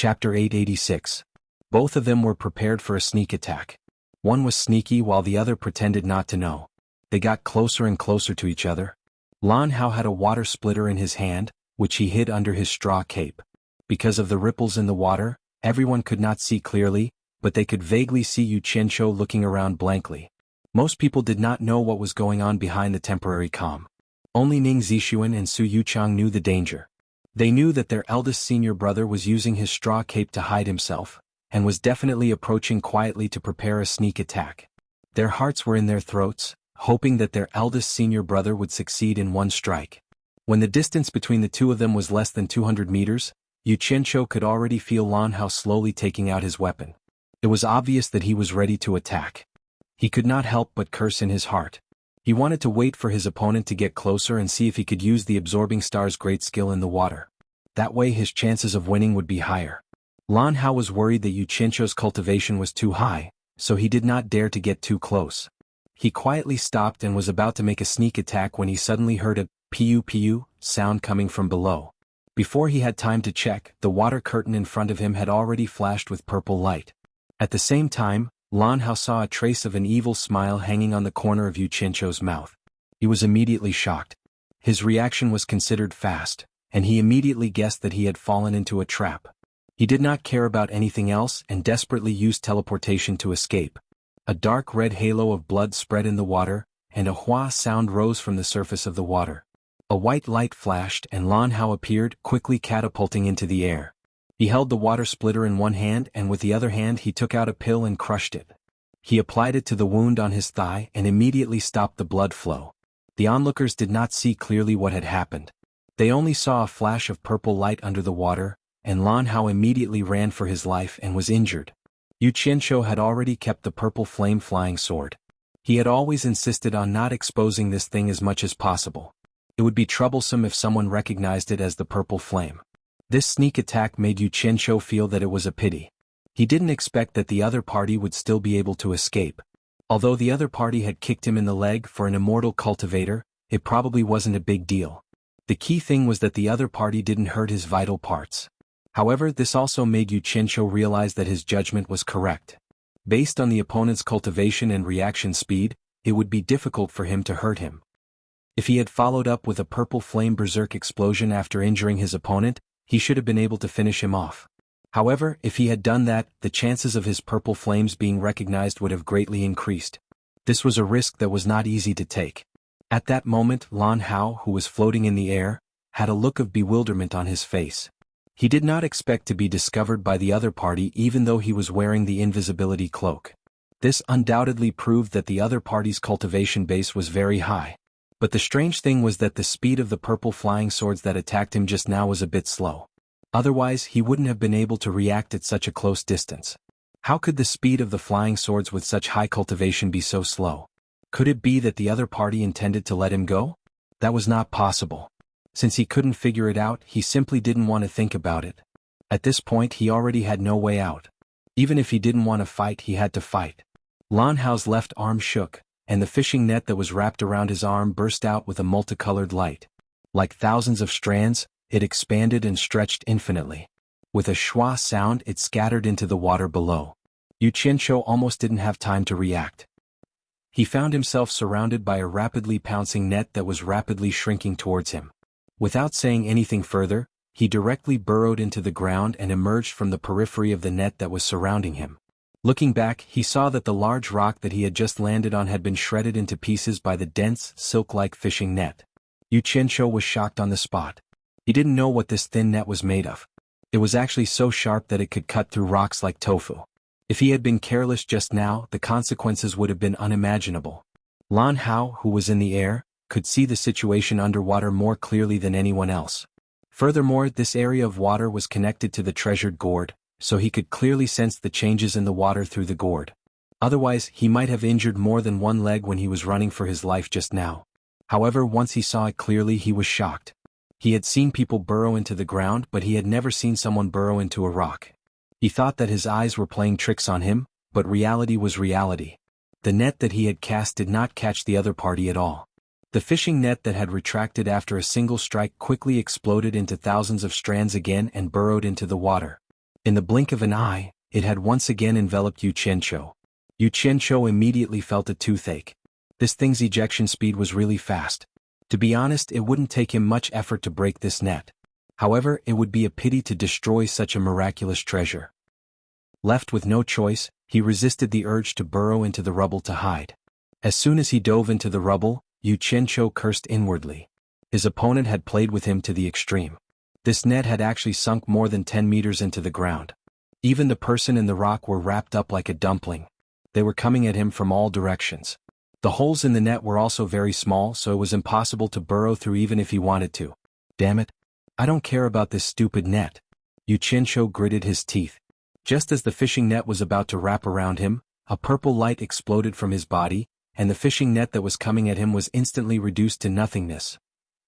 Chapter 886. Both of them were prepared for a sneak attack. One was sneaky while the other pretended not to know. They got closer and closer to each other. Lan Hao had a water splitter in his hand, which he hid under his straw cape. Because of the ripples in the water, everyone could not see clearly, but they could vaguely see Yu Qianzhou looking around blankly. Most people did not know what was going on behind the temporary calm. Only Ning Zixuan and Su Yuchang knew the danger. They knew that their eldest senior brother was using his straw cape to hide himself, and was definitely approaching quietly to prepare a sneak attack. Their hearts were in their throats, hoping that their eldest senior brother would succeed in one strike. When the distance between the two of them was less than 200 meters, Yu Qianzhou could already feel Lan Hao slowly taking out his weapon. It was obvious that he was ready to attack. He could not help but curse in his heart. He wanted to wait for his opponent to get closer and see if he could use the absorbing star's great skill in the water. That way his chances of winning would be higher. Lan Hao was worried that Yu Qianzhou's cultivation was too high, so he did not dare to get too close. He quietly stopped and was about to make a sneak attack when he suddenly heard a piu-piu sound coming from below. Before he had time to check, the water curtain in front of him had already flashed with purple light. At the same time, Lan Hao saw a trace of an evil smile hanging on the corner of Yu Qianzhou's mouth. He was immediately shocked. His reaction was considered fast, and he immediately guessed that he had fallen into a trap. He did not care about anything else and desperately used teleportation to escape. A dark red halo of blood spread in the water, and a hua sound rose from the surface of the water. A white light flashed and Lan Hao appeared, quickly catapulting into the air. He held the water splitter in one hand and with the other hand he took out a pill and crushed it. He applied it to the wound on his thigh and immediately stopped the blood flow. The onlookers did not see clearly what had happened. They only saw a flash of purple light under the water, and Lan Hao immediately ran for his life and was injured. Yu Qianzhou had already kept the purple flame-flying sword. He had always insisted on not exposing this thing as much as possible. It would be troublesome if someone recognized it as the purple flame. This sneak attack made Yu Qianzhou feel that it was a pity. He didn't expect that the other party would still be able to escape. Although the other party had kicked him in the leg for an immortal cultivator, it probably wasn't a big deal. The key thing was that the other party didn't hurt his vital parts. However, this also made Yu Qianzhou realize that his judgment was correct. Based on the opponent's cultivation and reaction speed, it would be difficult for him to hurt him. If he had followed up with a purple flame berserk explosion after injuring his opponent, he should have been able to finish him off. However, if he had done that, the chances of his purple flames being recognized would have greatly increased. This was a risk that was not easy to take. At that moment, Lan Hao, who was floating in the air, had a look of bewilderment on his face. He did not expect to be discovered by the other party even though he was wearing the invisibility cloak. This undoubtedly proved that the other party's cultivation base was very high. But the strange thing was that the speed of the purple flying swords that attacked him just now was a bit slow. Otherwise, he wouldn't have been able to react at such a close distance. How could the speed of the flying swords with such high cultivation be so slow? Could it be that the other party intended to let him go? That was not possible. Since he couldn't figure it out, he simply didn't want to think about it. At this point, he already had no way out. Even if he didn't want to fight, he had to fight. Lan Hao's left arm shook, and the fishing net that was wrapped around his arm burst out with a multicolored light. Like thousands of strands, it expanded and stretched infinitely. With a schwa sound, it scattered into the water below. Yu Qianzhou almost didn't have time to react. He found himself surrounded by a rapidly pouncing net that was rapidly shrinking towards him. Without saying anything further, he directly burrowed into the ground and emerged from the periphery of the net that was surrounding him. Looking back, he saw that the large rock that he had just landed on had been shredded into pieces by the dense, silk-like fishing net. Yu Qianzhou was shocked on the spot. He didn't know what this thin net was made of. It was actually so sharp that it could cut through rocks like tofu. If he had been careless just now, the consequences would have been unimaginable. Lan Hao, who was in the air, could see the situation underwater more clearly than anyone else. Furthermore, this area of water was connected to the treasured gourd, so he could clearly sense the changes in the water through the gourd. Otherwise, he might have injured more than one leg when he was running for his life just now. However, once he saw it clearly, he was shocked. He had seen people burrow into the ground, but he had never seen someone burrow into a rock. He thought that his eyes were playing tricks on him, but reality was reality. The net that he had cast did not catch the other party at all. The fishing net that had retracted after a single strike quickly exploded into thousands of strands again and burrowed into the water. In the blink of an eye, it had once again enveloped Xianxia. Xianxia immediately felt a toothache. This thing's ejection speed was really fast. To be honest, it wouldn't take him much effort to break this net. However, it would be a pity to destroy such a miraculous treasure. Left with no choice, he resisted the urge to burrow into the rubble to hide. As soon as he dove into the rubble, Xianxia cursed inwardly. His opponent had played with him to the extreme. This net had actually sunk more than 10 meters into the ground. Even the person in the rock were wrapped up like a dumpling. They were coming at him from all directions. The holes in the net were also very small, so it was impossible to burrow through even if he wanted to. Damn it. I don't care about this stupid net. Xianxia gritted his teeth. Just as the fishing net was about to wrap around him, a purple light exploded from his body, and the fishing net that was coming at him was instantly reduced to nothingness.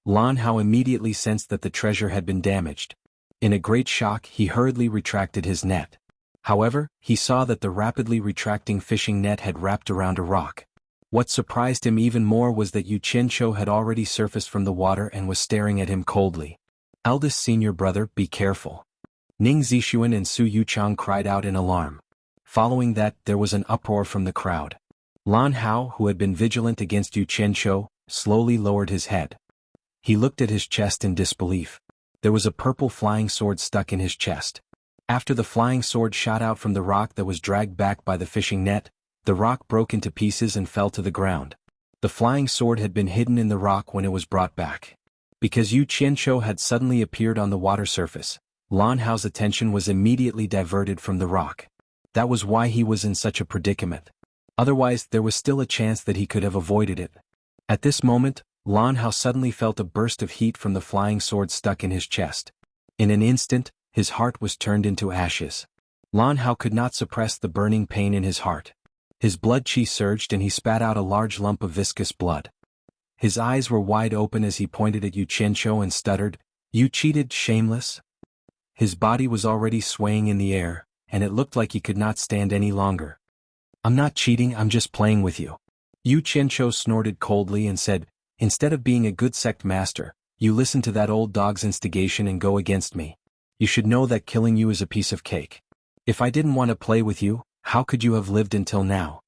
Xuanhuan immediately sensed that the treasure had been damaged. In a great shock, he hurriedly retracted his net. However, he saw that the rapidly retracting fishing net had wrapped around a rock. What surprised him even more was that Xianxia had already surfaced from the water and was staring at him coldly. Eldest senior brother, be careful. Ning Zixuan and Su Yuchang cried out in alarm. Following that, there was an uproar from the crowd. Xuanhuan, who had been vigilant against Xianxia, slowly lowered his head. He looked at his chest in disbelief. There was a purple flying sword stuck in his chest. After the flying sword shot out from the rock that was dragged back by the fishing net, the rock broke into pieces and fell to the ground. The flying sword had been hidden in the rock when it was brought back. Because Xianxia had suddenly appeared on the water surface, Xuanhuan's attention was immediately diverted from the rock. That was why he was in such a predicament. Otherwise, there was still a chance that he could have avoided it. At this moment, Xuanhuan suddenly felt a burst of heat from the flying sword stuck in his chest. In an instant, his heart was turned into ashes. Xuanhuan could not suppress the burning pain in his heart. His blood chi surged and he spat out a large lump of viscous blood. His eyes were wide open as he pointed at Xianxia and stuttered, "You cheated, shameless?" His body was already swaying in the air, and it looked like he could not stand any longer. "I'm not cheating, I'm just playing with you." Xianxia snorted coldly and said, "Instead of being a good sect master, you listen to that old dog's instigation and go against me. You should know that killing you is a piece of cake. If I didn't want to play with you, how could you have lived until now?"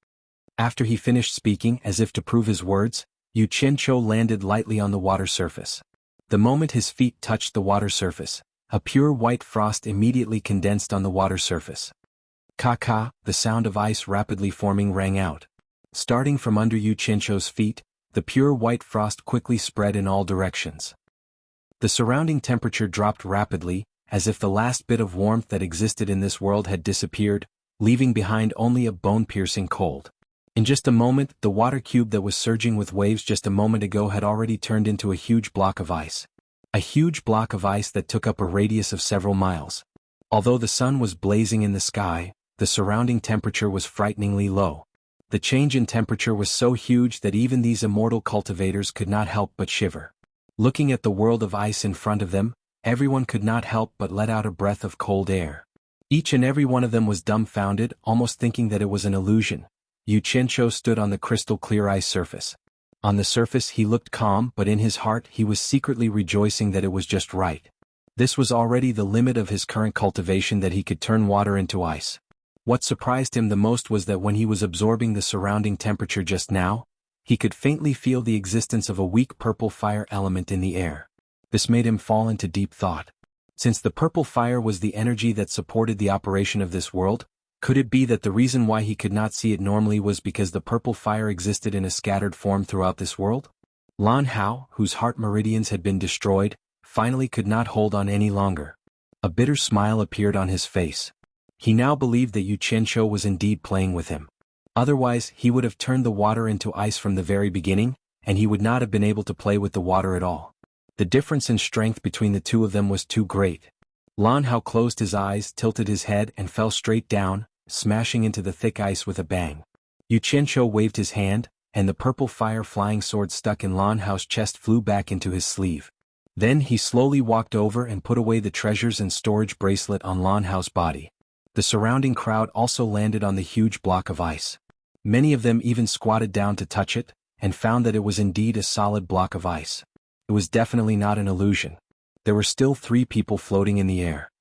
After he finished speaking, as if to prove his words, Xianxia landed lightly on the water surface. The moment his feet touched the water surface, a pure white frost immediately condensed on the water surface. Ka-ka, the sound of ice rapidly forming rang out. Starting from under Xianxia's feet, the pure white frost quickly spread in all directions. The surrounding temperature dropped rapidly, as if the last bit of warmth that existed in this world had disappeared, leaving behind only a bone-piercing cold. In just a moment, the water cube that was surging with waves just a moment ago had already turned into a huge block of ice. A huge block of ice that took up a radius of several miles. Although the sun was blazing in the sky, the surrounding temperature was frighteningly low. The change in temperature was so huge that even these immortal cultivators could not help but shiver. Looking at the world of ice in front of them, everyone could not help but let out a breath of cold air. Each and every one of them was dumbfounded, almost thinking that it was an illusion. Xianxia stood on the crystal-clear ice surface. On the surface he looked calm, but in his heart he was secretly rejoicing that it was just right. This was already the limit of his current cultivation, that he could turn water into ice. What surprised him the most was that when he was absorbing the surrounding temperature just now, he could faintly feel the existence of a weak purple fire element in the air. This made him fall into deep thought. Since the purple fire was the energy that supported the operation of this world, could it be that the reason why he could not see it normally was because the purple fire existed in a scattered form throughout this world? Xuanhuan, whose heart meridians had been destroyed, finally could not hold on any longer. A bitter smile appeared on his face. He now believed that Xianxia was indeed playing with him. Otherwise, he would have turned the water into ice from the very beginning, and he would not have been able to play with the water at all. The difference in strength between the two of them was too great. Xuanhuan closed his eyes, tilted his head, and fell straight down, smashing into the thick ice with a bang. Xianxia waved his hand, and the purple fire flying sword stuck in Xuanhuan's chest flew back into his sleeve. Then he slowly walked over and put away the treasures and storage bracelet on Xuanhuan's body. The surrounding crowd also landed on the huge block of ice. Many of them even squatted down to touch it, and found that it was indeed a solid block of ice. It was definitely not an illusion. There were still 3 people floating in the air.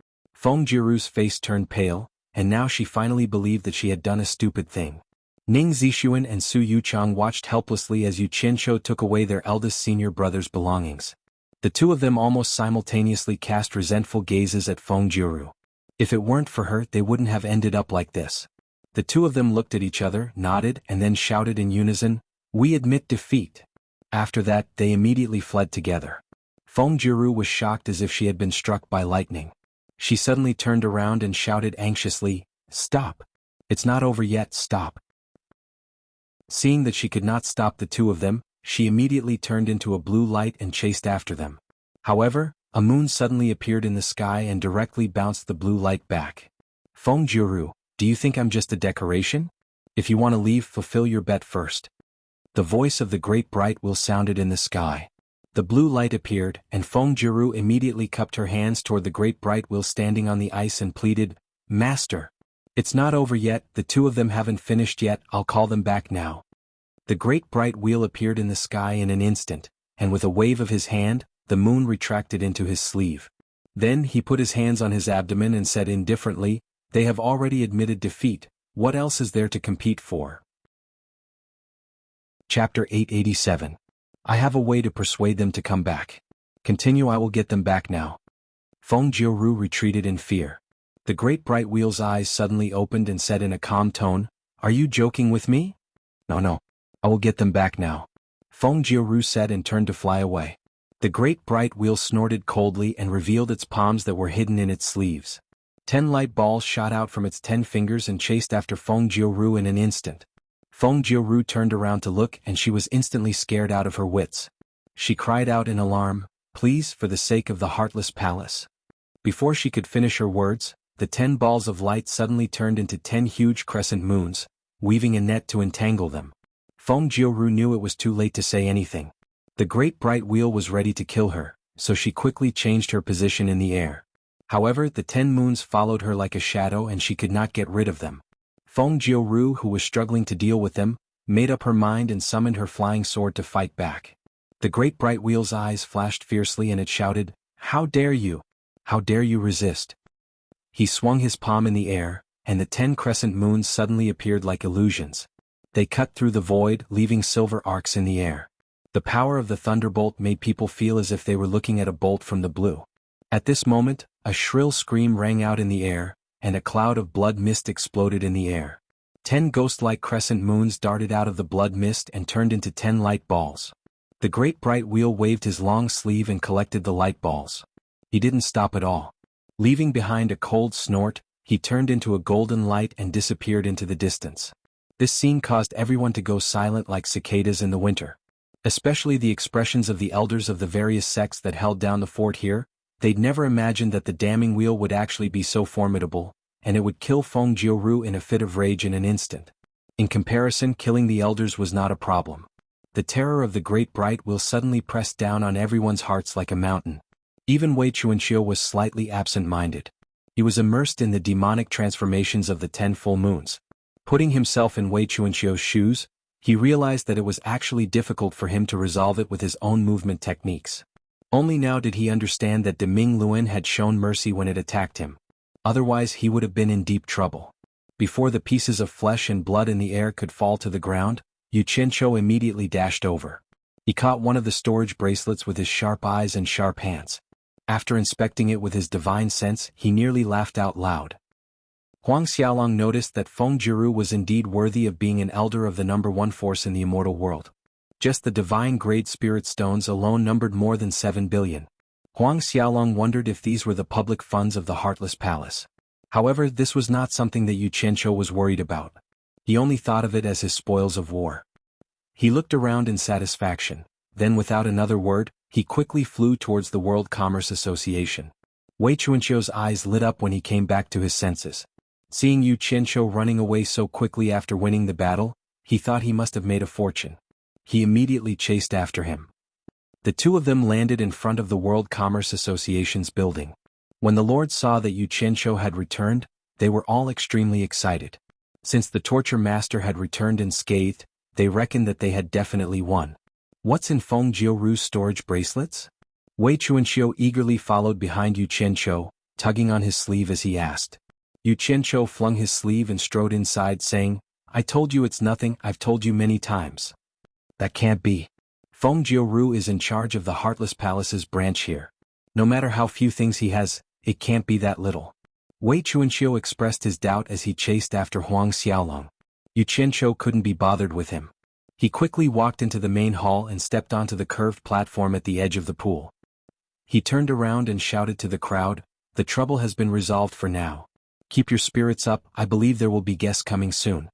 Feng Jiru's face turned pale, and now she finally believed that she had done a stupid thing. Ning Zixuan and Su Yuchang watched helplessly as Yu Qianqiu took away their eldest senior brother's belongings. The two of them almost simultaneously cast resentful gazes at Feng Jiru. If it weren't for her, they wouldn't have ended up like this. The two of them looked at each other, nodded, and then shouted in unison, "We admit defeat." After that, they immediately fled together. Feng Jiru was shocked as if she had been struck by lightning. She suddenly turned around and shouted anxiously, "Stop! It's not over yet, stop!" Seeing that she could not stop the two of them, she immediately turned into a blue light and chased after them. However, a moon suddenly appeared in the sky and directly bounced the blue light back. "Feng Jiru, do you think I'm just a decoration? If you want to leave, fulfill your bet first." The voice of the great bright wheel sounded in the sky. The blue light appeared, and Feng Jiru immediately cupped her hands toward the great bright wheel standing on the ice and pleaded, "Master! It's not over yet, the two of them haven't finished yet, I'll call them back now." The great bright wheel appeared in the sky in an instant, and with a wave of his hand, the moon retracted into his sleeve. Then he put his hands on his abdomen and said indifferently, "They have already admitted defeat, what else is there to compete for?" Chapter 887. I have a way to persuade them to come back. Continue. I will get them back now. Feng Jiru retreated in fear. The great bright wheel's eyes suddenly opened and said in a calm tone, "Are you joking with me?" No. I will get them back now." Feng Jiru said and turned to fly away. The great bright wheel snorted coldly and revealed its palms that were hidden in its sleeves. 10 light balls shot out from its 10 fingers and chased after Feng Jiru in an instant. Feng Jiru turned around to look and she was instantly scared out of her wits. She cried out in alarm, "Please, for the sake of the heartless palace." Before she could finish her words, the 10 balls of light suddenly turned into 10 huge crescent moons, weaving a net to entangle them. Feng Jiru knew it was too late to say anything. The great bright wheel was ready to kill her, so she quickly changed her position in the air. However, the 10 moons followed her like a shadow and she could not get rid of them. Feng Jiru, who was struggling to deal with them, made up her mind and summoned her flying sword to fight back. The great bright wheel's eyes flashed fiercely and it shouted, "How dare you? How dare you resist?" He swung his palm in the air, and the 10 crescent moons suddenly appeared like illusions. They cut through the void, leaving silver arcs in the air. The power of the thunderbolt made people feel as if they were looking at a bolt from the blue. At this moment, a shrill scream rang out in the air, and a cloud of blood mist exploded in the air. 10 ghost-like crescent moons darted out of the blood mist and turned into 10 light balls. The great bright wheel waved his long sleeve and collected the light balls. He didn't stop at all. Leaving behind a cold snort, he turned into a golden light and disappeared into the distance. This scene caused everyone to go silent like cicadas in the winter. Especially the expressions of the elders of the various sects that held down the fort here. They'd never imagined that the damning wheel would actually be so formidable, and it would kill Feng Jiru in a fit of rage in an instant. In comparison, killing the elders was not a problem. The terror of the great bright wheel suddenly pressed down on everyone's hearts like a mountain. Even Wei Chuanqiu was slightly absent-minded. He was immersed in the demonic transformations of the 10 full moons. Putting himself in Wei Chuanqiu's shoes, he realized that it was actually difficult for him to resolve it with his own movement techniques. Only now did he understand that De Ming Luen had shown mercy when it attacked him. Otherwise he would have been in deep trouble. Before the pieces of flesh and blood in the air could fall to the ground, Yu Qianqiu immediately dashed over. He caught one of the storage bracelets with his sharp eyes and sharp hands. After inspecting it with his divine sense, he nearly laughed out loud. Huang Xiaolong noticed that Feng Jiru was indeed worthy of being an elder of the number 1 force in the immortal world. Just the divine grade spirit stones alone numbered more than 7 billion. Huang Xiaolong wondered if these were the public funds of the Heartless Palace. However, this was not something that Yu Qianqiu was worried about. He only thought of it as his spoils of war. He looked around in satisfaction, then without another word, he quickly flew towards the World Commerce Association. Wei Chuanqiu's eyes lit up when he came back to his senses. Seeing Yu Qianqiu running away so quickly after winning the battle, he thought he must have made a fortune. He immediately chased after him. The two of them landed in front of the World Commerce Association's building. When the lords saw that Yu Qianqiu had returned, they were all extremely excited. Since the torture master had returned unscathed, they reckoned that they had definitely won. What's in Feng Jiru's storage bracelets? Wei Chuanqiu eagerly followed behind Yu Qianqiu, tugging on his sleeve as he asked. Yu Qianqiu flung his sleeve and strode inside saying, "I told you it's nothing, I've told you many times." "That can't be. Feng Jiuru is in charge of the Heartless Palace's branch here. No matter how few things he has, it can't be that little." Wei Chuanqiu expressed his doubt as he chased after Huang Xiaolong. Yu Qianqiu couldn't be bothered with him. He quickly walked into the main hall and stepped onto the curved platform at the edge of the pool. He turned around and shouted to the crowd, "The trouble has been resolved for now. Keep your spirits up, I believe there will be guests coming soon."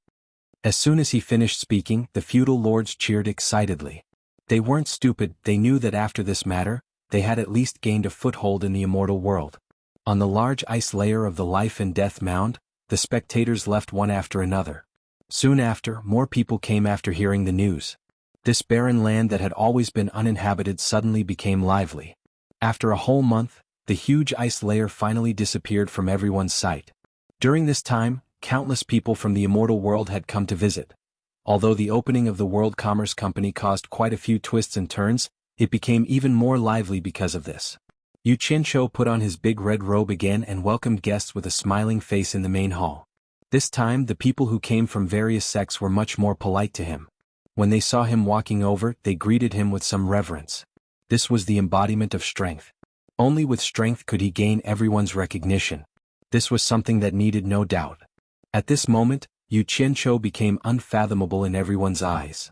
As soon as he finished speaking, the feudal lords cheered excitedly. They weren't stupid, they knew that after this matter, they had at least gained a foothold in the immortal world. On the large ice layer of the life and death mound, the spectators left one after another. Soon after, more people came after hearing the news. This barren land that had always been uninhabited suddenly became lively. After a whole month, the huge ice layer finally disappeared from everyone's sight. During this time, countless people from the immortal world had come to visit. Although the opening of the World Commerce Company caused quite a few twists and turns, it became even more lively because of this. Yu Qianqiu put on his big red robe again and welcomed guests with a smiling face in the main hall. This time the people who came from various sects were much more polite to him. When they saw him walking over, they greeted him with some reverence. This was the embodiment of strength. Only with strength could he gain everyone's recognition. This was something that needed no doubt. At this moment, Yu Qianqiu became unfathomable in everyone's eyes.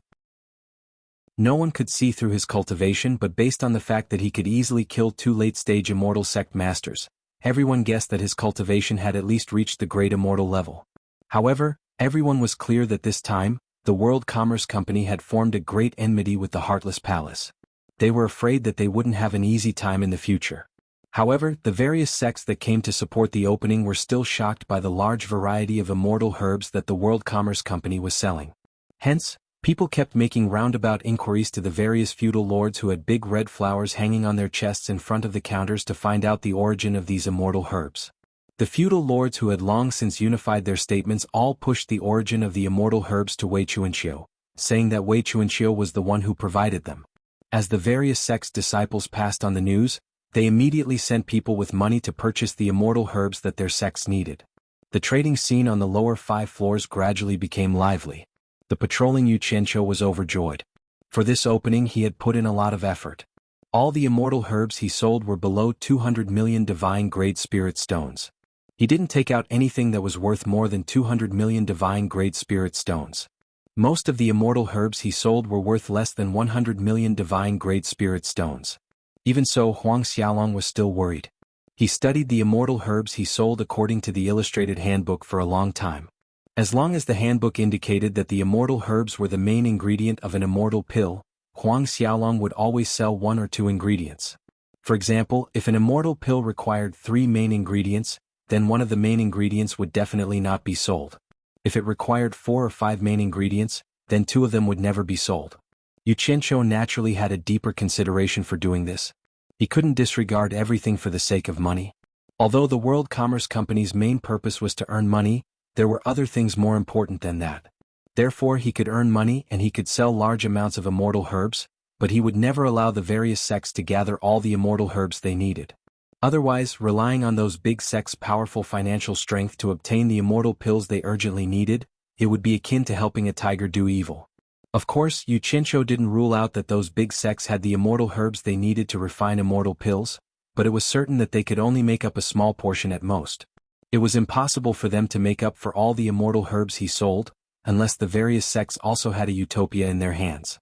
No one could see through his cultivation, but based on the fact that he could easily kill 2 late-stage immortal sect masters, everyone guessed that his cultivation had at least reached the great immortal level. However, everyone was clear that this time, the World Commerce Company had formed a great enmity with the Heartless Palace. They were afraid that they wouldn't have an easy time in the future. However, the various sects that came to support the opening were still shocked by the large variety of immortal herbs that the World Commerce Company was selling. Hence, people kept making roundabout inquiries to the various feudal lords who had big red flowers hanging on their chests in front of the counters to find out the origin of these immortal herbs. The feudal lords who had long since unified their statements all pushed the origin of the immortal herbs to Wei Chuanqiu, saying that Wei Chuanqiu was the one who provided them. As the various sects' disciples passed on the news, they immediately sent people with money to purchase the immortal herbs that their sects needed. The trading scene on the lower 5 floors gradually became lively. The patrolling Yu Qianqiu was overjoyed. For this opening he had put in a lot of effort. All the immortal herbs he sold were below 200 million divine grade spirit stones. He didn't take out anything that was worth more than 200 million divine grade spirit stones. Most of the immortal herbs he sold were worth less than 100 million divine grade spirit stones. Even so, Huang Xiaolong was still worried. He studied the immortal herbs he sold according to the illustrated handbook for a long time. As long as the handbook indicated that the immortal herbs were the main ingredient of an immortal pill, Huang Xiaolong would always sell 1 or 2 ingredients. For example, if an immortal pill required 3 main ingredients, then one of the main ingredients would definitely not be sold. If it required 4 or 5 main ingredients, then 2 of them would never be sold. Yu Qianqiu naturally had a deeper consideration for doing this. He couldn't disregard everything for the sake of money. Although the World Commerce Company's main purpose was to earn money, there were other things more important than that. Therefore he could earn money and he could sell large amounts of immortal herbs, but he would never allow the various sects to gather all the immortal herbs they needed. Otherwise, relying on those big sects' powerful financial strength to obtain the immortal pills they urgently needed, it would be akin to helping a tiger do evil. Of course, Yu Qianqiu didn't rule out that those big sects had the immortal herbs they needed to refine immortal pills, but it was certain that they could only make up a small portion at most. It was impossible for them to make up for all the immortal herbs he sold, unless the various sects also had a utopia in their hands.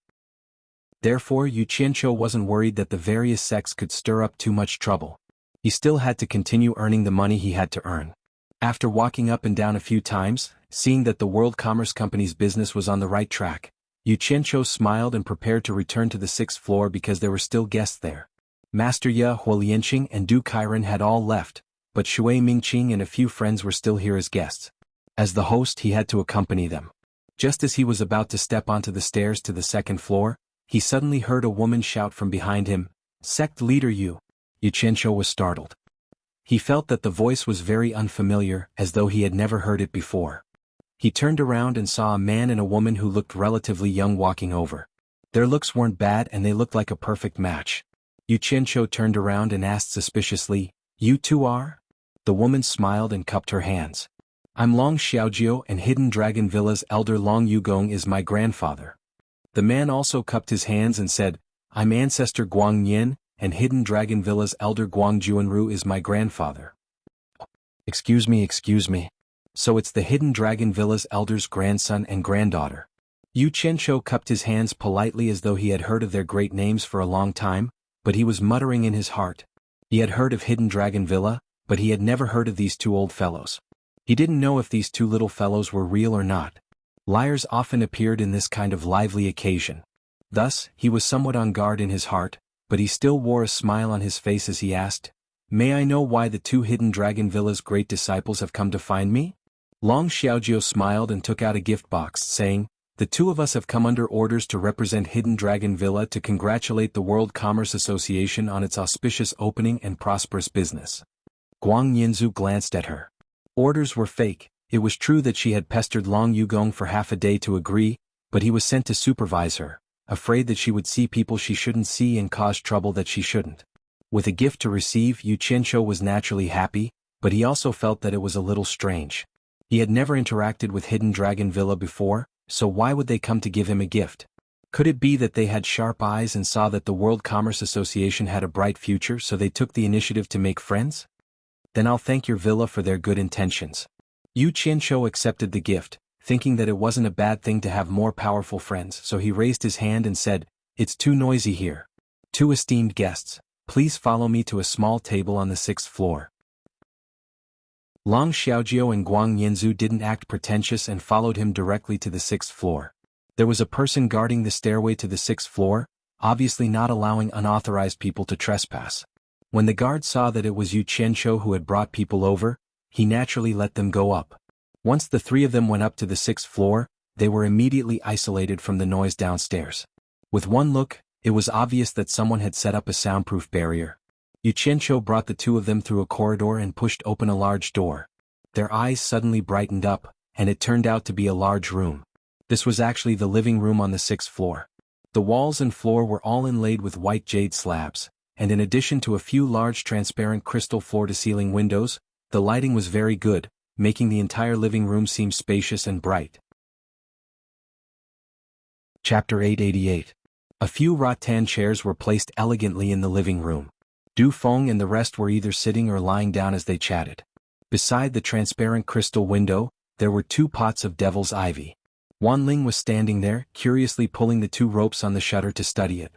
Therefore, Yu Qianqiu wasn't worried that the various sects could stir up too much trouble. He still had to continue earning the money he had to earn. After walking up and down a few times, seeing that the World Commerce Company's business was on the right track, Yu Qianqiu smiled and prepared to return to the 6th floor because there were still guests there. Master Ye Huolianqing and Du Kairen had all left, but Shui Mingqing and a few friends were still here as guests. As the host, he had to accompany them. Just as he was about to step onto the stairs to the 2nd floor, he suddenly heard a woman shout from behind him, "Sect leader Yu." Yu Qianqiu was startled. He felt that the voice was very unfamiliar, as though he had never heard it before. He turned around and saw a man and a woman who looked relatively young walking over. Their looks weren't bad and they looked like a perfect match. Yu Qianqiu turned around and asked suspiciously, "You two are?" The woman smiled and cupped her hands. I'm Long Xiaojiu, and Hidden Dragon Villa's elder Long Yugong is my grandfather. The man also cupped his hands and said, I'm ancestor Guang Yin, and Hidden Dragon Villa's elder Guang Juanru is my grandfather. Excuse me. So it's the Hidden Dragon Villa's elder's grandson and granddaughter. Yu Qianshou cupped his hands politely as though he had heard of their great names for a long time, but he was muttering in his heart. He had heard of Hidden Dragon Villa, but he had never heard of these two old fellows. He didn't know if these two little fellows were real or not. Liars often appeared in this kind of lively occasion. Thus, he was somewhat on guard in his heart, but he still wore a smile on his face as he asked, May I know why the two Hidden Dragon Villa's great disciples have come to find me? Long Xiaojiu smiled and took out a gift box, saying, The two of us have come under orders to represent Hidden Dragon Villa to congratulate the World Commerce Association on its auspicious opening and prosperous business. Guang Yinzu glanced at her. Orders were fake. It was true that she had pestered Long Yugong for half a day to agree, but he was sent to supervise her, afraid that she would see people she shouldn't see and cause trouble that she shouldn't. With a gift to receive, Yu Qianshou was naturally happy, but he also felt that it was a little strange. He had never interacted with Hidden Dragon Villa before, so why would they come to give him a gift? Could it be that they had sharp eyes and saw that the World Commerce Association had a bright future, so they took the initiative to make friends? Then I'll thank your villa for their good intentions. Yu Qianshou accepted the gift, thinking that it wasn't a bad thing to have more powerful friends, so he raised his hand and said, It's too noisy here. Two esteemed guests, please follow me to a small table on the 6th floor. Long Xiaojiu and Guang Yinzu didn't act pretentious and followed him directly to the 6th floor. There was a person guarding the stairway to the 6th floor, obviously not allowing unauthorized people to trespass. When the guard saw that it was Yu Qianshou who had brought people over, he naturally let them go up. Once the three of them went up to the 6th floor, they were immediately isolated from the noise downstairs. With one look, it was obvious that someone had set up a soundproof barrier. Yu Qianshou brought the two of them through a corridor and pushed open a large door. Their eyes suddenly brightened up, and it turned out to be a large room. This was actually the living room on the 6th floor. The walls and floor were all inlaid with white jade slabs, and in addition to a few large transparent crystal floor-to-ceiling windows, the lighting was very good, making the entire living room seem spacious and bright. Chapter 888. A few rattan chairs were placed elegantly in the living room. Du Feng and the rest were either sitting or lying down as they chatted. Beside the transparent crystal window, there were 2 pots of devil's ivy. Wan Ling was standing there, curiously pulling the 2 ropes on the shutter to study it.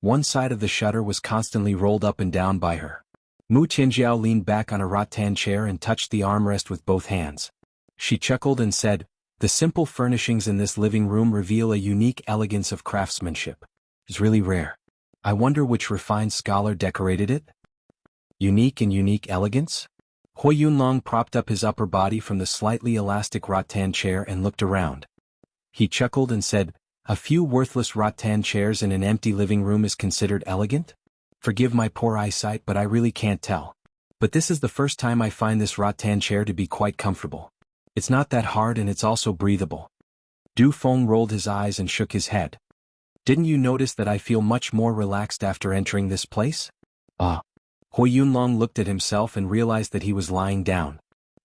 One side of the shutter was constantly rolled up and down by her. Mu Tianjiao leaned back on a rattan chair and touched the armrest with both hands. She chuckled and said, The simple furnishings in this living room reveal a unique elegance of craftsmanship. It's really rare. I wonder which refined scholar decorated it? Unique elegance? Hui Yunlong propped up his upper body from the slightly elastic rattan chair and looked around. He chuckled and said, A few worthless rattan chairs in an empty living room is considered elegant? Forgive my poor eyesight, but I really can't tell. But this is the first time I find this rattan chair to be quite comfortable. It's not that hard and it's also breathable. Du Feng rolled his eyes and shook his head. Didn't you notice that I feel much more relaxed after entering this place? Hui Yunlong looked at himself and realized that he was lying down.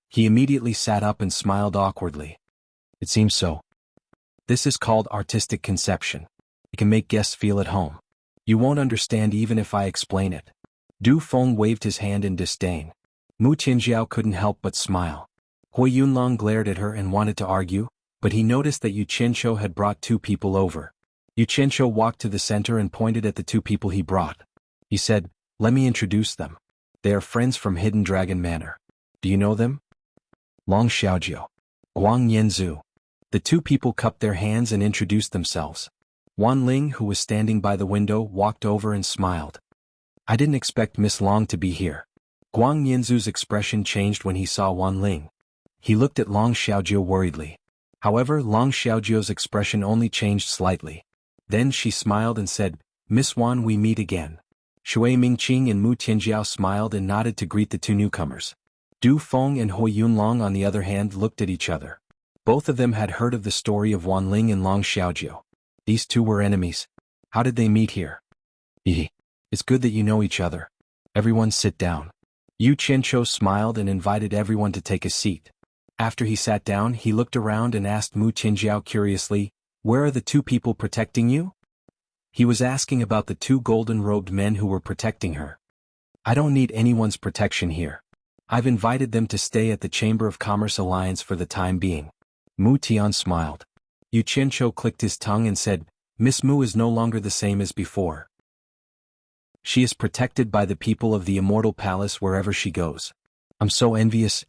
He immediately sat up and smiled awkwardly. It seems so. This is called artistic conception. It can make guests feel at home. You won't understand even if I explain it. Du Feng waved his hand in disdain. Mu Tianjiao couldn't help but smile. Hui Yunlong glared at her and wanted to argue, but he noticed that Yu Qianshou had brought 2 people over. Yu Qianshou walked to the center and pointed at the 2 people he brought. He said, Let me introduce them. They are friends from Hidden Dragon Manor. Do you know them? Long Xiaojiu. Guang Yinzu. The 2 people cupped their hands and introduced themselves. Wan Ling, who was standing by the window, walked over and smiled. I didn't expect Miss Long to be here. Guang Yinzu's expression changed when he saw Wan Ling. He looked at Long Xiaojiu worriedly. However, Long Xiaojiu's expression only changed slightly. Then she smiled and said, Miss Wan, we meet again. Shui Mingqing and Mu Tianjiao smiled and nodded to greet the 2 newcomers. Du Feng and Hui Yunlong, on the other hand, looked at each other. Both of them had heard of the story of Wan Ling and Long Xiaojiu. These 2 were enemies. How did they meet here? It's good that you know each other. Everyone sit down. Yu Qianqiu smiled and invited everyone to take a seat. After he sat down, he looked around and asked Mu Qingjiao curiously, "Where are the two people protecting you?" He was asking about the two golden-robed men who were protecting her. "I don't need anyone's protection here. I've invited them to stay at the Chamber of Commerce Alliance for the time being." Mu Tian smiled. Yu Qianqiu clicked his tongue and said, "Miss Mu is no longer the same as before. She is protected by the people of the Immortal Palace wherever she goes. I'm so envious."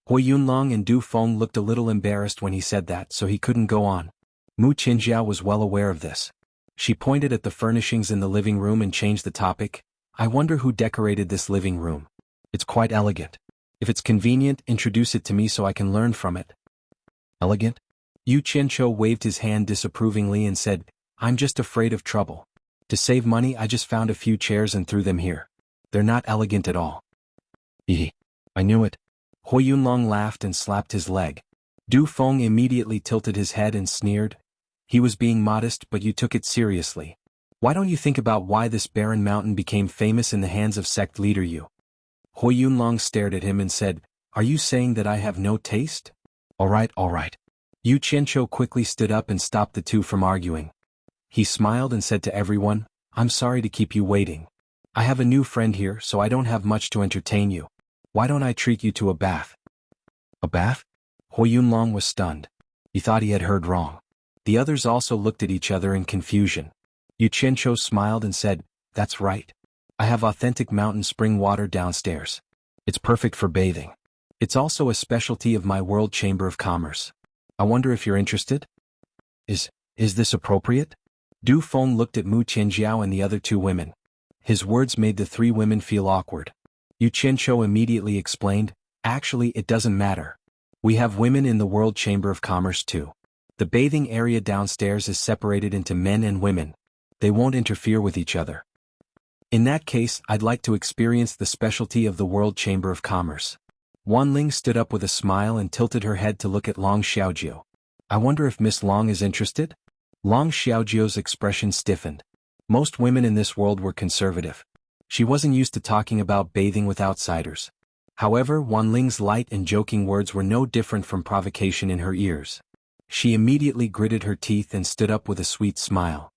Hui Yunlong and Du Feng looked a little embarrassed when he said that, so he couldn't go on. Mu Qingjiao was well aware of this. She pointed at the furnishings in the living room and changed the topic. "I wonder who decorated this living room. It's quite elegant. If it's convenient, introduce it to me so I can learn from it." "Elegant?" Yu Qianqiu waved his hand disapprovingly and said, "I'm just afraid of trouble. To save money, I just found a few chairs and threw them here. They're not elegant at all." I knew it." Hui Yunlong laughed and slapped his leg. Du Feng immediately tilted his head and sneered. He was being modest, but you took it seriously. "Why don't you think about why this barren mountain became famous in the hands of sect leader Yu?" Hui Yunlong stared at him and said, "Are you saying that I have no taste?" All right. Yu Qianqiu quickly stood up and stopped the two from arguing. He smiled and said to everyone, "I'm sorry to keep you waiting. I have a new friend here, so I don't have much to entertain you. Why don't I treat you to a bath?" "A bath?" Hui Yunlong was stunned. He thought he had heard wrong. The others also looked at each other in confusion. Yu Qianqiu smiled and said, "That's right. I have authentic mountain spring water downstairs. It's perfect for bathing. It's also a specialty of my World Chamber of Commerce. I wonder if you're interested?" Is this appropriate?" Du Feng looked at Mu Qingjiao and the other two women. His words made the three women feel awkward. Yu Qianqiu immediately explained, "Actually, it doesn't matter. We have women in the World Chamber of Commerce too. The bathing area downstairs is separated into men and women. They won't interfere with each other." "In that case, I'd like to experience the specialty of the World Chamber of Commerce." Wan Ling stood up with a smile and tilted her head to look at Long Xiaojiu. "I wonder if Miss Long is interested?" Long Xiaojiu's expression stiffened. Most women in this world were conservative. She wasn't used to talking about bathing with outsiders. However, Wan Ling's light and joking words were no different from provocation in her ears. She immediately gritted her teeth and stood up with a sweet smile.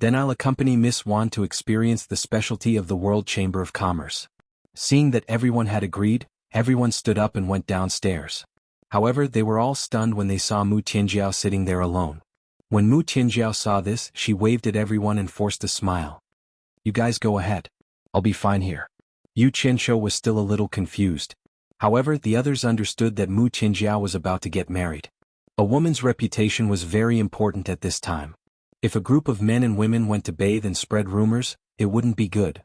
"Then I'll accompany Miss Wan to experience the specialty of the World Chamber of Commerce." Seeing that everyone had agreed, everyone stood up and went downstairs. However, they were all stunned when they saw Mu Tianjiao sitting there alone. When Mu Tianjiao saw this, she waved at everyone and forced a smile. "You guys go ahead. I'll be fine here." Yu Qianqiu was still a little confused. However, the others understood that Mu Tianjiao was about to get married. A woman's reputation was very important at this time. If a group of men and women went to bathe and spread rumors, it wouldn't be good.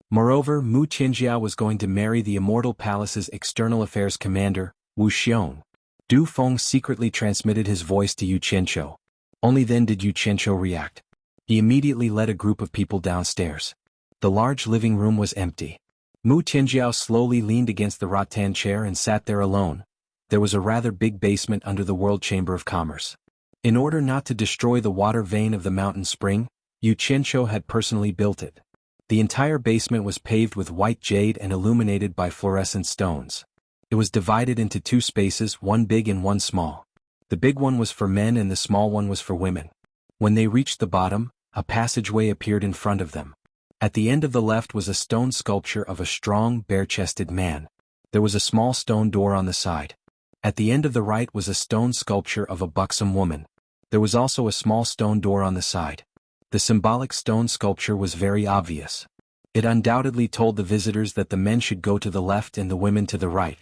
Moreover, Mu Tianjiao was going to marry the Immortal Palace's external affairs commander, Wu Xiong. Du Feng secretly transmitted his voice to Yu Qianqiu. Only then did Yu Qianqiu react. He immediately led a group of people downstairs. The large living room was empty. Mu Tianjiao slowly leaned against the rattan chair and sat there alone. There was a rather big basement under the World Chamber of Commerce. In order not to destroy the water vein of the mountain spring, Yu Qianqiu had personally built it. The entire basement was paved with white jade and illuminated by fluorescent stones. It was divided into two spaces, one big and one small. The big one was for men and the small one was for women. When they reached the bottom, a passageway appeared in front of them. At the end of the left was a stone sculpture of a strong, bare-chested man. There was a small stone door on the side. At the end of the right was a stone sculpture of a buxom woman. There was also a small stone door on the side. The symbolic stone sculpture was very obvious. It undoubtedly told the visitors that the men should go to the left and the women to the right.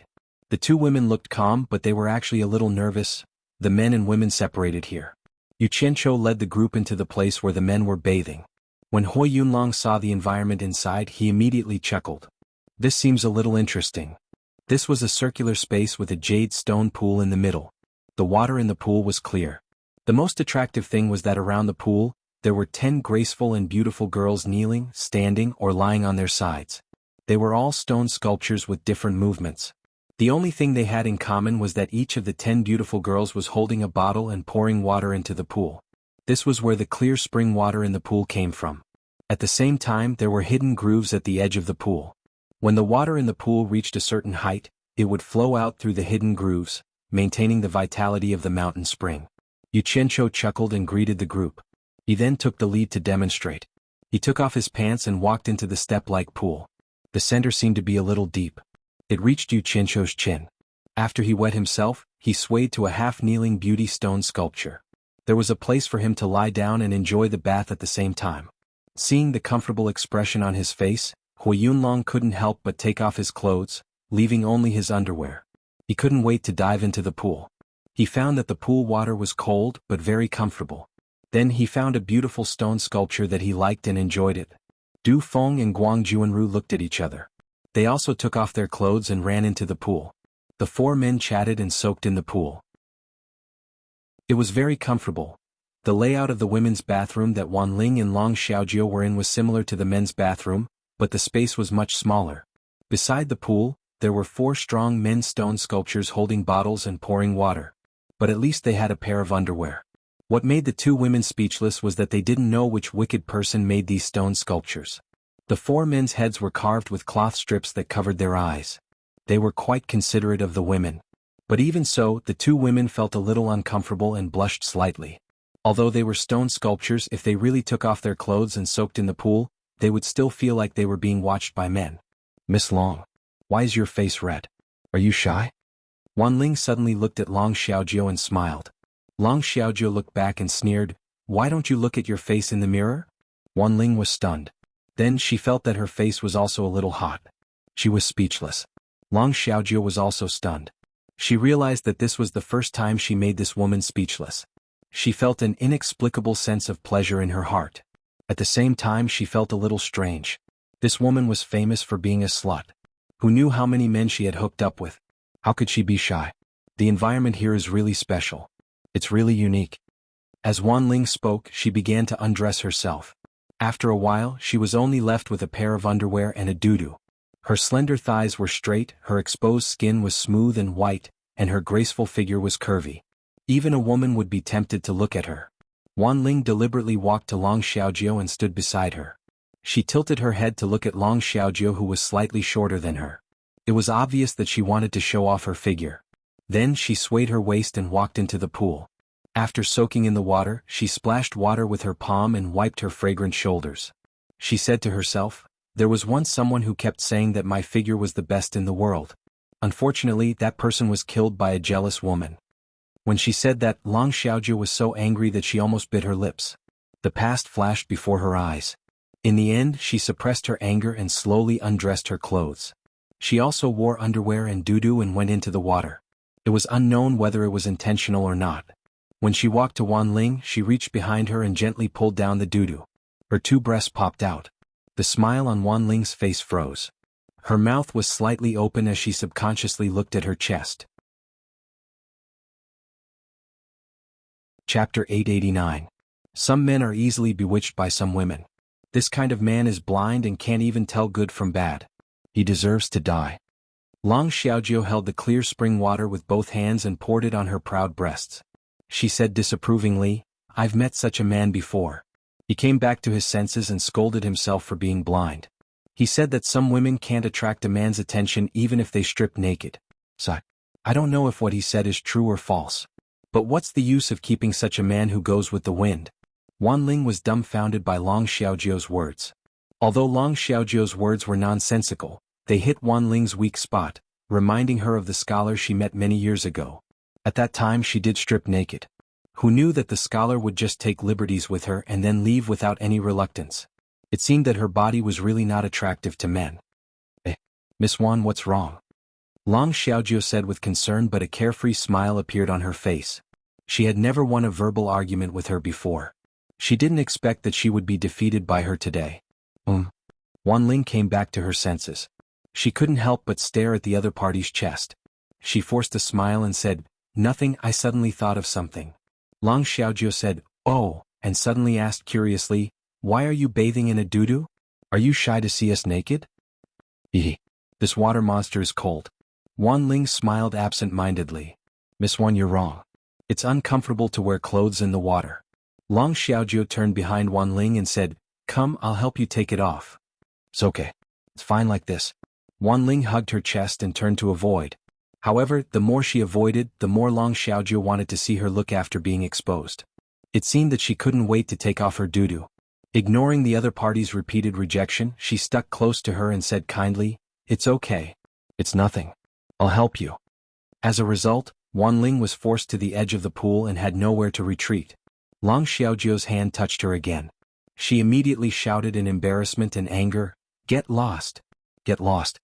The two women looked calm, but they were actually a little nervous. The men and women separated here. Yu Qianqiu led the group into the place where the men were bathing. When Hui Yunlong saw the environment inside, he immediately chuckled. "This seems a little interesting." This was a circular space with a jade stone pool in the middle. The water in the pool was clear. The most attractive thing was that around the pool, there were 10 graceful and beautiful girls kneeling, standing, or lying on their sides. They were all stone sculptures with different movements. The only thing they had in common was that each of the 10 beautiful girls was holding a bottle and pouring water into the pool. This was where the clear spring water in the pool came from. At the same time, there were hidden grooves at the edge of the pool. When the water in the pool reached a certain height, it would flow out through the hidden grooves, maintaining the vitality of the mountain spring. Xianxia chuckled and greeted the group. He then took the lead to demonstrate. He took off his pants and walked into the step-like pool. The center seemed to be a little deep. It reached Xianxia's chin. After he wet himself, he swayed to a half-kneeling beauty stone sculpture. There was a place for him to lie down and enjoy the bath at the same time. Seeing the comfortable expression on his face, Huiyunlong couldn't help but take off his clothes, leaving only his underwear. He couldn't wait to dive into the pool. He found that the pool water was cold but very comfortable. Then he found a beautiful stone sculpture that he liked and enjoyed it. Du Feng and Guang Juanru looked at each other. They also took off their clothes and ran into the pool. The four men chatted and soaked in the pool. It was very comfortable. The layout of the women's bathroom that Wan Ling and Long Xiaojio were in was similar to the men's bathroom, but the space was much smaller. Beside the pool, there were 4 strong men's stone sculptures holding bottles and pouring water. But at least they had a pair of underwear. What made the 2 women speechless was that they didn't know which wicked person made these stone sculptures. The 4 men's heads were carved with cloth strips that covered their eyes. They were quite considerate of the women. But even so, the 2 women felt a little uncomfortable and blushed slightly. Although they were stone sculptures, if they really took off their clothes and soaked in the pool, they would still feel like they were being watched by men. Miss Long, why is your face red? Are you shy? Wan Ling suddenly looked at Long Xiaojio and smiled. Long Xiaojio looked back and sneered, why don't you look at your face in the mirror? Wan Ling was stunned. Then she felt that her face was also a little hot. She was speechless. Long Xiaojio was also stunned. She realized that this was the first time she made this woman speechless. She felt an inexplicable sense of pleasure in her heart. At the same time she felt a little strange. This woman was famous for being a slut. Who knew how many men she had hooked up with? How could she be shy? The environment here is really special. It's really unique. As Wan Ling spoke, she began to undress herself. After a while, she was only left with a pair of underwear and a doo-doo. Her slender thighs were straight, her exposed skin was smooth and white, and her graceful figure was curvy. Even a woman would be tempted to look at her. Wan Ling deliberately walked to Long Xiaojio and stood beside her. She tilted her head to look at Long Xiaojio, who was slightly shorter than her. It was obvious that she wanted to show off her figure. Then she swayed her waist and walked into the pool. After soaking in the water, she splashed water with her palm and wiped her fragrant shoulders. She said to herself, there was once someone who kept saying that my figure was the best in the world. Unfortunately, that person was killed by a jealous woman. When she said that, Long Xiaojio was so angry that she almost bit her lips. The past flashed before her eyes. In the end, she suppressed her anger and slowly undressed her clothes. She also wore underwear and doo-doo and went into the water. It was unknown whether it was intentional or not. When she walked to Wan Ling, she reached behind her and gently pulled down the doo-doo. Her 2 breasts popped out. The smile on Wan Ling's face froze. Her mouth was slightly open as she subconsciously looked at her chest. Chapter 889. Some men are easily bewitched by some women. This kind of man is blind and can't even tell good from bad. He deserves to die. Long Xiaojio held the clear spring water with both hands and poured it on her proud breasts. She said disapprovingly, I've met such a man before. He came back to his senses and scolded himself for being blind. He said that some women can't attract a man's attention even if they strip naked. So, I don't know if what he said is true or false. But what's the use of keeping such a man who goes with the wind? Wan Ling was dumbfounded by Long Xiaojio's words. Although Long Xiaojio's words were nonsensical, they hit Wan Ling's weak spot, reminding her of the scholar she met many years ago. At that time she did strip naked. Who knew that the scholar would just take liberties with her and then leave without any reluctance? It seemed that her body was really not attractive to men. Miss Wan, what's wrong? Long Xiaojio said with concern, but a carefree smile appeared on her face. She had never won a verbal argument with her before. She didn't expect that she would be defeated by her today. Wan Ling came back to her senses. She couldn't help but stare at the other party's chest. She forced a smile and said, nothing, I suddenly thought of something. Long Xiaojio said, oh, and suddenly asked curiously, why are you bathing in a doo-doo? Are you shy to see us naked? This water monster is cold. Wan Ling smiled absent-mindedly. Miss Wan, you're wrong. It's uncomfortable to wear clothes in the water. Long Xiaojio turned behind Wan Ling and said, come, I'll help you take it off. It's okay. It's fine like this. Wanling hugged her chest and turned to avoid. However, the more she avoided, the more Long Xiaojie wanted to see her look after being exposed. It seemed that she couldn't wait to take off her doo-doo. Ignoring the other party's repeated rejection, she stuck close to her and said kindly, "It's okay. It's nothing. I'll help you." As a result, Wanling was forced to the edge of the pool and had nowhere to retreat. Long Xiaojie's hand touched her again. She immediately shouted in embarrassment and anger, "Get lost! Get lost!"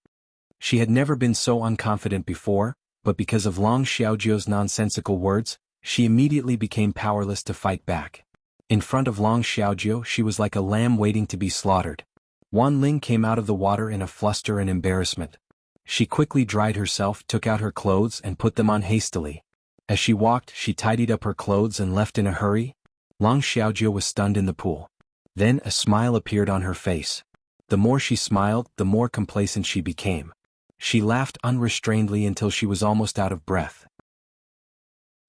She had never been so unconfident before, but because of Long Xiaojie's nonsensical words, she immediately became powerless to fight back. In front of Long Xiaojie she was like a lamb waiting to be slaughtered. Wanling came out of the water in a fluster and embarrassment. She quickly dried herself, took out her clothes and put them on hastily. As she walked, she tidied up her clothes and left in a hurry. Long Xiaojie was stunned in the pool. Then a smile appeared on her face. The more she smiled, the more complacent she became. She laughed unrestrainedly until she was almost out of breath.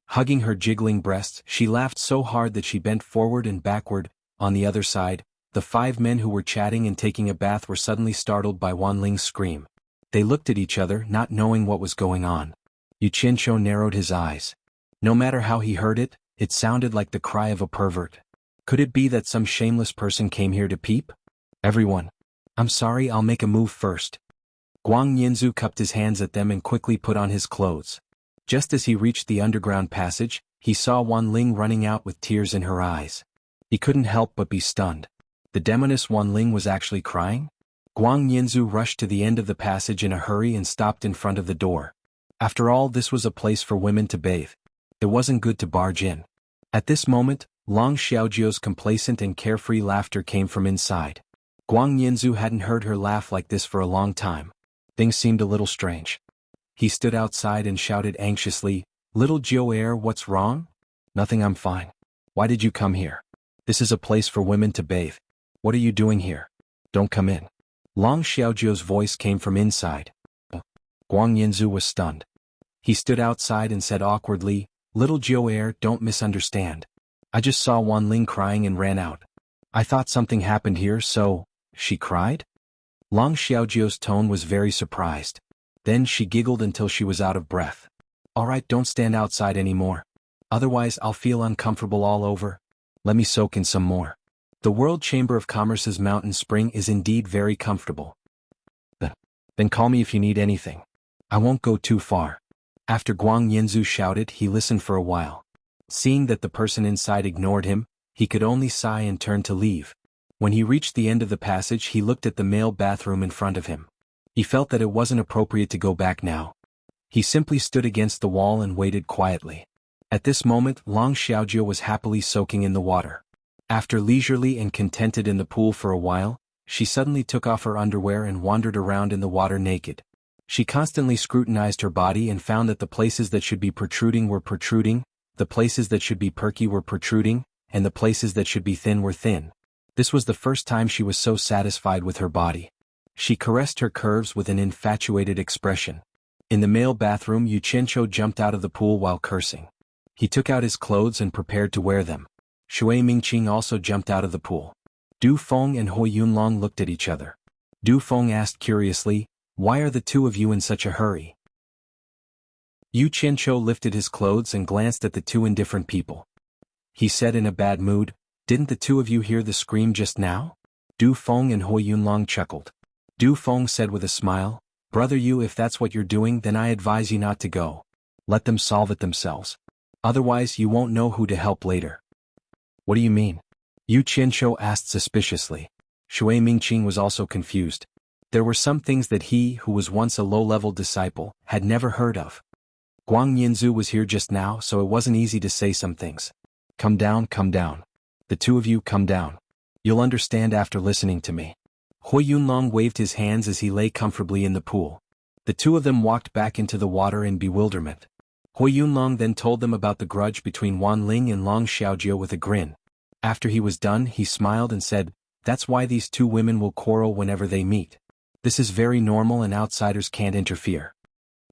Hugging her jiggling breasts, she laughed so hard that she bent forward and backward. On the other side, the 5 men who were chatting and taking a bath were suddenly startled by Wanling's scream. They looked at each other, not knowing what was going on. Xianxia narrowed his eyes. No matter how he heard it, it sounded like the cry of a pervert. Could it be that some shameless person came here to peep? "Everyone. I'm sorry, I'll make a move first." Guang Yinzu cupped his hands at them and quickly put on his clothes. Just as he reached the underground passage, he saw Wanling running out with tears in her eyes. He couldn't help but be stunned. The demoness Wanling was actually crying? Guang Yinzu rushed to the end of the passage in a hurry and stopped in front of the door. After all, this was a place for women to bathe. It wasn't good to barge in. At this moment, Long Xiaojie's complacent and carefree laughter came from inside. Guang Yinzu hadn't heard her laugh like this for a long time. Things seemed a little strange. He stood outside and shouted anxiously, "Little Jiao, what's wrong?" "Nothing, I'm fine." "Why did you come here? This is a place for women to bathe. What are you doing here? Don't come in." Long Xiaojie's voice came from inside. Guang Yinzu was stunned. He stood outside and said awkwardly, "Little Jiao, don't misunderstand. I just saw Wanling crying and ran out. I thought something happened here, so..." "She cried?" Long Xiaojie's tone was very surprised. Then she giggled until she was out of breath. "All right, don't stand outside anymore. Otherwise I'll feel uncomfortable all over. Let me soak in some more. The World Chamber of Commerce's mountain spring is indeed very comfortable. Then call me if you need anything. I won't go too far." After Guang Yinzu shouted, he listened for a while. Seeing that the person inside ignored him, he could only sigh and turn to leave. When he reached the end of the passage, he looked at the male bathroom in front of him. He felt that it wasn't appropriate to go back now. He simply stood against the wall and waited quietly. At this moment, Long Xiaojie was happily soaking in the water. After leisurely and contented in the pool for a while, she suddenly took off her underwear and wandered around in the water naked. She constantly scrutinized her body and found that the places that should be protruding were protruding, the places that should be perky were protruding, and the places that should be thin were thin. This was the first time she was so satisfied with her body. She caressed her curves with an infatuated expression. In the male bathroom, Xianxia jumped out of the pool while cursing. He took out his clothes and prepared to wear them. Shui Mingqing also jumped out of the pool. Du Feng and Hui Yunlong looked at each other. Du Feng asked curiously, "Why are the two of you in such a hurry?" Yu Qianqiu lifted his clothes and glanced at the two indifferent people. He said in a bad mood, "Didn't the two of you hear the scream just now?" Du Feng and Hui Yunlong chuckled. Du Feng said with a smile, "Brother Yu, if that's what you're doing, then I advise you not to go. Let them solve it themselves. Otherwise you won't know who to help later." "What do you mean?" Yu Qianqiu asked suspiciously. Shui Mingqing was also confused. There were some things that he, who was once a low-level disciple, had never heard of. Guang Yinzu was here just now, so it wasn't easy to say some things. Come down, come down. The two of you come down. You'll understand after listening to me." Hui Yunlong waved his hands as he lay comfortably in the pool. The two of them walked back into the water in bewilderment. Hui Yunlong then told them about the grudge between Wanling and Long Xiaojie with a grin. After he was done, he smiled and said, "That's why these two women will quarrel whenever they meet. This is very normal and outsiders can't interfere."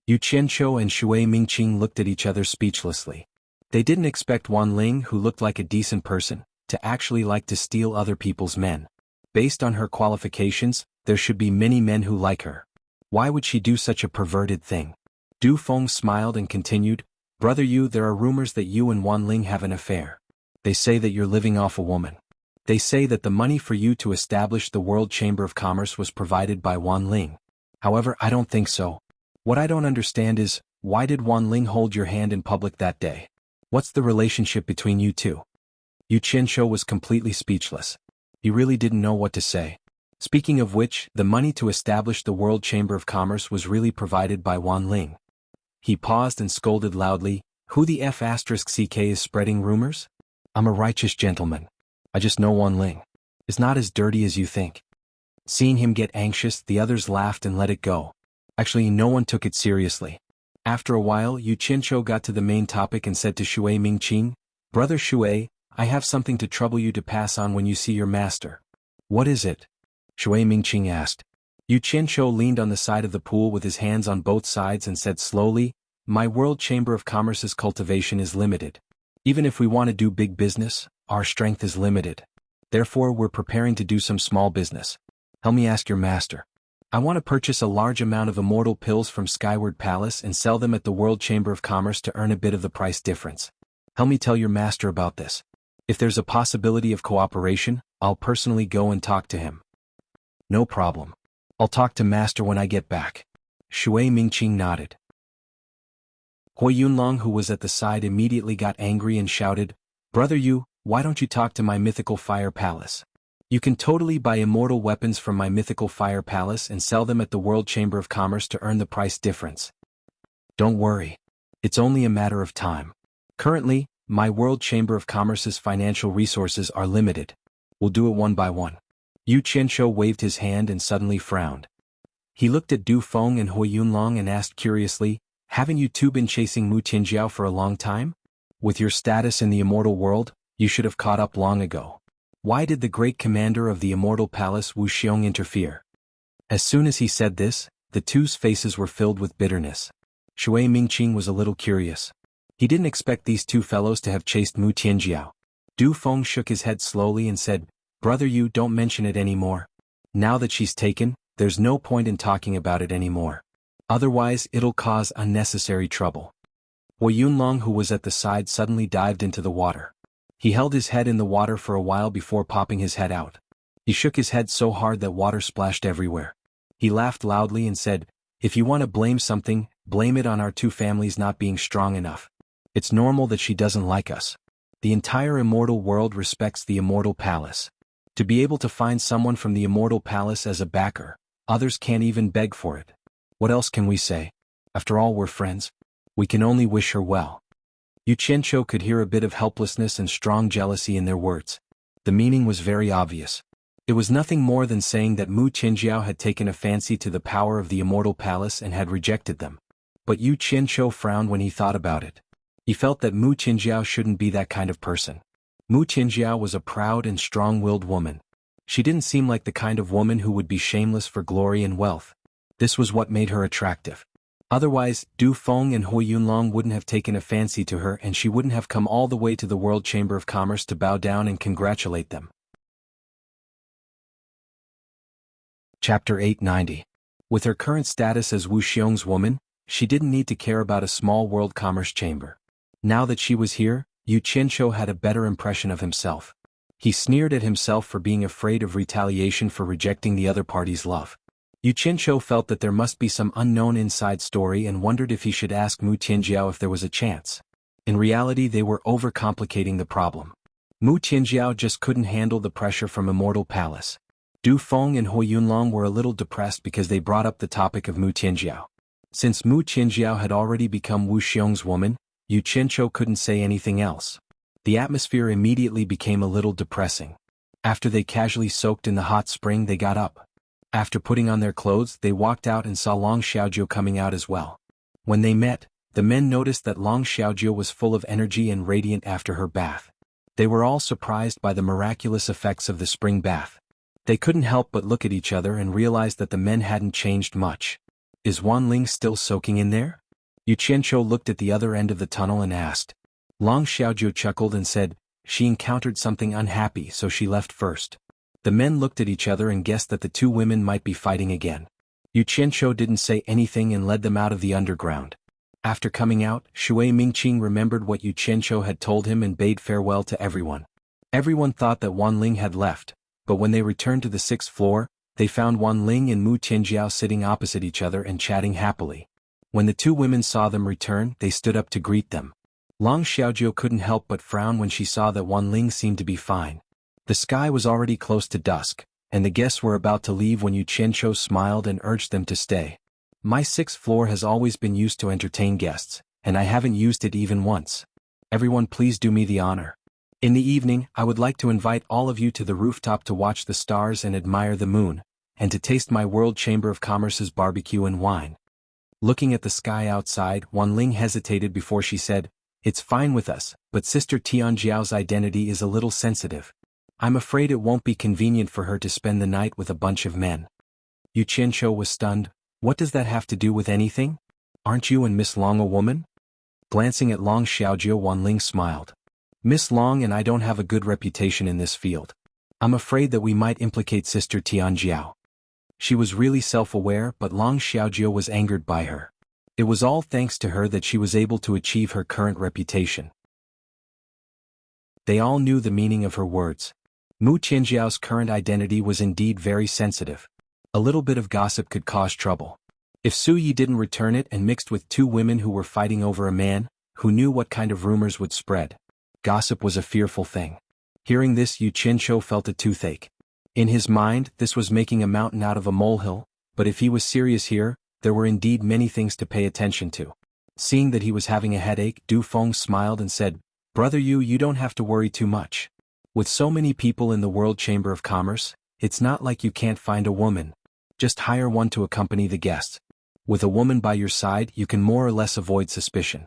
Yu Qianqiu and Shui Mingqing looked at each other speechlessly. They didn't expect Wanling, who looked like a decent person, to actually like to steal other people's men. Based on her qualifications, there should be many men who like her. Why would she do such a perverted thing? Du Feng smiled and continued, Brother Yu, there are rumors that you and Wan Ling have an affair. They say that you're living off a woman. They say that the money for you to establish the World Chamber of Commerce was provided by Wan Ling. However, I don't think so. What I don't understand is, why did Wan Ling hold your hand in public that day? What's the relationship between you two? Yu Qianshou was completely speechless. He really didn't know what to say. Speaking of which, the money to establish the World Chamber of Commerce was really provided by Wan Ling. He paused and scolded loudly, Who the F***ck is spreading rumors? I'm a righteous gentleman. I just know Wan Ling. It's not as dirty as you think. Seeing him get anxious, the others laughed and let it go. Actually, no one took it seriously. After a while, Yu Qianshou got to the main topic and said to Shui Mingqing, Brother Shui, I have something to trouble you to pass on when you see your master. What is it? Shui Mingqing asked. Yu Qianshou leaned on the side of the pool with his hands on both sides and said slowly, My World Chamber of Commerce's cultivation is limited. Even if we want to do big business, our strength is limited. Therefore, we're preparing to do some small business. Help me ask your master. I want to purchase a large amount of immortal pills from Skyward Palace and sell them at the World Chamber of Commerce to earn a bit of the price difference. Help me tell your master about this. If there's a possibility of cooperation, I'll personally go and talk to him. No problem. I'll talk to master when I get back. Shui Mingqing nodded. Hui Yunlong, who was at the side, immediately got angry and shouted, Brother Yu, why don't you talk to my mythical fire palace? You can totally buy immortal weapons from my mythical fire palace and sell them at the World Chamber of Commerce to earn the price difference. Don't worry. It's only a matter of time. Currently, my World Chamber of Commerce's financial resources are limited. We'll do it one by one. Yu Qianshou waved his hand and suddenly frowned. He looked at Du Feng and Hui Yunlong and asked curiously, Haven't you two been chasing Mu Tianjiao for a long time? With your status in the immortal world, you should have caught up long ago. Why did the great commander of the immortal palace Wu Xiong interfere? As soon as he said this, the two's faces were filled with bitterness. Shui Mingqing was a little curious. He didn't expect these two fellows to have chased Mu Tianjiao. Du Feng shook his head slowly and said, Brother Yu, don't mention it anymore. Now that she's taken, there's no point in talking about it anymore. Otherwise, it'll cause unnecessary trouble. Hui Yunlong, who was at the side, suddenly dived into the water. He held his head in the water for a while before popping his head out. He shook his head so hard that water splashed everywhere. He laughed loudly and said, If you want to blame something, blame it on our two families not being strong enough. It's normal that she doesn't like us. The entire immortal world respects the immortal palace. To be able to find someone from the immortal palace as a backer, others can't even beg for it. What else can we say? After all, we're friends. We can only wish her well. Yu Qianshou could hear a bit of helplessness and strong jealousy in their words. The meaning was very obvious. It was nothing more than saying that Mu Tianjiao had taken a fancy to the power of the immortal palace and had rejected them. But Yu Qianshou frowned when he thought about it. He felt that Mu Tianjiao shouldn't be that kind of person. Mu Tianjiao was a proud and strong-willed woman. She didn't seem like the kind of woman who would be shameless for glory and wealth. This was what made her attractive. Otherwise, Du Feng and Hui Yunlong wouldn't have taken a fancy to her and she wouldn't have come all the way to the World Chamber of Commerce to bow down and congratulate them. Chapter 890. With her current status as Wu Xiong's woman, she didn't need to care about a small World Commerce Chamber. Now that she was here, Yu Qianshou had a better impression of himself. He sneered at himself for being afraid of retaliation for rejecting the other party's love. Yu Qianshou felt that there must be some unknown inside story and wondered if he should ask Mu Tianjiao if there was a chance. In reality, they were overcomplicating the problem. Mu Tianjiao just couldn't handle the pressure from Immortal Palace. Du Feng and Hui Yunlong were a little depressed because they brought up the topic of Mu Tianjiao. Since Mu Tianjiao had already become Wu Xiong's woman, Yu Qianshou couldn't say anything else. The atmosphere immediately became a little depressing. After they casually soaked in the hot spring, they got up. After putting on their clothes, they walked out and saw Long Xiaojiu coming out as well. When they met, the men noticed that Long Xiaojiu was full of energy and radiant after her bath. They were all surprised by the miraculous effects of the spring bath. They couldn't help but look at each other and realized that the men hadn't changed much. Is Wan Ling still soaking in there? Yu Qianshou looked at the other end of the tunnel and asked. Long Xiaojiu chuckled and said, she encountered something unhappy so she left first. The men looked at each other and guessed that the two women might be fighting again. Yu Qianqiu didn't say anything and led them out of the underground. After coming out, Shui Mingqing remembered what Yu Qianqiu had told him and bade farewell to everyone. Everyone thought that Wan Ling had left, but when they returned to the 6th floor, they found Wan Ling and Mu Tianjiao sitting opposite each other and chatting happily. When the two women saw them return, they stood up to greet them. Long Xiaojiu couldn't help but frown when she saw that Wan Ling seemed to be fine. The sky was already close to dusk, and the guests were about to leave when Yu Qianqiu smiled and urged them to stay. My 6th floor has always been used to entertain guests, and I haven't used it even once. Everyone please do me the honor. In the evening, I would like to invite all of you to the rooftop to watch the stars and admire the moon, and to taste my World Chamber of Commerce's barbecue and wine. Looking at the sky outside, Wan Ling hesitated before she said, "It's fine with us, but Sister Tianjiao's identity is a little sensitive. I'm afraid it won't be convenient for her to spend the night with a bunch of men." Yu Qianqiu was stunned. "What does that have to do with anything? Aren't you and Miss Long a woman?" Glancing at Long Xiaojiu, Wan Ling smiled. "Miss Long and I don't have a good reputation in this field. I'm afraid that we might implicate Sister Tianjiao." She was really self-aware, but Long Xiaojiu was angered by her. It was all thanks to her that she was able to achieve her current reputation. They all knew the meaning of her words. Mu Tianjiao's current identity was indeed very sensitive. A little bit of gossip could cause trouble. If Su Yi didn't return it and mixed with two women who were fighting over a man, who knew what kind of rumors would spread? Gossip was a fearful thing. Hearing this, Yu Qianqiu felt a toothache. In his mind, this was making a mountain out of a molehill, but if he was serious here, there were indeed many things to pay attention to. Seeing that he was having a headache, Du Feng smiled and said, "Brother Yu, you don't have to worry too much. With so many people in the World Chamber of Commerce, it's not like you can't find a woman. Just hire one to accompany the guests. With a woman by your side, you can more or less avoid suspicion."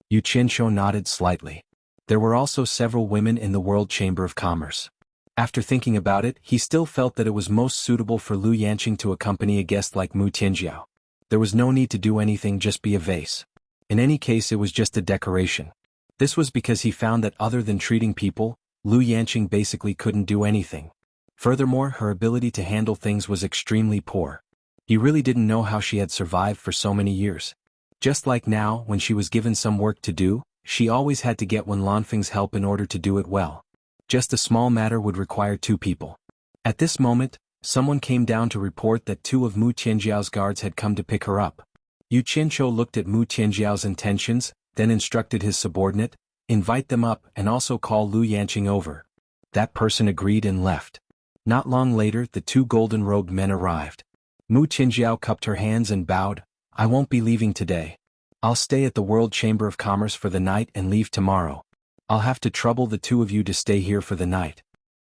Yu Qianqiu nodded slightly. There were also several women in the World Chamber of Commerce. After thinking about it, he still felt that it was most suitable for Lu Yanqing to accompany a guest like Mu Tianjiao. There was no need to do anything, just be a vase. In any case, it was just a decoration. This was because he found that other than treating people, Lu Yanqing basically couldn't do anything. Furthermore, her ability to handle things was extremely poor. He really didn't know how she had survived for so many years. Just like now, when she was given some work to do, she always had to get Wen Lanfeng's help in order to do it well. Just a small matter would require two people. At this moment, someone came down to report that two of Mu Tianjiao's guards had come to pick her up. Yu Qianqiu looked at Mu Tianjiao's intentions, then instructed his subordinate, "Invite them up and also call Lu Yanqing over." That person agreed and left. Not long later, the two golden-robed men arrived. Mu Tianjiao cupped her hands and bowed, "I won't be leaving today. I'll stay at the World Chamber of Commerce for the night and leave tomorrow. I'll have to trouble the two of you to stay here for the night."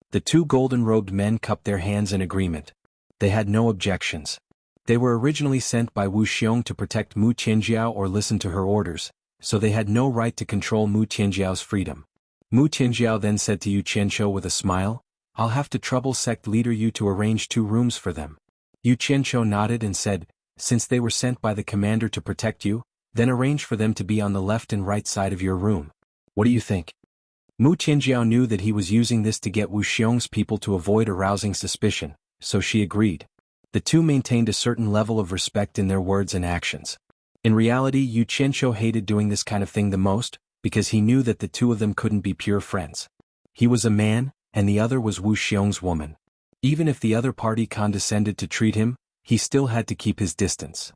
The two golden-robed men cupped their hands in agreement. They had no objections. They were originally sent by Wu Xiong to protect Mu Tianjiao or listen to her orders, so they had no right to control Mu Tianjiao's freedom. Mu Tianjiao then said to Yu Qianqiu with a smile, "I'll have to trouble sect leader Yu to arrange 2 rooms for them." Yu Qianqiu nodded and said, "Since they were sent by the commander to protect you, then arrange for them to be on the left and right side of your room. What do you think?" Mu Tianjiao knew that he was using this to get Wu Xiong's people to avoid arousing suspicion, so she agreed. The two maintained a certain level of respect in their words and actions. In reality, Yu Qianqiu hated doing this kind of thing the most, because he knew that the two of them couldn't be pure friends. He was a man, and the other was Wu Xiong's woman. Even if the other party condescended to treat him, he still had to keep his distance.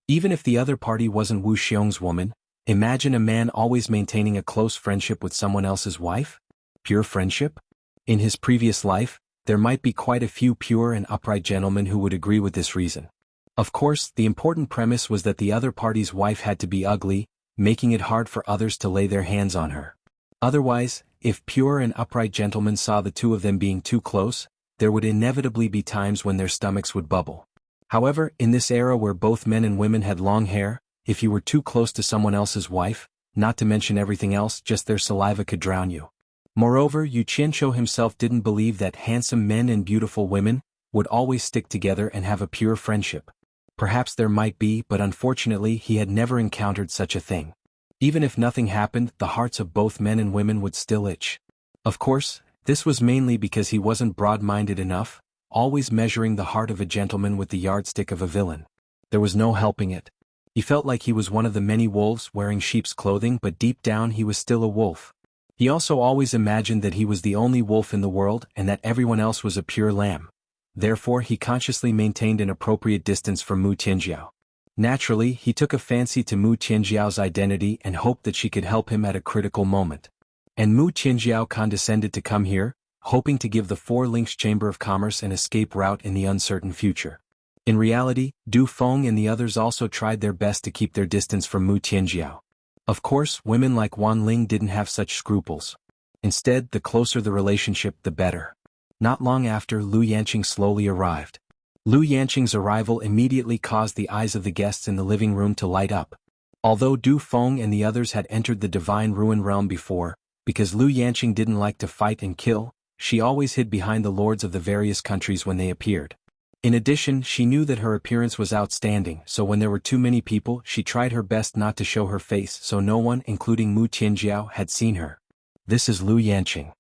Even if the other party wasn't Wu Xiong's woman, imagine a man always maintaining a close friendship with someone else's wife? Pure friendship? In his previous life, there might be quite a few pure and upright gentlemen who would agree with this reason. Of course, the important premise was that the other party's wife had to be ugly, making it hard for others to lay their hands on her. Otherwise, if pure and upright gentlemen saw the two of them being too close, there would inevitably be times when their stomachs would bubble. However, in this era where both men and women had long hair, if you were too close to someone else's wife, not to mention everything else, just their saliva could drown you. Moreover, Yu Qianqiu himself didn't believe that handsome men and beautiful women would always stick together and have a pure friendship. Perhaps there might be, but unfortunately he had never encountered such a thing. Even if nothing happened, the hearts of both men and women would still itch. Of course, this was mainly because he wasn't broad-minded enough, always measuring the heart of a gentleman with the yardstick of a villain. There was no helping it. He felt like he was one of the many wolves wearing sheep's clothing, but deep down he was still a wolf. He also always imagined that he was the only wolf in the world and that everyone else was a pure lamb. Therefore he consciously maintained an appropriate distance from Mu Tianjiao. Naturally, he took a fancy to Mu Tianjiao's identity and hoped that she could help him at a critical moment. And Mu Tianjiao condescended to come here, hoping to give the Four Links Chamber of Commerce an escape route in the uncertain future. In reality, Du Feng and the others also tried their best to keep their distance from Mu Tianjiao. Of course, women like Wan Ling didn't have such scruples. Instead, the closer the relationship, the better. Not long after, Lu Yanqing slowly arrived. Lu Yanqing's arrival immediately caused the eyes of the guests in the living room to light up. Although Du Feng and the others had entered the Divine Ruin Realm before, because Lu Yanqing didn't like to fight and kill, she always hid behind the lords of the various countries when they appeared. In addition, she knew that her appearance was outstanding, so when there were too many people, she tried her best not to show her face so no one, including Mu Tianjiao, had seen her. This is Lu Yanqing.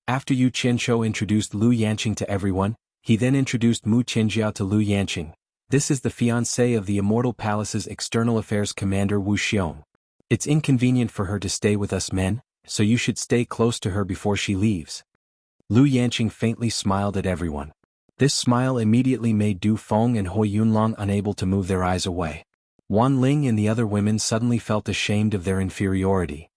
After Yu Qianzhou introduced Lu Yanqing to everyone, he then introduced Mu Tianjiao to Lu Yanqing. This is the fiancée of the Immortal Palace's External Affairs Commander Wu Xiong. It's inconvenient for her to stay with us men, so you should stay close to her before she leaves. Lu Yanqing faintly smiled at everyone. This smile immediately made Du Feng and Hui Yunlong unable to move their eyes away. Wan Ling and the other women suddenly felt ashamed of their inferiority.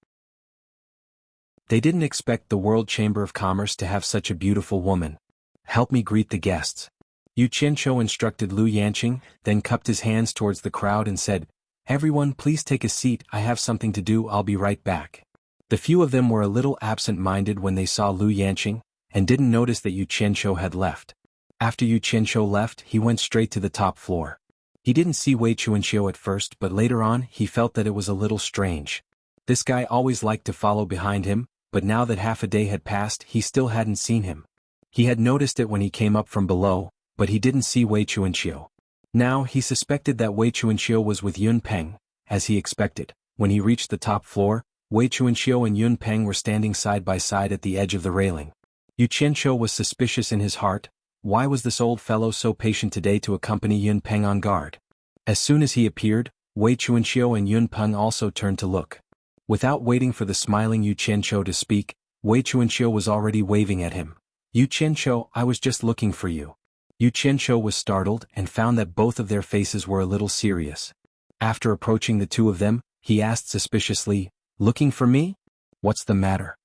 They didn't expect the World Chamber of Commerce to have such a beautiful woman. Help me greet the guests. Yu Qianzhou instructed Lu Yanqing, then cupped his hands towards the crowd and said, "Everyone please take a seat, I have something to do, I'll be right back." The few of them were a little absent-minded when they saw Lu Yanqing, and didn't notice that Yu Qianzhou had left. After Yu Qianzhou left, he went straight to the top floor. He didn't see Wei Chuanxiu at first, but later on he felt that it was a little strange. This guy always liked to follow behind him, but now that half a day had passed he still hadn't seen him. He had noticed it when he came up from below, but he didn't see Wei Chuanxiu. Now he suspected that Wei Chuanxiu was with Yun Peng, as he expected. When he reached the top floor, Wei Chuanxiu and Yun Peng were standing side by side at the edge of the railing. Yu Qianzhou was suspicious in his heart. Why was this old fellow so patient today to accompany Yun Peng on guard? As soon as he appeared, Wei Chuanxiu and Yun Peng also turned to look. Without waiting for the smiling Yu Qianzhou to speak, Wei Chuanxiu was already waving at him. "Yu Qianzhou, I was just looking for you." Yu Qianzhou was startled and found that both of their faces were a little serious. After approaching the two of them, he asked suspiciously, "Looking for me? What's the matter?"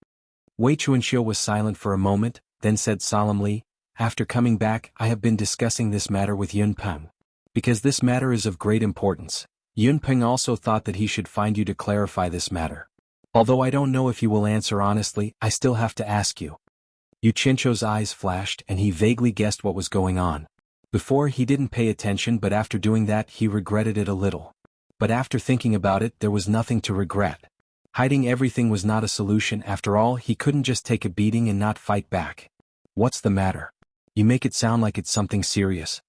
Wei Chuanxiu was silent for a moment, then said solemnly, "After coming back, I have been discussing this matter with Yun Peng. Because this matter is of great importance, Yun Peng also thought that he should find you to clarify this matter. Although I don't know if you will answer honestly, I still have to ask you." Yu Qianzhou's eyes flashed and he vaguely guessed what was going on. Before he didn't pay attention, but after doing that he regretted it a little. But after thinking about it, there was nothing to regret. Hiding everything was not a solution. After all, he couldn't just take a beating and not fight back. "What's the matter? You make it sound like it's something serious,"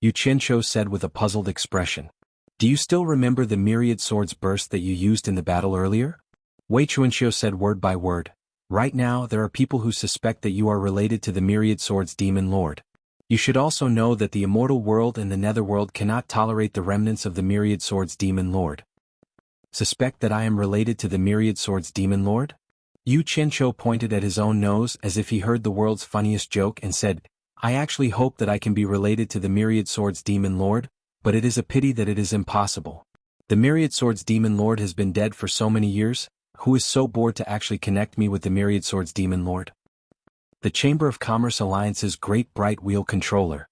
Yu Qianzhou said with a puzzled expression. "Do you still remember the myriad swords burst that you used in the battle earlier?" Wei Chuanxiu said word by word. "Right now there are people who suspect that you are related to the myriad swords demon lord. You should also know that the immortal world and the netherworld cannot tolerate the remnants of the myriad swords demon lord." "Suspect that I am related to the myriad swords demon lord?" Yu Qianzhou pointed at his own nose as if he heard the world's funniest joke and said, "I actually hope that I can be related to the myriad swords demon lord, but it is a pity that it is impossible. The myriad swords demon lord has been dead for so many years. Who is so bored to actually connect me with the myriad swords demon lord?" The Chamber of Commerce Alliance's Great Bright Wheel Controller.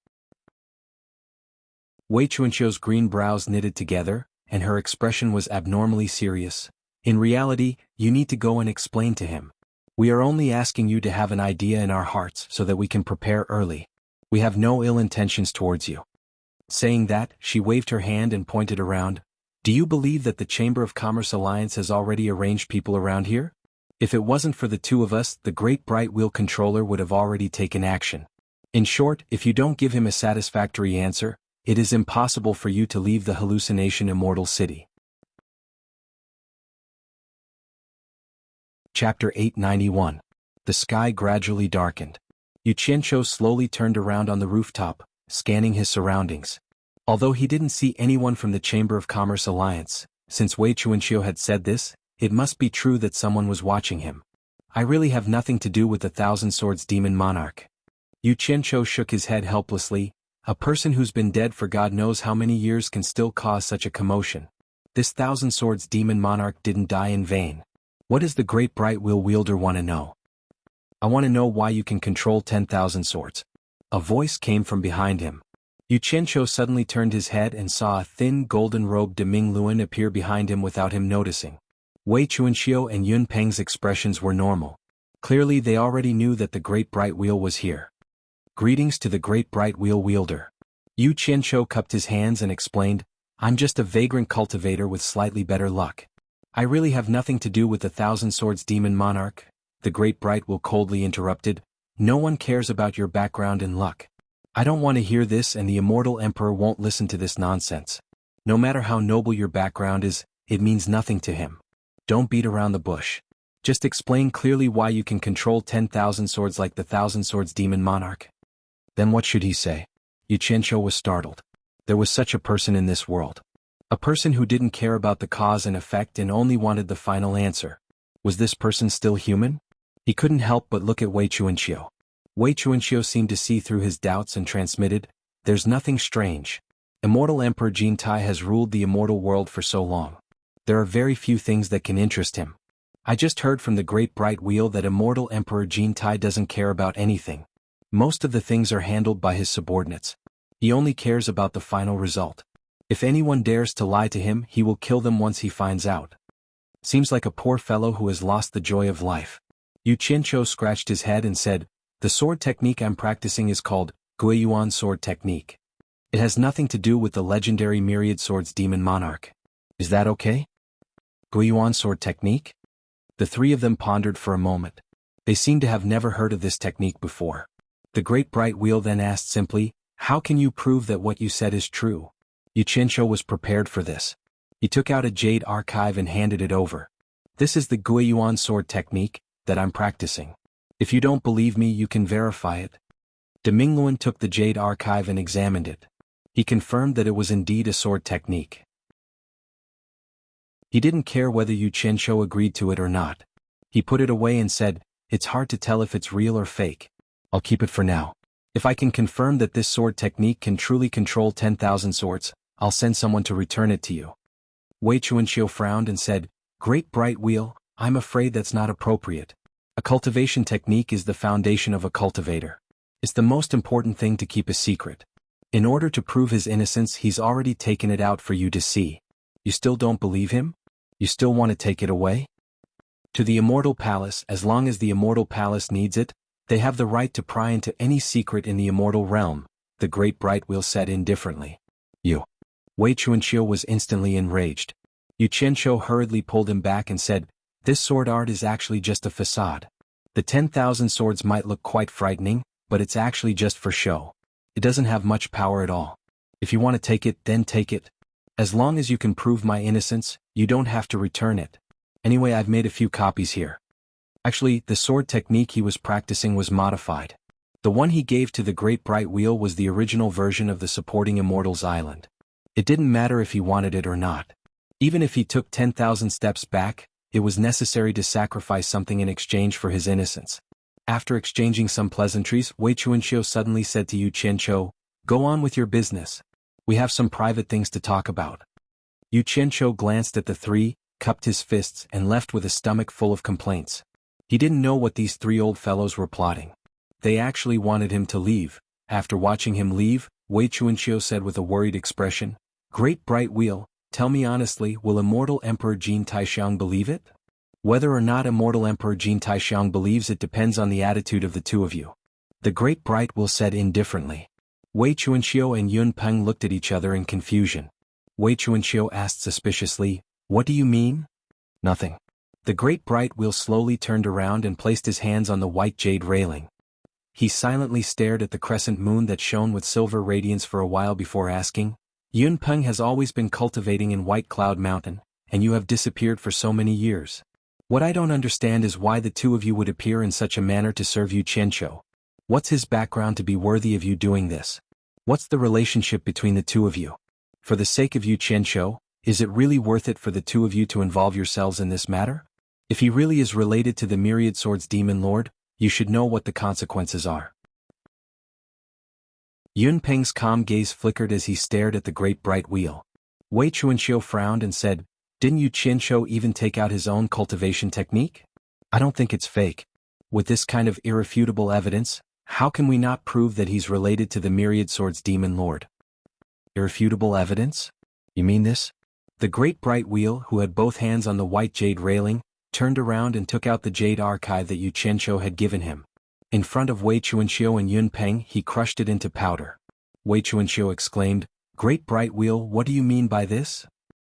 Wei Chuanxiu's green brows knitted together, and her expression was abnormally serious. "In reality, you need to go and explain to him. We are only asking you to have an idea in our hearts so that we can prepare early. We have no ill intentions towards you." Saying that, she waved her hand and pointed around. "Do you believe that the Chamber of Commerce Alliance has already arranged people around here? If it wasn't for the two of us, the Great Bright Wheel Controller would have already taken action. In short, if you don't give him a satisfactory answer, it is impossible for you to leave the hallucination immortal city." Chapter 891. The sky gradually darkened. Xianxia slowly turned around on the rooftop, scanning his surroundings. Although he didn't see anyone from the Chamber of Commerce Alliance, since Wei Xianxia had said this, it must be true that someone was watching him. I really have nothing to do with the Thousand Swords Demon Monarch. Xianxia shook his head helplessly. A person who's been dead for God knows how many years can still cause such a commotion. This Thousand Swords Demon Monarch didn't die in vain. What does the Great Bright Wheel Wielder want to know? I want to know why you can control 10,000 swords. A voice came from behind him. Xianxia suddenly turned his head and saw a thin golden-robed Deming Luan appear behind him without him noticing. Wei Xianxia and Yun Peng's expressions were normal. Clearly they already knew that the Great Bright Wheel was here. Greetings to the Great Bright Wheel Wielder. Xianxia cupped his hands and explained, I'm just a vagrant cultivator with slightly better luck. I really have nothing to do with the Thousand Swords Demon Monarch, the Great Bright Wheel coldly interrupted. No one cares about your background and luck. I don't want to hear this, and the Immortal Emperor won't listen to this nonsense. No matter how noble your background is, it means nothing to him. Don't beat around the bush. Just explain clearly why you can control 10,000 swords like the Thousand Swords Demon Monarch. Then what should he say? Xianxia was startled. There was such a person in this world. A person who didn't care about the cause and effect and only wanted the final answer. Was this person still human? He couldn't help but look at Wei Xianxia. Wei Xianxia seemed to see through his doubts and transmitted, there's nothing strange. Immortal Emperor Jin Tai has ruled the immortal world for so long. There are very few things that can interest him. I just heard from the Great Bright Wheel that Immortal Emperor Jin Tai doesn't care about anything. Most of the things are handled by his subordinates. He only cares about the final result. If anyone dares to lie to him, he will kill them once he finds out. Seems like a poor fellow who has lost the joy of life. Xianxia scratched his head and said, the sword technique I'm practicing is called Guiyuan sword technique. It has nothing to do with the legendary myriad swords demon monarch. Is that okay? Guiyuan sword technique? The three of them pondered for a moment. They seemed to have never heard of this technique before. The Great Bright Wheel then asked simply, how can you prove that what you said is true? Xianxia was prepared for this. He took out a jade archive and handed it over. This is the Guiyuan sword technique that I'm practicing. If you don't believe me, you can verify it. Demingluan took the jade archive and examined it. He confirmed that it was indeed a sword technique. He didn't care whether Xianxia agreed to it or not. He put it away and said, it's hard to tell if it's real or fake. I'll keep it for now. If I can confirm that this sword technique can truly control 10,000 swords, I'll send someone to return it to you. Wei Xianxia frowned and said, Great Bright Wheel, I'm afraid that's not appropriate. A cultivation technique is the foundation of a cultivator. It's the most important thing to keep a secret. In order to prove his innocence, he's already taken it out for you to see. You still don't believe him? You still want to take it away? To the Immortal Palace, as long as the Immortal Palace needs it, they have the right to pry into any secret in the immortal realm, the Great Bright Wheel said indifferently. You. Wei Xianxia was instantly enraged. Xianxia hurriedly pulled him back and said, this sword art is actually just a facade. The 10,000 swords might look quite frightening, but it's actually just for show. It doesn't have much power at all. If you want to take it, then take it. As long as you can prove my innocence, you don't have to return it. Anyway, I've made a few copies here. Actually, the sword technique he was practicing was modified. The one he gave to the Great Bright Wheel was the original version of the supporting Immortals Island. It didn't matter if he wanted it or not. Even if he took 10,000 steps back, it was necessary to sacrifice something in exchange for his innocence. After exchanging some pleasantries, Wei Xianxia suddenly said to Xianxia, go on with your business. We have some private things to talk about. Xianxia glanced at the three, cupped his fists and left with a stomach full of complaints. He didn't know what these three old fellows were plotting. They actually wanted him to leave. After watching him leave, Wei Xianxia said with a worried expression, Great Bright Wheel, tell me honestly, will Immortal Emperor Jin Taishiang believe it? Whether or not Immortal Emperor Jin Taishiang believes it depends on the attitude of the two of you. The Great Bright Wheel said indifferently. Wei Xianxia and Yun Peng looked at each other in confusion. Wei Xianxia asked suspiciously, what do you mean? Nothing. The Great Bright Wheel slowly turned around and placed his hands on the white jade railing. He silently stared at the crescent moon that shone with silver radiance for a while before asking, Yun Peng has always been cultivating in White Cloud Mountain, and you have disappeared for so many years. What I don't understand is why the two of you would appear in such a manner to serve Xianxia. What's his background to be worthy of you doing this? What's the relationship between the two of you? For the sake of Yu Qianqiu, is it really worth it for the two of you to involve yourselves in this matter? If he really is related to the Myriad Swords Demon Lord, you should know what the consequences are. Yun Peng's calm gaze flickered as he stared at the great bright wheel. Wei Chuanxiu frowned and said, "Didn't Yu Qianqiu even take out his own cultivation technique? I don't think it's fake. With this kind of irrefutable evidence, how can we not prove that he's related to the Myriad Swords Demon Lord?" Irrefutable evidence? You mean this? The great bright wheel, who had both hands on the white jade railing, turned around and took out the jade archive that Yu Qianqiu had given him. In front of Wei Chuanxiu and Yun Peng, he crushed it into powder. Wei Chuanxiu exclaimed, "Great bright wheel, what do you mean by this?"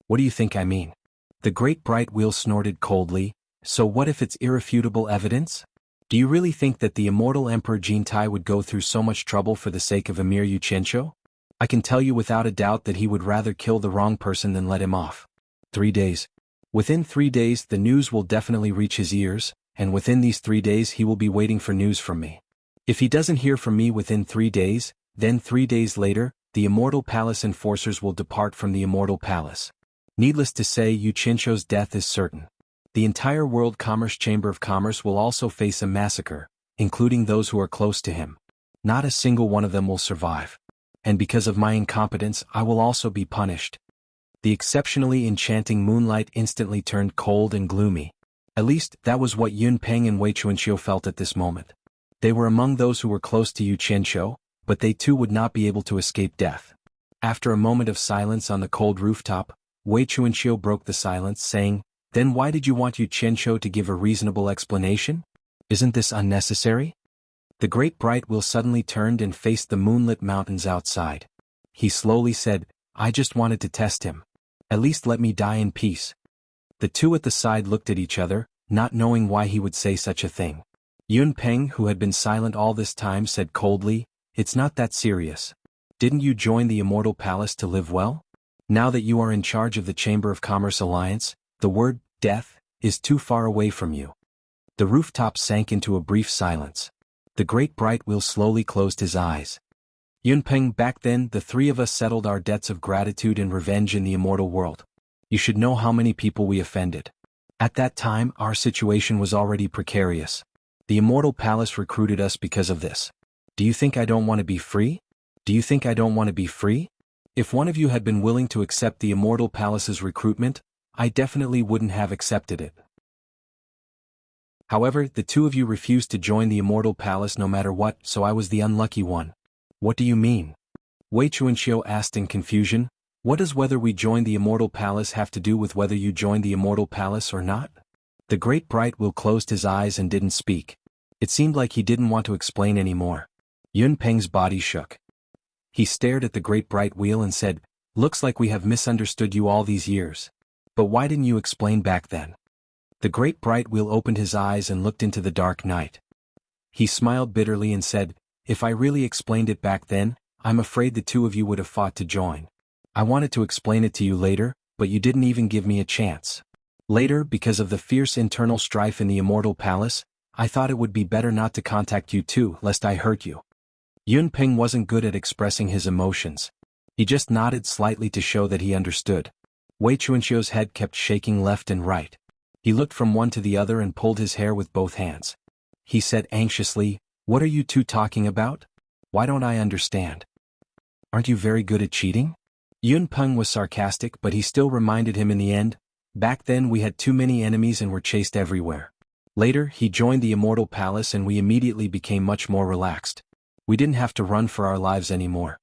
"What do you think I mean?" The great bright wheel snorted coldly, "So what if it's irrefutable evidence? Do you really think that the immortal Emperor Jintai would go through so much trouble for the sake of Emir Yu Qianqiu? I can tell you without a doubt that he would rather kill the wrong person than let him off. 3 days. Within 3 days the news will definitely reach his ears, and within these 3 days he will be waiting for news from me. If he doesn't hear from me within 3 days, then 3 days later, the Immortal Palace enforcers will depart from the Immortal Palace. Needless to say, Yu Qianqiu's death is certain. The entire World Commerce Chamber of Commerce will also face a massacre, including those who are close to him. Not a single one of them will survive. And because of my incompetence, I will also be punished." The exceptionally enchanting moonlight instantly turned cold and gloomy. At least, that was what Yun Peng and Wei Chuanxiu felt at this moment. They were among those who were close to Yu Qianqiu, but they too would not be able to escape death. After a moment of silence on the cold rooftop, Wei Chuanxiu broke the silence, saying, "Then why did you want Yu Qianqiu to give a reasonable explanation? Isn't this unnecessary?" The great bright wheel suddenly turned and faced the moonlit mountains outside. He slowly said, "I just wanted to test him. At least let me die in peace." The two at the side looked at each other, not knowing why he would say such a thing. Yun Peng, who had been silent all this time, said coldly, "It's not that serious. Didn't you join the Immortal Palace to live well? Now that you are in charge of the Chamber of Commerce Alliance, the word, death, is too far away from you." The rooftop sank into a brief silence. The great bright wheel slowly closed his eyes. "Yun Peng, back then the three of us settled our debts of gratitude and revenge in the immortal world. You should know how many people we offended. At that time our situation was already precarious. The Immortal Palace recruited us because of this. Do you think I don't want to be free? Do you think I don't want to be free? If one of you had been willing to accept the Immortal Palace's recruitment, I definitely wouldn't have accepted it. However, the two of you refused to join the Immortal Palace no matter what, so I was the unlucky one." "What do you mean?" Wei Chuanxiu asked in confusion. "What does whether we join the Immortal Palace have to do with whether you join the Immortal Palace or not?" The great bright wheel closed his eyes and didn't speak. It seemed like he didn't want to explain anymore. Yun Peng's body shook. He stared at the great bright wheel and said, "Looks like we have misunderstood you all these years. But why didn't you explain back then?" The great bright wheel opened his eyes and looked into the dark night. He smiled bitterly and said, "If I really explained it back then, I'm afraid the two of you would have fought to join. I wanted to explain it to you later, but you didn't even give me a chance. Later, because of the fierce internal strife in the Immortal Palace, I thought it would be better not to contact you too, lest I hurt you." Yun Peng wasn't good at expressing his emotions. He just nodded slightly to show that he understood. Wei Chuanxiu's head kept shaking left and right. He looked from one to the other and pulled his hair with both hands. He said anxiously, "What are you two talking about? Why don't I understand? Aren't you very good at cheating?" Yun Peng was sarcastic, but he still reminded him in the end, "Back then we had too many enemies and were chased everywhere. Later, he joined the Immortal Palace and we immediately became much more relaxed. We didn't have to run for our lives anymore."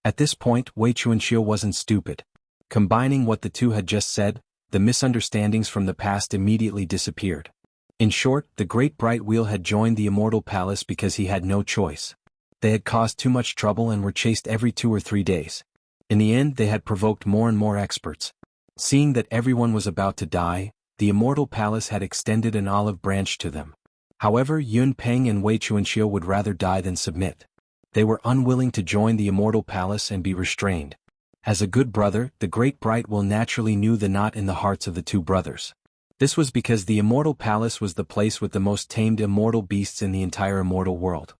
At this point, Wei Chuanxiu wasn't stupid. Combining what the two had just said, the misunderstandings from the past immediately disappeared. In short, the great bright wheel had joined the Immortal Palace because he had no choice. They had caused too much trouble and were chased every 2 or 3 days. In the end, they had provoked more and more experts. Seeing that everyone was about to die, the Immortal Palace had extended an olive branch to them. However, Yun Peng and Wei Chuanxiu would rather die than submit. They were unwilling to join the Immortal Palace and be restrained. As a good brother, the great bright wheel naturally knew the knot in the hearts of the two brothers. This was because the Immortal Palace was the place with the most tamed immortal beasts in the entire immortal world.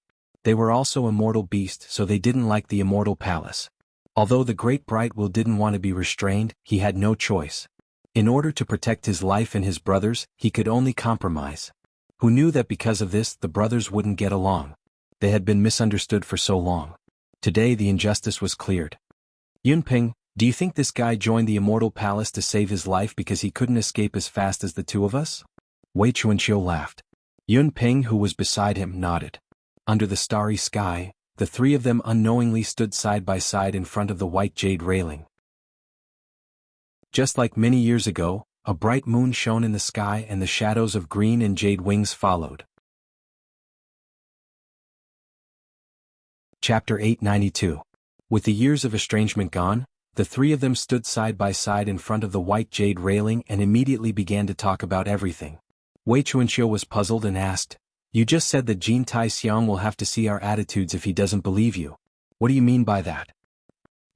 They were also immortal beasts, so they didn't like the immortal palace. Although the great bright will didn't want to be restrained, he had no choice. In order to protect his life and his brothers, he could only compromise. Who knew that because of this the brothers wouldn't get along? They had been misunderstood for so long. Today the injustice was cleared. Yunpeng, do you think this guy joined the immortal palace to save his life because he couldn't escape as fast as the two of us? Wei Chuanqiu laughed. Yunpeng, who was beside him, nodded. Under the starry sky, the three of them unknowingly stood side by side in front of the white jade railing. Just like many years ago, a bright moon shone in the sky and the shadows of green and jade wings followed. Chapter 892. With the years of estrangement gone, the three of them stood side by side in front of the white jade railing and immediately began to talk about everything. Wei Chuanqiu was puzzled and asked, "You just said that Jin Tai Xiang will have to see our attitudes if he doesn't believe you. What do you mean by that?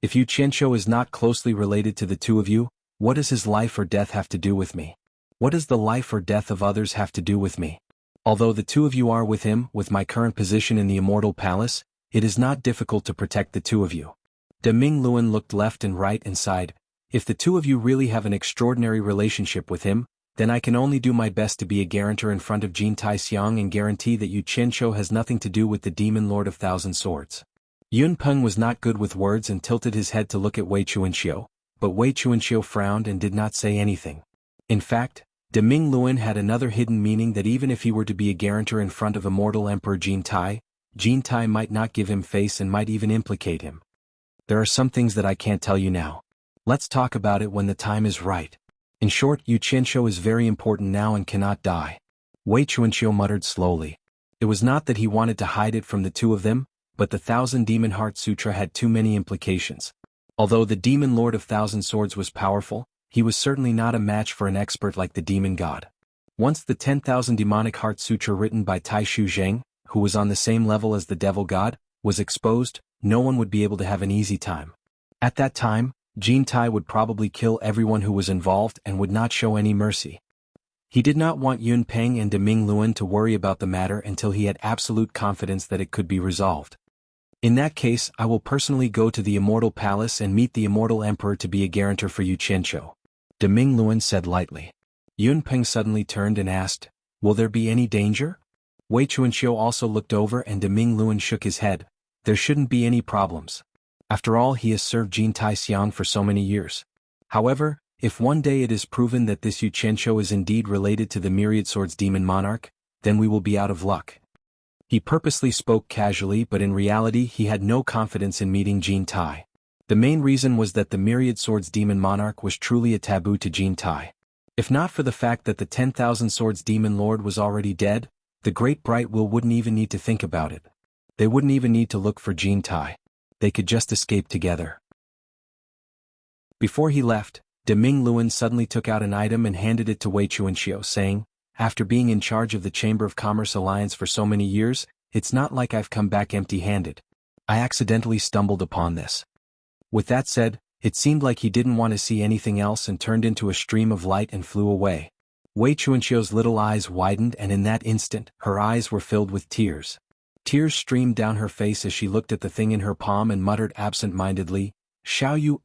If Yu Qianqiu is not closely related to the two of you, what does his life or death have to do with me? What does the life or death of others have to do with me? Although the two of you are with him, with my current position in the immortal palace, it is not difficult to protect the two of you." De Ming Luan looked left and right and sighed, "If the two of you really have an extraordinary relationship with him, then I can only do my best to be a guarantor in front of Jin Tai Xiang and guarantee that Yu Qianqiu has nothing to do with the demon lord of thousand swords." Yun Peng was not good with words and tilted his head to look at Wei Chuanqiu, but Wei Chuanqiu frowned and did not say anything. In fact, De Ming Luan had another hidden meaning that even if he were to be a guarantor in front of immortal Emperor Jin Tai might not give him face and might even implicate him. "There are some things that I can't tell you now. Let's talk about it when the time is right. In short, Yu Qianqiu is very important now and cannot die." Wei Chuanqiu muttered slowly. It was not that he wanted to hide it from the two of them, but the Thousand Demon Heart Sutra had too many implications. Although the demon lord of thousand swords was powerful, he was certainly not a match for an expert like the demon god. Once the 10,000 Demonic Heart Sutra written by Tai Shu Zheng, who was on the same level as the devil god, was exposed, no one would be able to have an easy time. At that time, Jin Tai would probably kill everyone who was involved and would not show any mercy. He did not want Yun Peng and De Ming Luan to worry about the matter until he had absolute confidence that it could be resolved. "In that case, I will personally go to the Immortal Palace and meet the Immortal Emperor to be a guarantor for Yu Qianqiu," De Ming Luan said lightly. Yun Peng suddenly turned and asked, "Will there be any danger?" Wei Chuanqiu also looked over and De Ming Luan shook his head. "There shouldn't be any problems. After all, he has served Jin Tai Xiang for so many years. However, if one day it is proven that this Yu Qianqiu is indeed related to the Myriad Swords Demon Monarch, then we will be out of luck." He purposely spoke casually, but in reality he had no confidence in meeting Jin Tai. The main reason was that the Myriad Swords Demon Monarch was truly a taboo to Jin Tai. If not for the fact that the 10,000 Swords Demon Lord was already dead, the Great Bright Will wouldn't even need to think about it. They wouldn't even need to look for Jin Tai. They could just escape together. Before he left, De Ming Luan suddenly took out an item and handed it to Wei Chuanqiu, saying, "After being in charge of the Chamber of Commerce Alliance for so many years, it's not like I've come back empty-handed. I accidentally stumbled upon this." With that said, it seemed like he didn't want to see anything else and turned into a stream of light and flew away. Wei Chuanqiu's little eyes widened, and in that instant, her eyes were filled with tears. Tears streamed down her face as she looked at the thing in her palm and muttered absent-mindedly, "Xiao Yu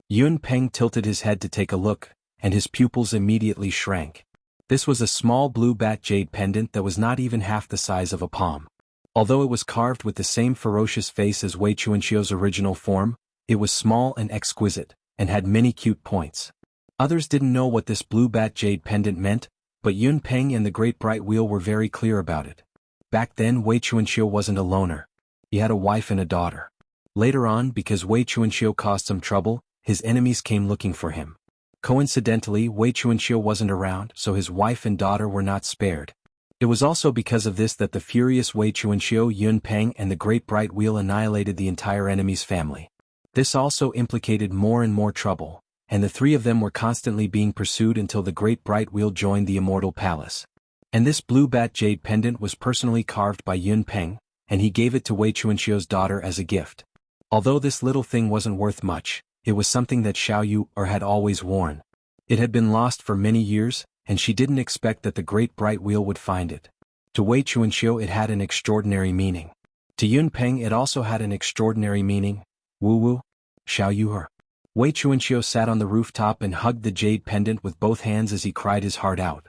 Yun Peng tilted his head to take a look, and his pupils immediately shrank. This was a small blue bat jade pendant that was not even half the size of a palm. Although it was carved with the same ferocious face as Wei Chuanqiu's original form, it was small and exquisite, and had many cute points. Others didn't know what this blue bat jade pendant meant, but Yun Peng and the Great Bright Wheel were very clear about it. Back then Wei Chuanqiu wasn't a loner. He had a wife and a daughter. Later on, because Wei Chuanqiu caused some trouble, his enemies came looking for him. Coincidentally, Wei Chuanqiu wasn't around, so his wife and daughter were not spared. It was also because of this that the furious Wei Chuanqiu, Yun Peng and the Great Bright Wheel annihilated the entire enemy's family. This also implicated more and more trouble, and the three of them were constantly being pursued until the Great Bright Wheel joined the Immortal Palace. And this blue bat jade pendant was personally carved by Yun Peng, and he gave it to Wei Chuanqiu's daughter as a gift. Although this little thing wasn't worth much, it was something that Xiao Yu had always worn. It had been lost for many years, and she didn't expect that the Great Bright Wheel would find it. To Wei Chuanqiu it had an extraordinary meaning. To Yun Peng it also had an extraordinary meaning. Wu Wu, Xiao Yuher. Wei Chuanxiu sat on the rooftop and hugged the jade pendant with both hands as he cried his heart out.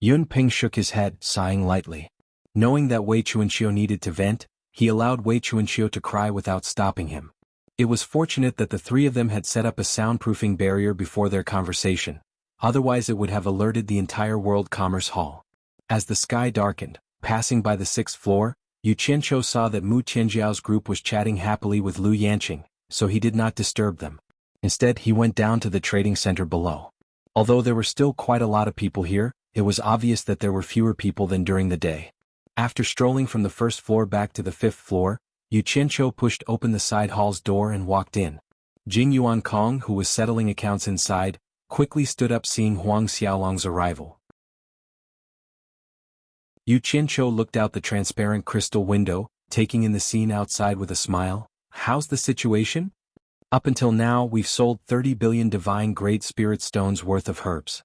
Yun Peng shook his head, sighing lightly. Knowing that Wei Chuanxiu needed to vent, he allowed Wei Chuanxiu to cry without stopping him. It was fortunate that the three of them had set up a soundproofing barrier before their conversation, otherwise it would have alerted the entire World Commerce Hall. As the sky darkened, passing by the 6th floor, Yu Qianqiu saw that Mu Tianjiao's group was chatting happily with Lu Yanqing, so he did not disturb them. Instead, he went down to the trading center below. Although there were still quite a lot of people here, it was obvious that there were fewer people than during the day. After strolling from the 1st floor back to the 5th floor, Yu Qianqiu pushed open the side hall's door and walked in. Jing Yuankong, who was settling accounts inside, quickly stood up seeing Huang Xiaolong's arrival. Yu Qianqiu looked out the transparent crystal window, taking in the scene outside with a smile. How's the situation? Up until now we've sold 30 billion divine great spirit stones worth of herbs.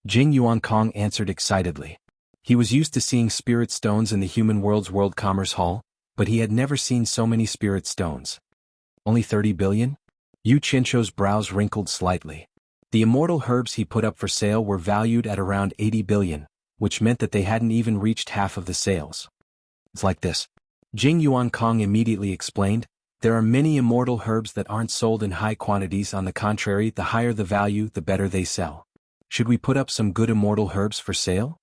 Jing Yuankong answered excitedly. He was used to seeing spirit stones in the human world's World Commerce Hall, but he had never seen so many spirit stones. Only 30 billion? Yu Qianqiu's brows wrinkled slightly. The immortal herbs he put up for sale were valued at around 80 billion, which meant that they hadn't even reached half of the sales. It's like this. Jing Yuankong immediately explained, there are many immortal herbs that aren't sold in high quantities. On the contrary, the higher the value, the better they sell. Should we put up some good immortal herbs for sale?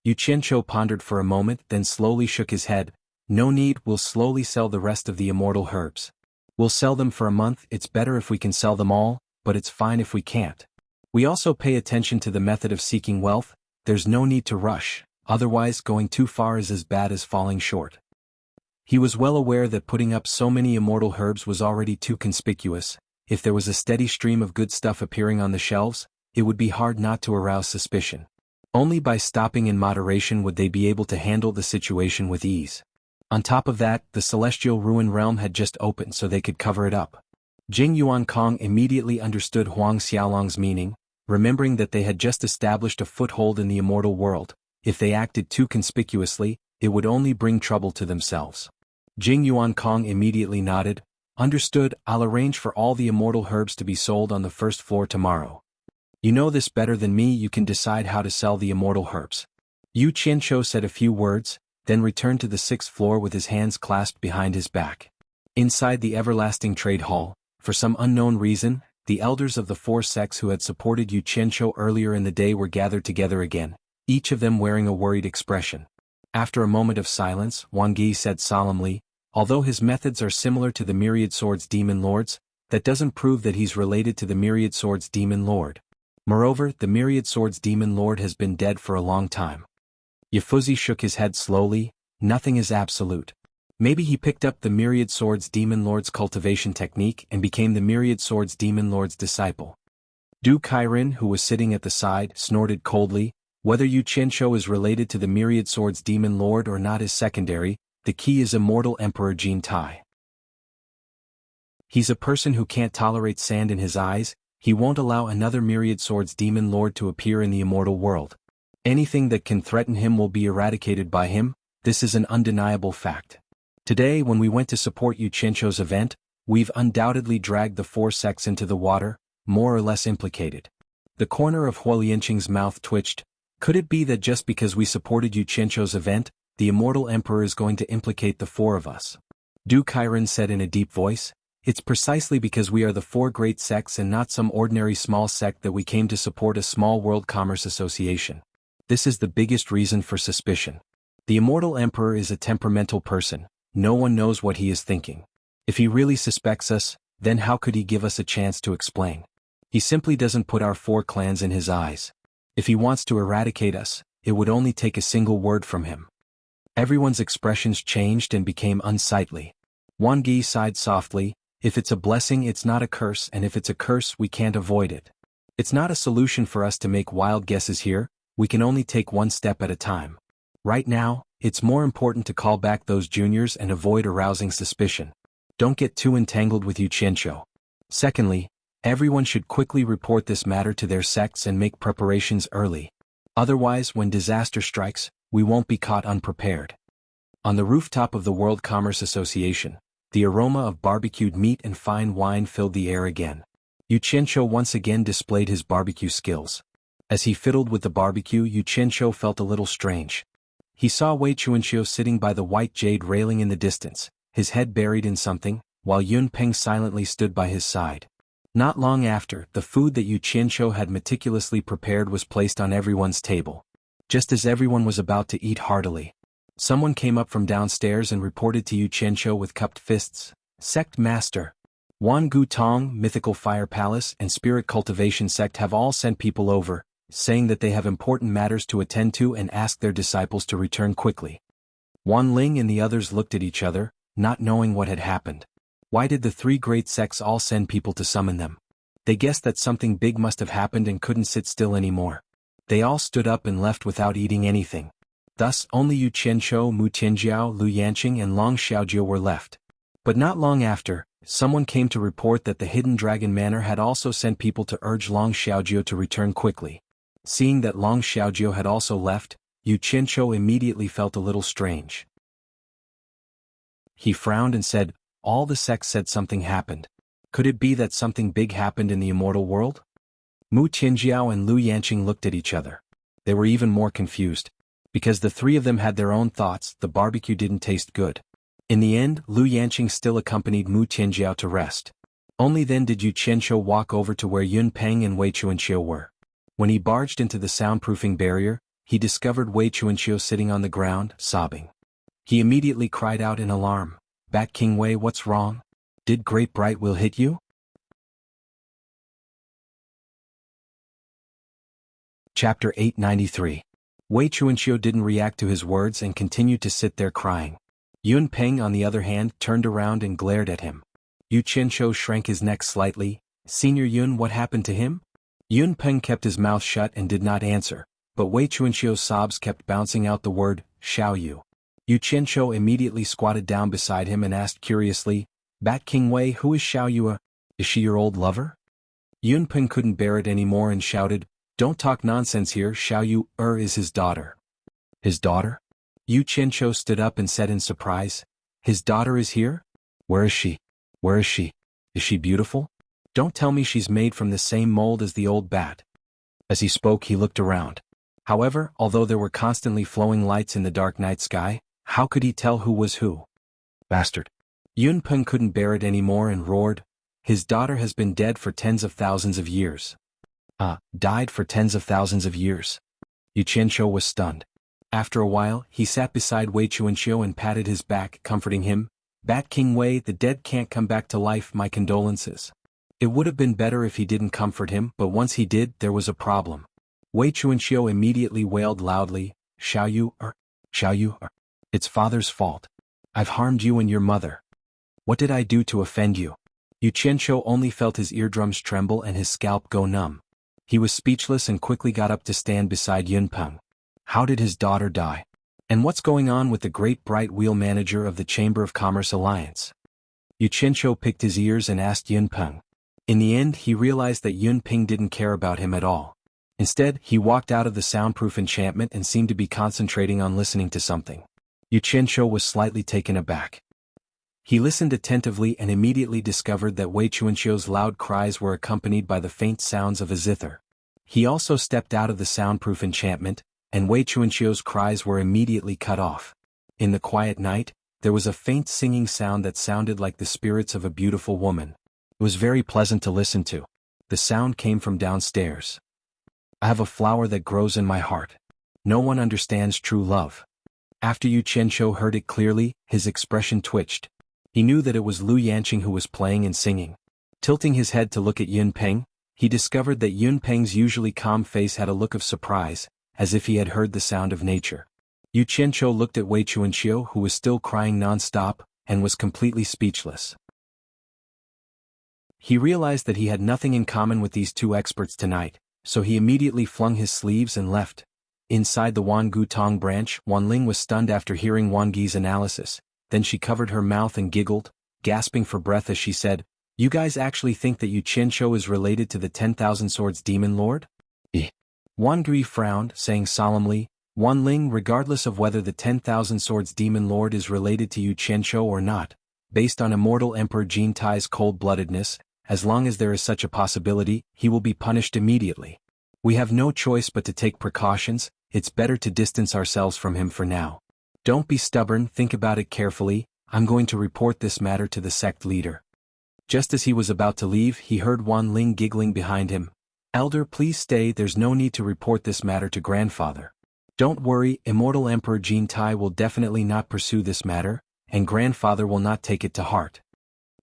Yu Qianqiu pondered for a moment, then slowly shook his head. No need, we'll slowly sell the rest of the immortal herbs. We'll sell them for a month. It's better if we can sell them all, but it's fine if we can't. We also pay attention to the method of seeking wealth. There's no need to rush, otherwise going too far is as bad as falling short. He was well aware that putting up so many immortal herbs was already too conspicuous. If there was a steady stream of good stuff appearing on the shelves, it would be hard not to arouse suspicion. Only by stopping in moderation would they be able to handle the situation with ease. On top of that, the celestial ruin realm had just opened so they could cover it up. Jing Yuankong immediately understood Huang Xiaolong's meaning, remembering that they had just established a foothold in the immortal world. If they acted too conspicuously, it would only bring trouble to themselves. Jing Yuankong immediately nodded. Understood, I'll arrange for all the immortal herbs to be sold on the 1st floor tomorrow. You know this better than me, you can decide how to sell the immortal herbs. Yu Qianqiu said a few words, then returned to the 6th floor with his hands clasped behind his back. Inside the everlasting trade hall, for some unknown reason, the elders of the 4 sects who had supported Yu Qianqiu earlier in the day were gathered together again, each of them wearing a worried expression. After a moment of silence, Wang Yi said solemnly, although his methods are similar to the Myriad Swords Demon Lord's, that doesn't prove that he's related to the Myriad Swords Demon Lord. Moreover, the Myriad Swords Demon Lord has been dead for a long time. Yafuzi shook his head slowly. Nothing is absolute. Maybe he picked up the Myriad Swords Demon Lord's cultivation technique and became the Myriad Swords Demon Lord's disciple. Du Kairin, who was sitting at the side, snorted coldly. Whether Yu Qianqiu is related to the Myriad Swords Demon Lord or not is secondary, the key is immortal Emperor Jin Tai. He's a person who can't tolerate sand in his eyes. He won't allow another Myriad Swords Demon Lord to appear in the immortal world. Anything that can threaten him will be eradicated by him. This is an undeniable fact. Today, when we went to support Yu Qianqiu's event, we've undoubtedly dragged the 4 sects into the water, more or less implicated. The corner of Huo Lianqing's mouth twitched. Could it be that just because we supported Yu Qianqiu's event, the immortal emperor is going to implicate the 4 of us? Du Kairin said in a deep voice. It's precisely because we are the 4 great sects and not some ordinary small sect that we came to support a small world commerce association. This is the biggest reason for suspicion. The immortal emperor is a temperamental person. No one knows what he is thinking. If he really suspects us, then how could he give us a chance to explain? He simply doesn't put our 4 clans in his eyes. If he wants to eradicate us, it would only take a single word from him. Everyone's expressions changed and became unsightly. Wang Yi sighed softly. If it's a blessing, it's not a curse, and if it's a curse, we can't avoid it. It's not a solution for us to make wild guesses here. We can only take one step at a time. Right now, it's more important to call back those juniors and avoid arousing suspicion. Don't get too entangled with Yu Qianqiu. Secondly, everyone should quickly report this matter to their sects and make preparations early. Otherwise, when disaster strikes, we won't be caught unprepared. On the rooftop of the World Commerce Association, the aroma of barbecued meat and fine wine filled the air again. Xianxia once again displayed his barbecue skills. As he fiddled with the barbecue, Xianxia felt a little strange. He saw Wei Chuanxiu sitting by the white jade railing in the distance, his head buried in something, while Yun Peng silently stood by his side. Not long after, the food that Xianxia had meticulously prepared was placed on everyone's table. Just as everyone was about to eat heartily, someone came up from downstairs and reported to Xianxia with cupped fists, "Sect Master, Wan Gu Tong, Mythical Fire Palace and Spirit Cultivation Sect have all sent people over, saying that they have important matters to attend to and ask their disciples to return quickly." Wan Ling and the others looked at each other, not knowing what had happened. Why did the three great sects all send people to summon them? They guessed that something big must have happened and couldn't sit still anymore. They all stood up and left without eating anything. Thus, only Yu Qianzhou, Mu Tianjiao, Lu Yanqing and Long Xiaojiu were left. But not long after, someone came to report that the Hidden Dragon Manor had also sent people to urge Long Xiaojiu to return quickly. Seeing that Long Xiaojiu had also left, Yu Qianzhou immediately felt a little strange. He frowned and said, "All the sects said something happened. Could it be that something big happened in the immortal world?" Mu Tianjiao and Lu Yanqing looked at each other. They were even more confused. Because the three of them had their own thoughts, the barbecue didn't taste good. In the end, Lu Yanqing still accompanied Mu Tianjiao to rest. Only then did Yu Qianzhou walk over to where Yun Peng and Wei Chuanxiu were. When he barged into the soundproofing barrier, he discovered Wei Chuanxiu sitting on the ground, sobbing. He immediately cried out in alarm, "Bat King Wei, what's wrong? Did Great Bright Will hit you?" Chapter 893. Wei Chuanxiu didn't react to his words and continued to sit there crying. Yun Peng on the other hand turned around and glared at him. Yu Qianzhou shrank his neck slightly. "Senior Yun, what happened to him?" Yun Peng kept his mouth shut and did not answer, but Wei Chuanxiu's sobs kept bouncing out the word, "Xiaoyu." Yu Qianzhou immediately squatted down beside him and asked curiously, "Bat King Wei, who is Xiaoyu? Is she your old lover?" Yun Peng couldn't bear it anymore and shouted, "Don't talk nonsense here, Xiaoyu is his daughter." "His daughter?" Yu Qianzhou stood up and said in surprise, "His daughter is here? Where is she? Where is she? Is she beautiful? Don't tell me she's made from the same mold as the old bat." As he spoke, he looked around. However, although there were constantly flowing lights in the dark night sky, how could he tell who was who? "Bastard." Yun Peng couldn't bear it anymore and roared, "His daughter has been dead for tens of thousands of years." Died for tens of thousands of years. Yu Qianzhou was stunned. After a while, he sat beside Wei Chuanxiu and patted his back, comforting him, "Bat King Wei, the dead can't come back to life, my condolences." It would have been better if he didn't comfort him, but once he did, there was a problem. Wei Chuanxiu immediately wailed loudly, Xiaoyu, it's father's fault. I've harmed you and your mother. What did I do to offend you?" Yu Qianzhou only felt his eardrums tremble and his scalp go numb. He was speechless and quickly got up to stand beside Yun Peng. How did his daughter die? And what's going on with the great bright wheel manager of the Chamber of Commerce Alliance? Yu Qianzhou picked his ears and asked Yun Peng. In the end, he realized that Yun Peng didn't care about him at all. Instead, he walked out of the soundproof enchantment and seemed to be concentrating on listening to something. Yu Qianzhou was slightly taken aback. He listened attentively and immediately discovered that Wei Chuanxiu's loud cries were accompanied by the faint sounds of a zither. He also stepped out of the soundproof enchantment, and Wei Chuanxiu's cries were immediately cut off. In the quiet night, there was a faint singing sound that sounded like the spirits of a beautiful woman. It was very pleasant to listen to. The sound came from downstairs. "I have a flower that grows in my heart. No one understands true love." After Yu Qianzhou heard it clearly, his expression twitched. He knew that it was Lu Yanqing who was playing and singing. Tilting his head to look at Yun Peng, he discovered that Yun Peng's usually calm face had a look of surprise, as if he had heard the sound of nature. Yu Qianzhou looked at Wei Chuanxiu, who was still crying non-stop, and was completely speechless. He realized that he had nothing in common with these two experts tonight, so he immediately flung his sleeves and left. Inside the Wan Gu Tong branch, Wan Ling was stunned after hearing Wan Gi's analysis. Then she covered her mouth and giggled, gasping for breath as she said, "You guys actually think that Yu Qianzhou is related to the 10,000 Swords Demon Lord?" Wan Gui frowned, saying solemnly, Ling, regardless of whether the 10,000 Swords Demon Lord is related to Yu Qianzhou or not, based on Immortal Emperor Jin Tai's cold-bloodedness, as long as there is such a possibility, he will be punished immediately. We have no choice but to take precautions. It's better to distance ourselves from him for now. Don't be stubborn, think about it carefully. I'm going to report this matter to the sect leader. Just as he was about to leave, he heard Ling giggling behind him. Elder, please stay, there's no need to report this matter to grandfather. Don't worry, Immortal Emperor Jin Tai will definitely not pursue this matter, and grandfather will not take it to heart.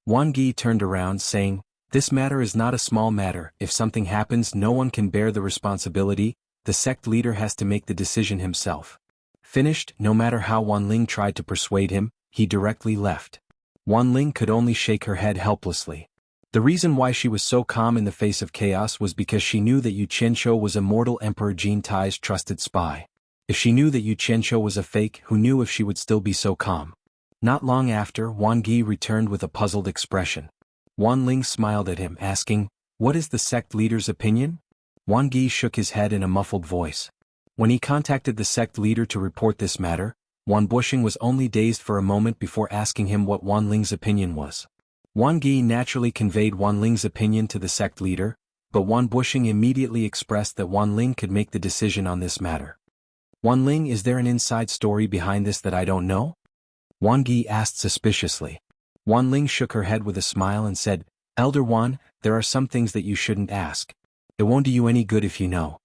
Gi turned around saying, this matter is not a small matter, if something happens no one can bear the responsibility, the sect leader has to make the decision himself. Finished, no matter how Ling tried to persuade him, he directly left. Ling could only shake her head helplessly. The reason why she was so calm in the face of chaos was because she knew that Yu Qianzhou was Immortal Emperor Jin Tai's trusted spy. If she knew that Yu Qianzhou was a fake, who knew if she would still be so calm? Not long after, Gi returned with a puzzled expression. Ling smiled at him, asking, what is the sect leader's opinion? Gi shook his head in a muffled voice. When he contacted the sect leader to report this matter, Bushing was only dazed for a moment before asking him what Ling's opinion was. Gi naturally conveyed Ling's opinion to the sect leader, but Bushing immediately expressed that Ling could make the decision on this matter. Ling, is there an inside story behind this that I don't know? Gi asked suspiciously. Ling shook her head with a smile and said, Elder there are some things that you shouldn't ask. It won't do you any good if you know.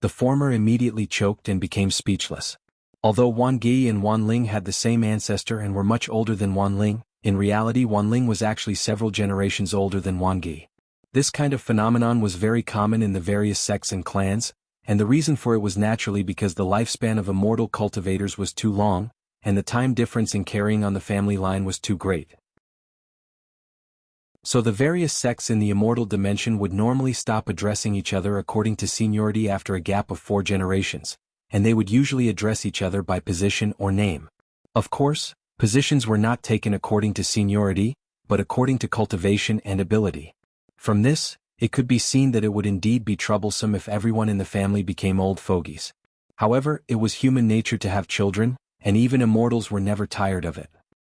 The former immediately choked and became speechless. Although Gi and Ling had the same ancestor and were much older than Ling, in reality Ling was actually several generations older than Gi. This kind of phenomenon was very common in the various sects and clans, and the reason for it was naturally because the lifespan of immortal cultivators was too long, and the time difference in carrying on the family line was too great. So the various sects in the immortal dimension would normally stop addressing each other according to seniority after a gap of 4 generations, and they would usually address each other by position or name. Of course, positions were not taken according to seniority, but according to cultivation and ability. From this, it could be seen that it would indeed be troublesome if everyone in the family became old fogies. However, it was human nature to have children, and even immortals were never tired of it.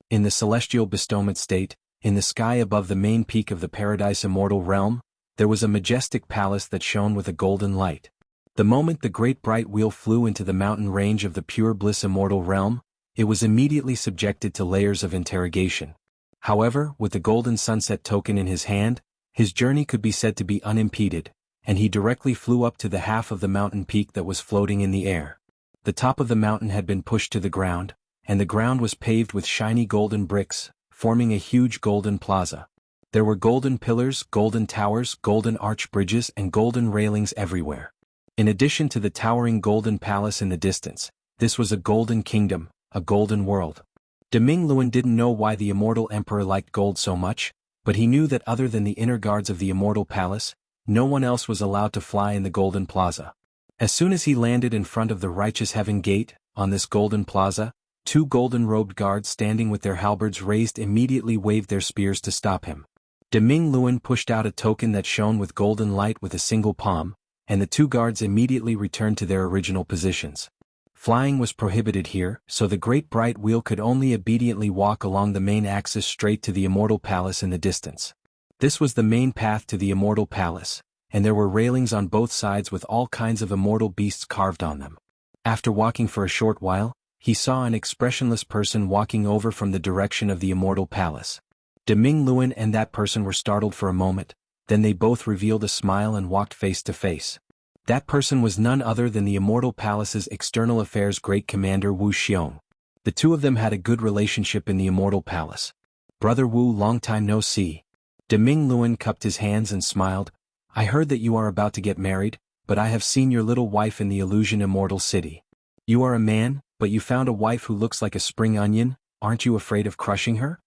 In the celestial bestowment state, in the sky above the main peak of the paradise immortal realm, there was a majestic palace that shone with a golden light. The moment the great bright wheel flew into the mountain range of the pure bliss immortal realm, it was immediately subjected to layers of interrogation. However, with the golden sunset token in his hand, his journey could be said to be unimpeded, and he directly flew up to the half of the mountain peak that was floating in the air. The top of the mountain had been pushed to the ground, and the ground was paved with shiny golden bricks, forming a huge golden plaza. There were golden pillars, golden towers, golden arch bridges, and golden railings everywhere. In addition to the towering golden palace in the distance, this was a golden kingdom, a golden world. Deming Luan didn't know why the immortal emperor liked gold so much, but he knew that other than the inner guards of the immortal palace, no one else was allowed to fly in the golden plaza. As soon as he landed in front of the righteous heaven gate, on this golden plaza, 2 golden-robed guards standing with their halberds raised immediately waved their spears to stop him. Deming Luan pushed out a token that shone with golden light with a single palm, and the 2 guards immediately returned to their original positions. Flying was prohibited here, so the great bright wheel could only obediently walk along the main axis straight to the immortal palace in the distance. This was the main path to the immortal palace, and there were railings on both sides with all kinds of immortal beasts carved on them. After walking for a short while, he saw an expressionless person walking over from the direction of the immortal palace. Deming Luan and that person were startled for a moment, then they both revealed a smile and walked face to face. That person was none other than the immortal palace's external affairs great commander Wu Xiong. The 2 of them had a good relationship in the immortal palace. Brother Wu, long time no see. Deming Luan cupped his hands and smiled. I heard that you are about to get married, but I have seen your little wife in the illusion immortal city. You are a man, but you found a wife who looks like a spring onion, aren't you afraid of crushing her?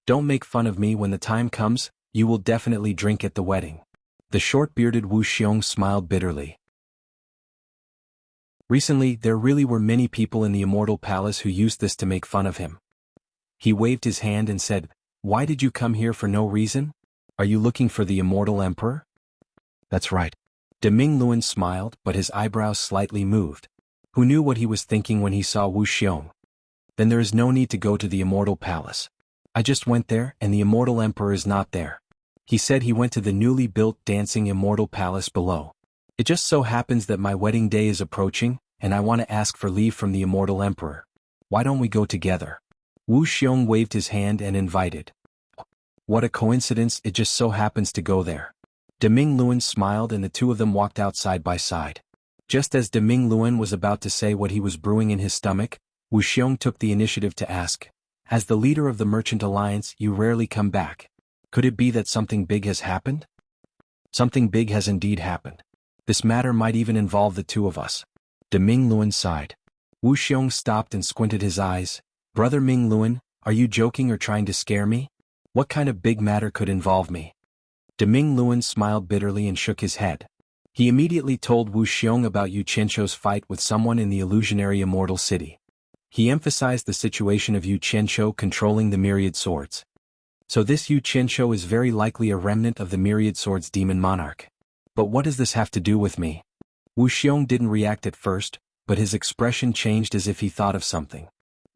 Don't make fun of me when the time comes, you will definitely drink at the wedding. The short-bearded Wu Xiong smiled bitterly. Recently, there really were many people in the immortal palace who used this to make fun of him. He waved his hand and said, Why did you come here for no reason? Are you looking for the immortal emperor? That's right. Deming Luan smiled, but his eyebrows slightly moved. Who knew what he was thinking when he saw Wu Xiong? Then there is no need to go to the Immortal Palace. I just went there and the Immortal Emperor is not there. He said he went to the newly built dancing Immortal Palace below. It just so happens that my wedding day is approaching, and I want to ask for leave from the Immortal Emperor. Why don't we go together? Wu Xiong waved his hand and invited. What a coincidence, it just so happens to go there. Deming Luan smiled and the two of them walked out side by side. Just as Deming Luan was about to say what he was brewing in his stomach, Wu Xiong took the initiative to ask, as the leader of the Merchant Alliance, you rarely come back. Could it be that something big has happened? Something big has indeed happened. This matter might even involve the two of us. Deming Luan sighed. Wu Xiong stopped and squinted his eyes. Brother Ming Luan, are you joking or trying to scare me? What kind of big matter could involve me? Deming Luan smiled bitterly and shook his head. He immediately told Wu Xiong about Yu Qianzhou's fight with someone in the illusionary immortal city. He emphasized the situation of Yu Qianzhou controlling the myriad swords. So this Yu Qianzhou is very likely a remnant of the myriad swords demon monarch. But what does this have to do with me? Wu Xiong didn't react at first, but his expression changed as if he thought of something.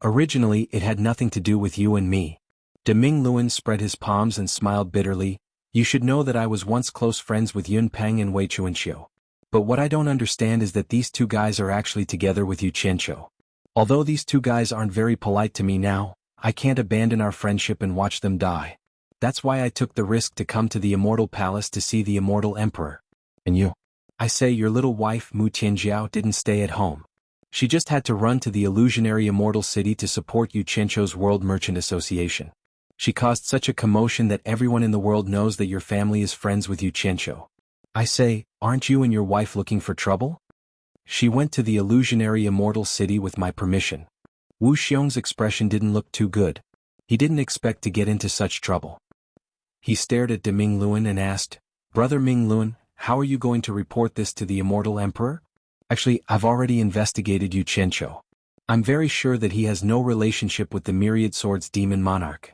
Originally, it had nothing to do with you and me. Deming Luan spread his palms and smiled bitterly. You should know that I was once close friends with Yun Peng and Wei Chuanxiu. But what I don't understand is that these two guys are actually together with Yu Qianzhou. Although these two guys aren't very polite to me now, I can't abandon our friendship and watch them die. That's why I took the risk to come to the Immortal Palace to see the Immortal Emperor. And you? I say your little wife Mu Tianjiao didn't stay at home. She just had to run to the illusionary immortal city to support Yu Qianzhou's World Merchant Association. She caused such a commotion that everyone in the world knows that your family is friends with Yu Qianzhou. I say, aren't you and your wife looking for trouble? She went to the illusionary immortal city with my permission. Wu Xiong's expression didn't look too good. He didn't expect to get into such trouble. He stared at Deming Luan and asked, Brother Ming Luan, how are you going to report this to the Immortal Emperor? Actually, I've already investigated Yu Qianzhou. I'm very sure that he has no relationship with the Myriad Swords Demon Monarch.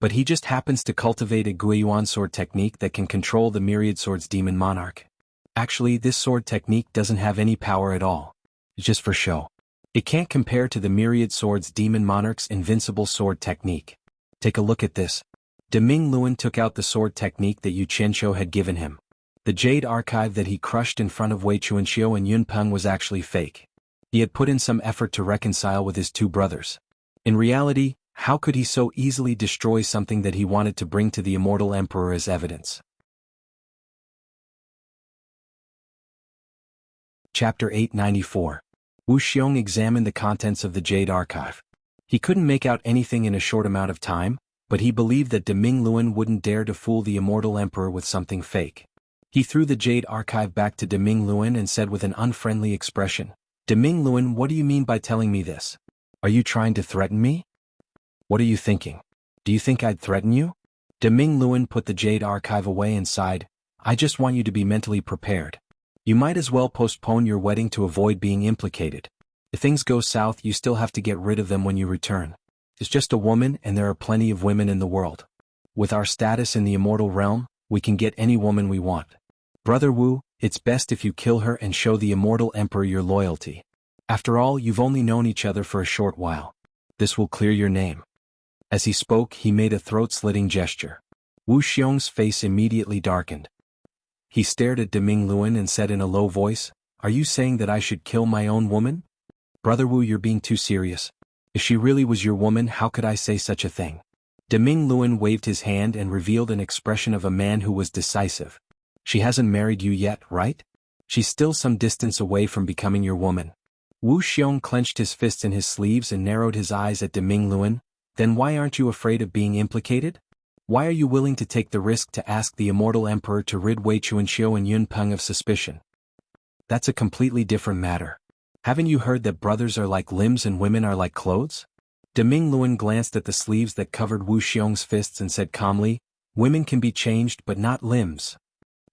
But he just happens to cultivate a guiyuan sword technique that can control the Myriad Swords Demon Monarch. Actually, this sword technique doesn't have any power at all. It's just for show. It can't compare to the Myriad Swords Demon Monarch's invincible sword technique. Take a look at this. Deming Luan took out the sword technique that Yu Qianzhou had given him. The jade archive that he crushed in front of Wei Chuanxiu and Yun Peng was actually fake. He had put in some effort to reconcile with his two brothers. In reality, how could he so easily destroy something that he wanted to bring to the Immortal Emperor as evidence? Chapter 894. Wu Xiong examined the contents of the Jade Archive. He couldn't make out anything in a short amount of time, but he believed that Deming Luan wouldn't dare to fool the Immortal Emperor with something fake. He threw the Jade Archive back to Deming Luan and said with an unfriendly expression, Deming Luan, what do you mean by telling me this? Are you trying to threaten me? What are you thinking? Do you think I'd threaten you? Deming Luan put the Jade Archive away and sighed, I just want you to be mentally prepared. You might as well postpone your wedding to avoid being implicated. If things go south, you still have to get rid of them when you return. It's just a woman and there are plenty of women in the world. With our status in the immortal realm, we can get any woman we want. Brother Wu, it's best if you kill her and show the Immortal Emperor your loyalty. After all, you've only known each other for a short while. This will clear your name. As he spoke, he made a throat-slitting gesture. Wu Xiong's face immediately darkened. He stared at Deming Luan and said in a low voice, Are you saying that I should kill my own woman? Brother Wu, you're being too serious. If she really was your woman, how could I say such a thing? Deming Luan waved his hand and revealed an expression of a man who was decisive. She hasn't married you yet, right? She's still some distance away from becoming your woman. Wu Xiong clenched his fists in his sleeves and narrowed his eyes at Deming Luan. Then why aren't you afraid of being implicated? Why are you willing to take the risk to ask the Immortal Emperor to rid Wei Chuanxiu and Yun Peng of suspicion? That's a completely different matter. Haven't you heard that brothers are like limbs and women are like clothes? Deming Luan glanced at the sleeves that covered Wu Xiong's fists and said calmly, Women can be changed but not limbs.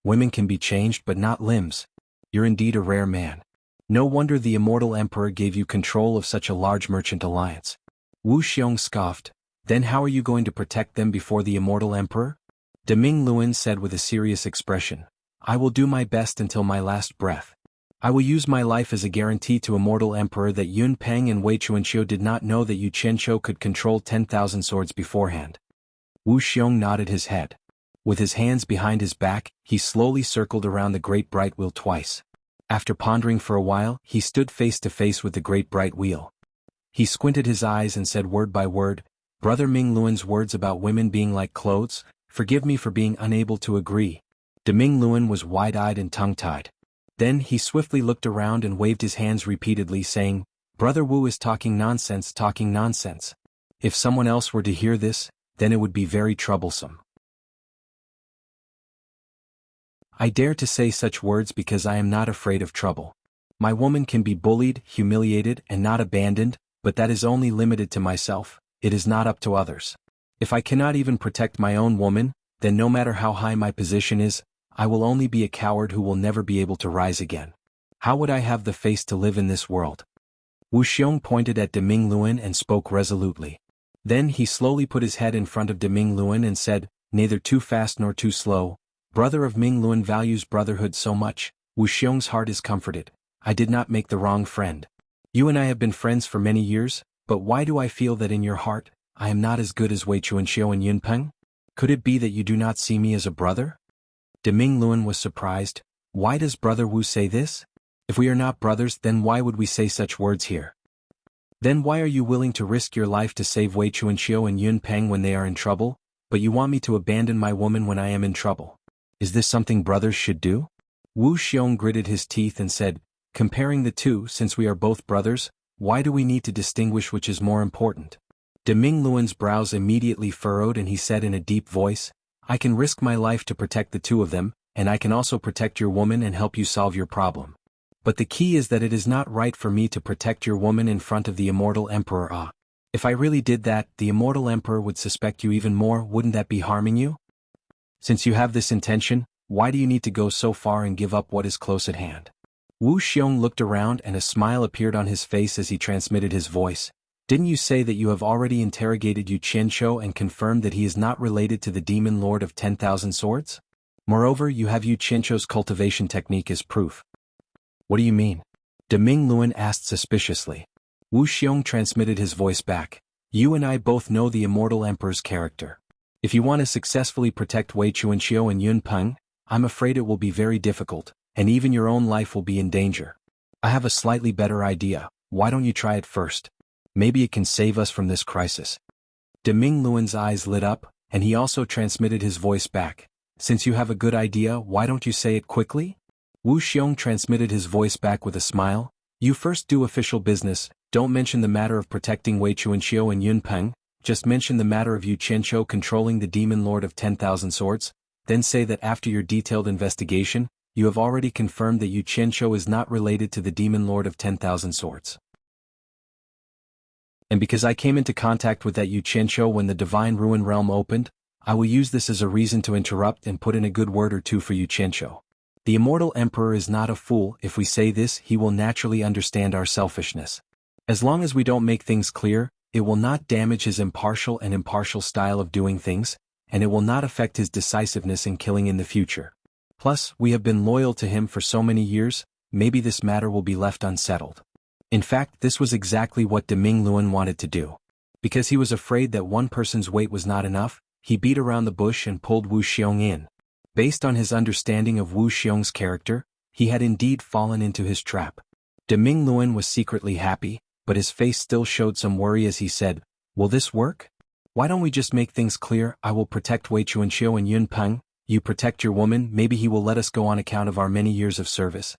Women can be changed but not limbs. You're indeed a rare man. No wonder the Immortal Emperor gave you control of such a large merchant alliance. Wu Xiong scoffed, Then how are you going to protect them before the Immortal Emperor? Deming Luan said with a serious expression, I will do my best until my last breath. I will use my life as a guarantee to Immortal Emperor that Yun Peng and Wei Chuanqiu did not know that Yu Qianqiu could control 10,000 swords beforehand. Wu Xiong nodded his head. With his hands behind his back, he slowly circled around the Great Bright Wheel twice. After pondering for a while, he stood face to face with the Great Bright Wheel. He squinted his eyes and said word by word, "Brother Ming Luan's words about women being like clothes, forgive me for being unable to agree." De Ming Luan was wide-eyed and tongue-tied. Then he swiftly looked around and waved his hands repeatedly saying, "Brother Wu is talking nonsense, talking nonsense. If someone else were to hear this, then it would be very troublesome. I dare to say such words because I am not afraid of trouble. My woman can be bullied, humiliated, and not abandoned, but that is only limited to myself, it is not up to others. If I cannot even protect my own woman, then no matter how high my position is, I will only be a coward who will never be able to rise again. How would I have the face to live in this world?" Wu Xiong pointed at De Ming Luan and spoke resolutely. Then he slowly put his head in front of De Ming Luan and said, "Neither too fast nor too slow. Brother of Ming Luan values brotherhood so much, Wu Xiong's heart is comforted. I did not make the wrong friend. You and I have been friends for many years, but why do I feel that in your heart, I am not as good as Wei Chuanqiu and Yun Peng? Could it be that you do not see me as a brother?" De Ming Luan was surprised. Why does Brother Wu say this? If we are not brothers, then why would we say such words here? Then why are you willing to risk your life to save Wei Chuanqiu and Yun Peng when they are in trouble, but you want me to abandon my woman when I am in trouble? Is this something brothers should do? Wu Xiong gritted his teeth and said, "Comparing the two, since we are both brothers, why do we need to distinguish which is more important?" De Ming Luan's brows immediately furrowed and he said in a deep voice, "I can risk my life to protect the two of them, and I can also protect your woman and help you solve your problem. But the key is that it is not right for me to protect your woman in front of the Immortal Emperor. If I really did that, the Immortal Emperor would suspect you even more. Wouldn't that be harming you? Since you have this intention, why do you need to go so far and give up what is close at hand?" Wu Xiong looked around and a smile appeared on his face as he transmitted his voice. "Didn't you say that you have already interrogated Yu Qianqiu and confirmed that he is not related to the demon lord of 10,000 swords? Moreover, you have Yu Qianqiu's cultivation technique as proof." "What do you mean?" De Ming Luan asked suspiciously. Wu Xiong transmitted his voice back. "You and I both know the Immortal Emperor's character. If you want to successfully protect Wei Chuanqiu and Yun Peng, I'm afraid it will be very difficult, and even your own life will be in danger. I have a slightly better idea. Why don't you try it first? Maybe it can save us from this crisis." De Ming Luan's eyes lit up, and he also transmitted his voice back. "Since you have a good idea, why don't you say it quickly?" Wu Xiong transmitted his voice back with a smile. "You first do official business, don't mention the matter of protecting Wei Chuanqiu and Yun Peng, just mention the matter of Yu Qianqiu controlling the demon lord of 10,000 swords, then say that after your detailed investigation, you have already confirmed that Yu Qianqiu is not related to the demon lord of 10,000 swords. And because I came into contact with that Yu Qianqiu when the Divine Ruin Realm opened, I will use this as a reason to interrupt and put in a good word or two for Yu Qianqiu. The Immortal Emperor is not a fool. If we say this, he will naturally understand our selfishness. As long as we don't make things clear, it will not damage his impartial style of doing things, and it will not affect his decisiveness in killing in the future. Plus, we have been loyal to him for so many years, maybe this matter will be left unsettled." In fact, this was exactly what De Ming Luan wanted to do. Because he was afraid that one person's weight was not enough, he beat around the bush and pulled Wu Xiong in. Based on his understanding of Wu Xiong's character, he had indeed fallen into his trap. De Ming Luan was secretly happy, but his face still showed some worry as he said, "Will this work? Why don't we just make things clear? I will protect Wei Chuanqiu and Yun Peng, you protect your woman, maybe he will let us go on account of our many years of service."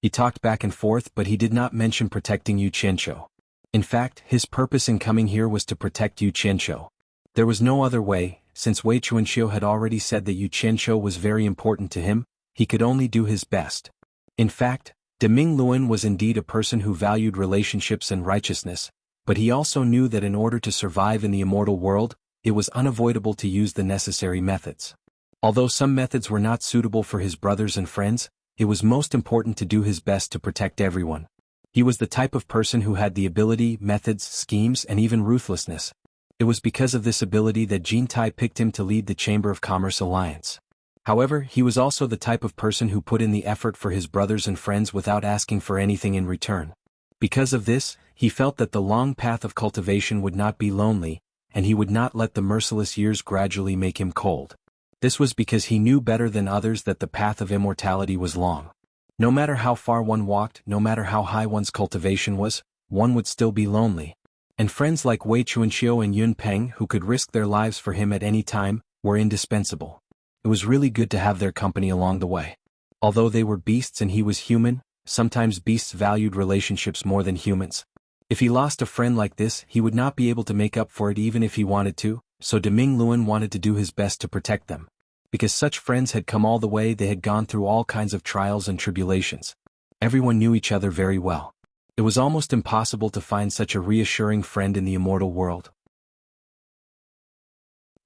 He talked back and forth, but he did not mention protecting Yu Qianqiu. In fact, his purpose in coming here was to protect Yu Qianqiu. There was no other way, since Wei Chuanqiu had already said that Yu Qianqiu was very important to him, he could only do his best. In fact, De Ming Luan was indeed a person who valued relationships and righteousness, but he also knew that in order to survive in the immortal world, it was unavoidable to use the necessary methods. Although some methods were not suitable for his brothers and friends, it was most important to do his best to protect everyone. He was the type of person who had the ability, methods, schemes, and even ruthlessness. It was because of this ability that Jin Tai picked him to lead the Chamber of Commerce Alliance. However, he was also the type of person who put in the effort for his brothers and friends without asking for anything in return. Because of this, he felt that the long path of cultivation would not be lonely, and he would not let the merciless years gradually make him cold. This was because he knew better than others that the path of immortality was long. No matter how far one walked, no matter how high one's cultivation was, one would still be lonely. And friends like Wei Chuanxiu and Yun Peng, who could risk their lives for him at any time, were indispensable. It was really good to have their company along the way. Although they were beasts and he was human, sometimes beasts valued relationships more than humans. If he lost a friend like this, he would not be able to make up for it even if he wanted to, so Deming Luan wanted to do his best to protect them. Because such friends had come all the way, they had gone through all kinds of trials and tribulations. Everyone knew each other very well. It was almost impossible to find such a reassuring friend in the immortal world.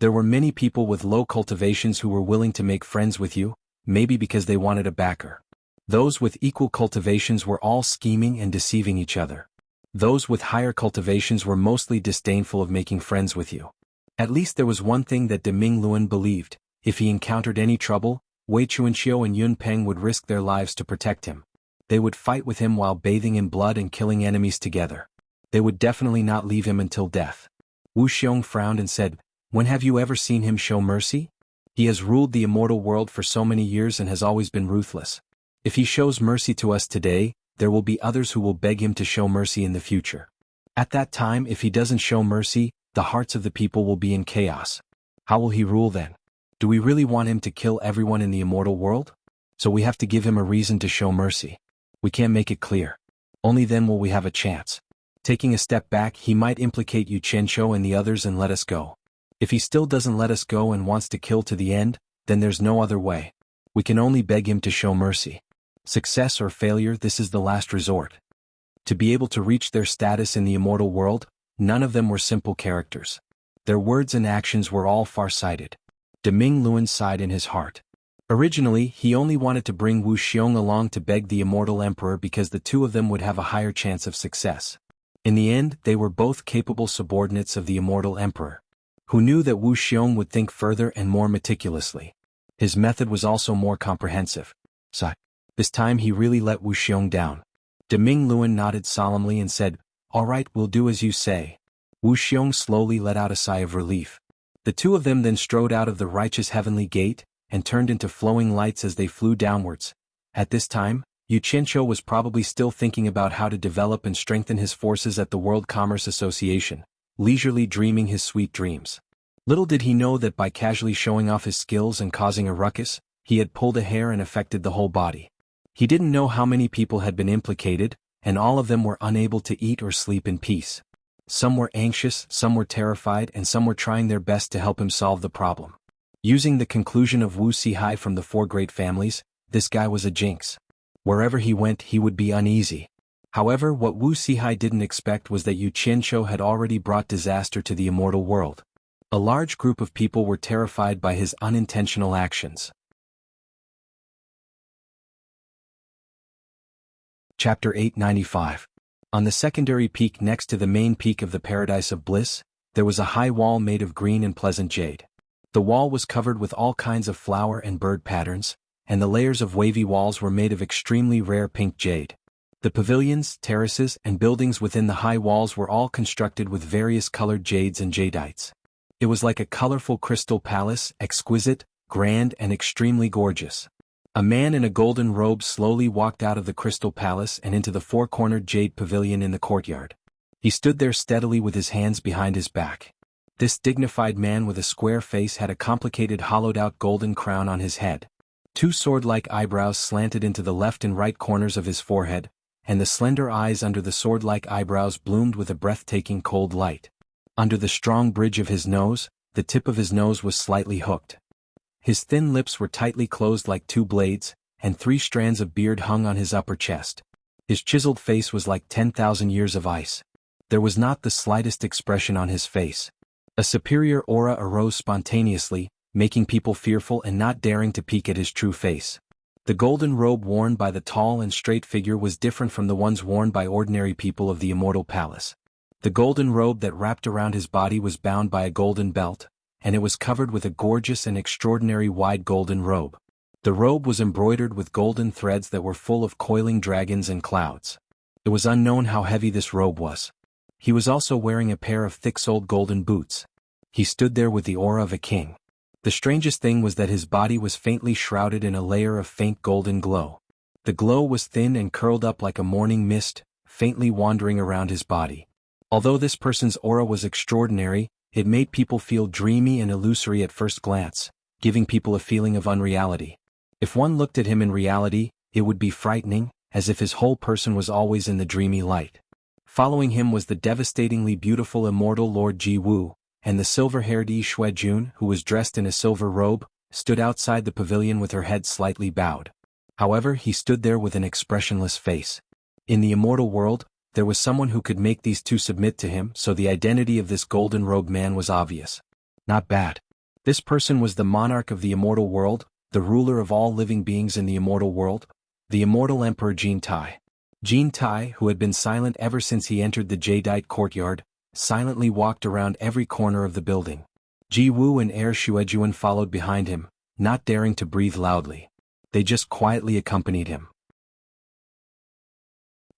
There were many people with low cultivations who were willing to make friends with you, maybe because they wanted a backer. Those with equal cultivations were all scheming and deceiving each other. Those with higher cultivations were mostly disdainful of making friends with you. At least there was one thing that Deming Luan believed: if he encountered any trouble, Wei Chuanxiu and Yun Peng would risk their lives to protect him. They would fight with him while bathing in blood and killing enemies together. They would definitely not leave him until death. Wu Xiong frowned and said, "When have you ever seen him show mercy? He has ruled the immortal world for so many years and has always been ruthless. If he shows mercy to us today, there will be others who will beg him to show mercy in the future. At that time, if he doesn't show mercy, the hearts of the people will be in chaos. How will he rule then? Do we really want him to kill everyone in the immortal world? So we have to give him a reason to show mercy. We can't make it clear. Only then will we have a chance. Taking a step back, he might implicate Yu Qianzhou and the others and let us go. If he still doesn't let us go and wants to kill to the end, then there's no other way. We can only beg him to show mercy. Success or failure, this is the last resort." To be able to reach their status in the immortal world, none of them were simple characters. Their words and actions were all far-sighted. Deming Luan sighed in his heart. Originally, he only wanted to bring Wu Xiong along to beg the immortal emperor because the two of them would have a higher chance of success. In the end, they were both capable subordinates of the immortal emperor, who knew that Wu Xiong would think further and more meticulously. His method was also more comprehensive. So, this time he really let Wu Xiong down. Deming Luan nodded solemnly and said, "All right, we'll do as you say." Wu Xiong slowly let out a sigh of relief. The two of them then strode out of the righteous heavenly gate, and turned into flowing lights as they flew downwards. At this time, Yu Qianzhou was probably still thinking about how to develop and strengthen his forces at the World Commerce Association, leisurely dreaming his sweet dreams. Little did he know that by casually showing off his skills and causing a ruckus, he had pulled a hair and affected the whole body. He didn't know how many people had been implicated, and all of them were unable to eat or sleep in peace. Some were anxious, some were terrified, and some were trying their best to help him solve the problem. Using the conclusion of Wu Sihai from the four great families, this guy was a jinx. Wherever he went, he would be uneasy. However, what Wu Sihai didn't expect was that Yu Qianzhou had already brought disaster to the immortal world. A large group of people were terrified by his unintentional actions. Chapter 895. On the secondary peak next to the main peak of the Paradise of Bliss, there was a high wall made of green and pleasant jade. The wall was covered with all kinds of flower and bird patterns, and the layers of wavy walls were made of extremely rare pink jade. The pavilions, terraces, and buildings within the high walls were all constructed with various colored jades and jadeites. It was like a colorful crystal palace, exquisite, grand, and extremely gorgeous. A man in a golden robe slowly walked out of the crystal palace and into the four-cornered jade pavilion in the courtyard. He stood there steadily with his hands behind his back. This dignified man with a square face had a complicated hollowed-out golden crown on his head. Two sword-like eyebrows slanted into the left and right corners of his forehead, and the slender eyes under the sword-like eyebrows bloomed with a breathtaking cold light. Under the strong bridge of his nose, the tip of his nose was slightly hooked. His thin lips were tightly closed like two blades, and 3 strands of beard hung on his upper chest. His chiseled face was like 10,000 years of ice. There was not the slightest expression on his face. A superior aura arose spontaneously, making people fearful and not daring to peek at his true face. The golden robe worn by the tall and straight figure was different from the ones worn by ordinary people of the immortal palace. The golden robe that wrapped around his body was bound by a golden belt, and it was covered with a gorgeous and extraordinary wide golden robe. The robe was embroidered with golden threads that were full of coiling dragons and clouds. It was unknown how heavy this robe was. He was also wearing a pair of thick-soled golden boots. He stood there with the aura of a king. The strangest thing was that his body was faintly shrouded in a layer of faint golden glow. The glow was thin and curled up like a morning mist, faintly wandering around his body. Although this person's aura was extraordinary, it made people feel dreamy and illusory at first glance, giving people a feeling of unreality. If one looked at him in reality, it would be frightening, as if his whole person was always in the dreamy light. Following him was the devastatingly beautiful immortal Lord Jianghu, and the silver-haired xuanhuan, who was dressed in a silver robe, stood outside the pavilion with her head slightly bowed. However, he stood there with an expressionless face. In the immortal world, there was someone who could make these two submit to him, so the identity of this golden-robed man was obvious. Not bad. This person was the monarch of the immortal world, the ruler of all living beings in the immortal world, the immortal Emperor Jiangtai. Jiangtai, who had been silent ever since he entered the jadeite courtyard, silently walked around every corner of the building. Jianghu and xuanhuan followed behind him, not daring to breathe loudly. They just quietly accompanied him.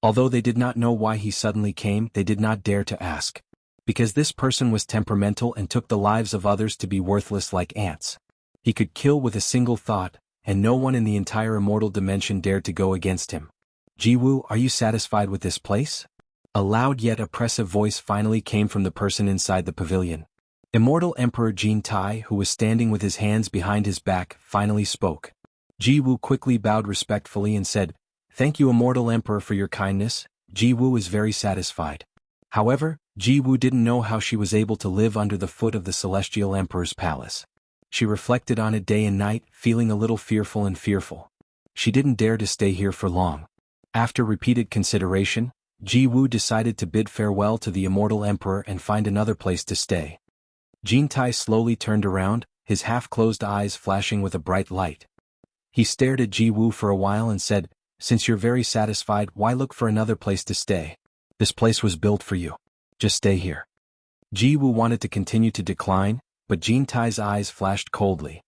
Although they did not know why he suddenly came, they did not dare to ask. Because this person was temperamental and took the lives of others to be worthless like ants. He could kill with a single thought, and no one in the entire immortal dimension dared to go against him. Jianghu, are you satisfied with this place? A loud yet oppressive voice finally came from the person inside the pavilion. Immortal Emperor Jiangtai, who was standing with his hands behind his back, finally spoke. Jianghu quickly bowed respectfully and said, "Thank you, Immortal Emperor, for your kindness." Jianghu is very satisfied. However, Jianghu didn't know how she was able to live under the foot of the Celestial Emperor's palace. She reflected on it day and night, feeling a little fearful. She didn't dare to stay here for long. After repeated consideration, Jianghu decided to bid farewell to the Immortal Emperor and find another place to stay. Jiangtai slowly turned around, his half-closed eyes flashing with a bright light. He stared at Jianghu for a while and said, "Since you're very satisfied, why look for another place to stay? This place was built for you. Just stay here." Jianghu wanted to continue to decline, but Jiangtai's eyes flashed coldly.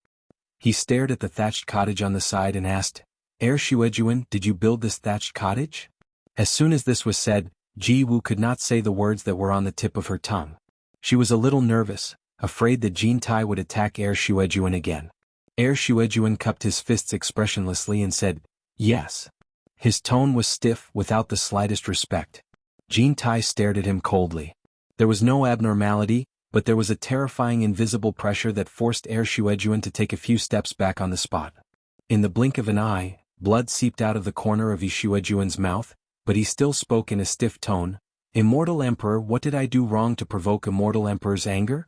He stared at the thatched cottage on the side and asked, "Xuanhuan, did you build this thatched cottage?" As soon as this was said, Jianghu could not say the words that were on the tip of her tongue. She was a little nervous, afraid that Jiangtai would attack Xuanhuan again. Xuanhuan cupped his fists expressionlessly and said, "Yes." His tone was stiff, without the slightest respect. Jiangtai stared at him coldly. There was no abnormality, but there was a terrifying invisible pressure that forced Xuanhuan to take a few steps back on the spot. In the blink of an eye, blood seeped out of the corner of Xuanhuan's mouth, but he still spoke in a stiff tone. "Immortal Emperor, what did I do wrong to provoke Immortal Emperor's anger?"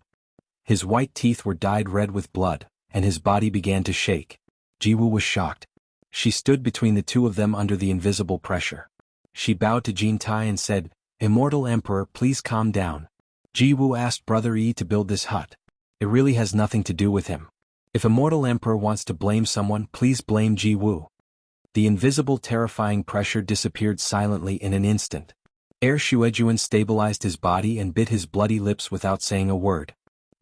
His white teeth were dyed red with blood, and his body began to shake. Jianghu was shocked. She stood between the two of them under the invisible pressure. She bowed to Jiangtai and said, "Immortal Emperor, please calm down. Jianghu asked Brother Yi to build this hut. It really has nothing to do with him. If Immortal Emperor wants to blame someone, please blame Jianghu." The invisible terrifying pressure disappeared silently in an instant. Xuanhuan stabilized his body and bit his bloody lips without saying a word.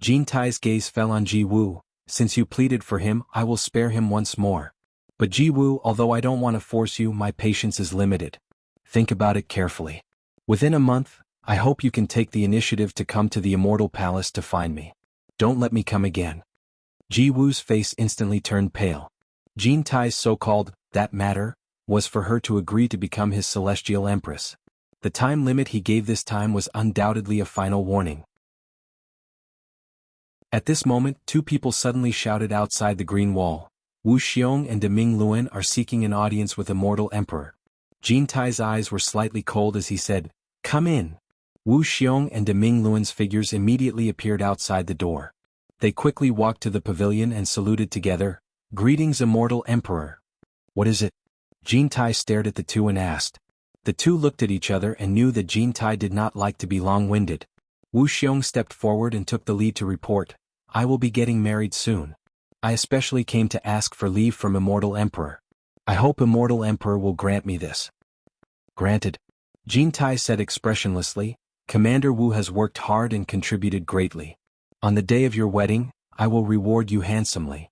Jiangtai's gaze fell on Jianghu. "Since you pleaded for him, I will spare him once more. But Jianghu, although I don't want to force you, my patience is limited. Think about it carefully. Within a month, I hope you can take the initiative to come to the Immortal Palace to find me. Don't let me come again." Jianghu's face instantly turned pale. Jiangtai's so-called "that matter" was for her to agree to become his celestial empress. The time limit he gave this time was undoubtedly a final warning. At this moment, two people suddenly shouted outside the green wall. "Wu Xiong and De Ming Luan are seeking an audience with Immortal Emperor." Jiangtai's eyes were slightly cold as he said, "Come in." Wu Xiong and De Ming Luan's figures immediately appeared outside the door. They quickly walked to the pavilion and saluted together. "Greetings, Immortal Emperor." "What is it?" Jiangtai stared at the two and asked. The two looked at each other and knew that Jiangtai did not like to be long-winded. Wu Xiong stepped forward and took the lead to report, "I will be getting married soon. I especially came to ask for leave from Immortal Emperor. I hope Immortal Emperor will grant me this." "Granted." Jiangtai said expressionlessly, "Commander Wu has worked hard and contributed greatly. On the day of your wedding, I will reward you handsomely.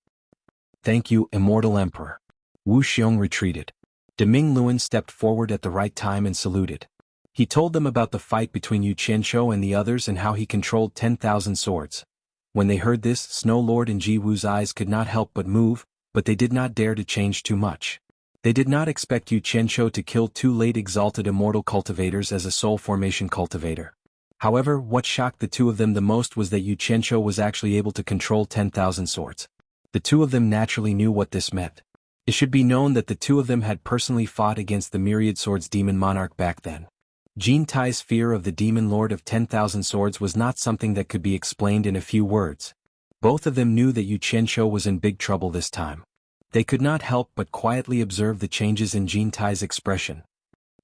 Thank you, Immortal Emperor. Wu Xiong retreated. Deming Luan stepped forward at the right time and saluted. He told them about the fight between Yu Qianzhou and the others and how he controlled 10,000 swords. When they heard this, Snow Lord and Ji Wu's eyes could not help but move, but they did not dare to change too much. They did not expect Yu Qianzhou to kill two late exalted immortal cultivators as a soul formation cultivator. However, what shocked the two of them the most was that Yu Qianzhou was actually able to control 10,000 swords. The two of them naturally knew what this meant. It should be known that the two of them had personally fought against the Myriad Swords Demon Monarch back then. Jin Tai's fear of the Demon Lord of 10,000 Swords was not something that could be explained in a few words. Both of them knew that Yu Qianzhou was in big trouble this time. They could not help but quietly observe the changes in Jin Tai's expression.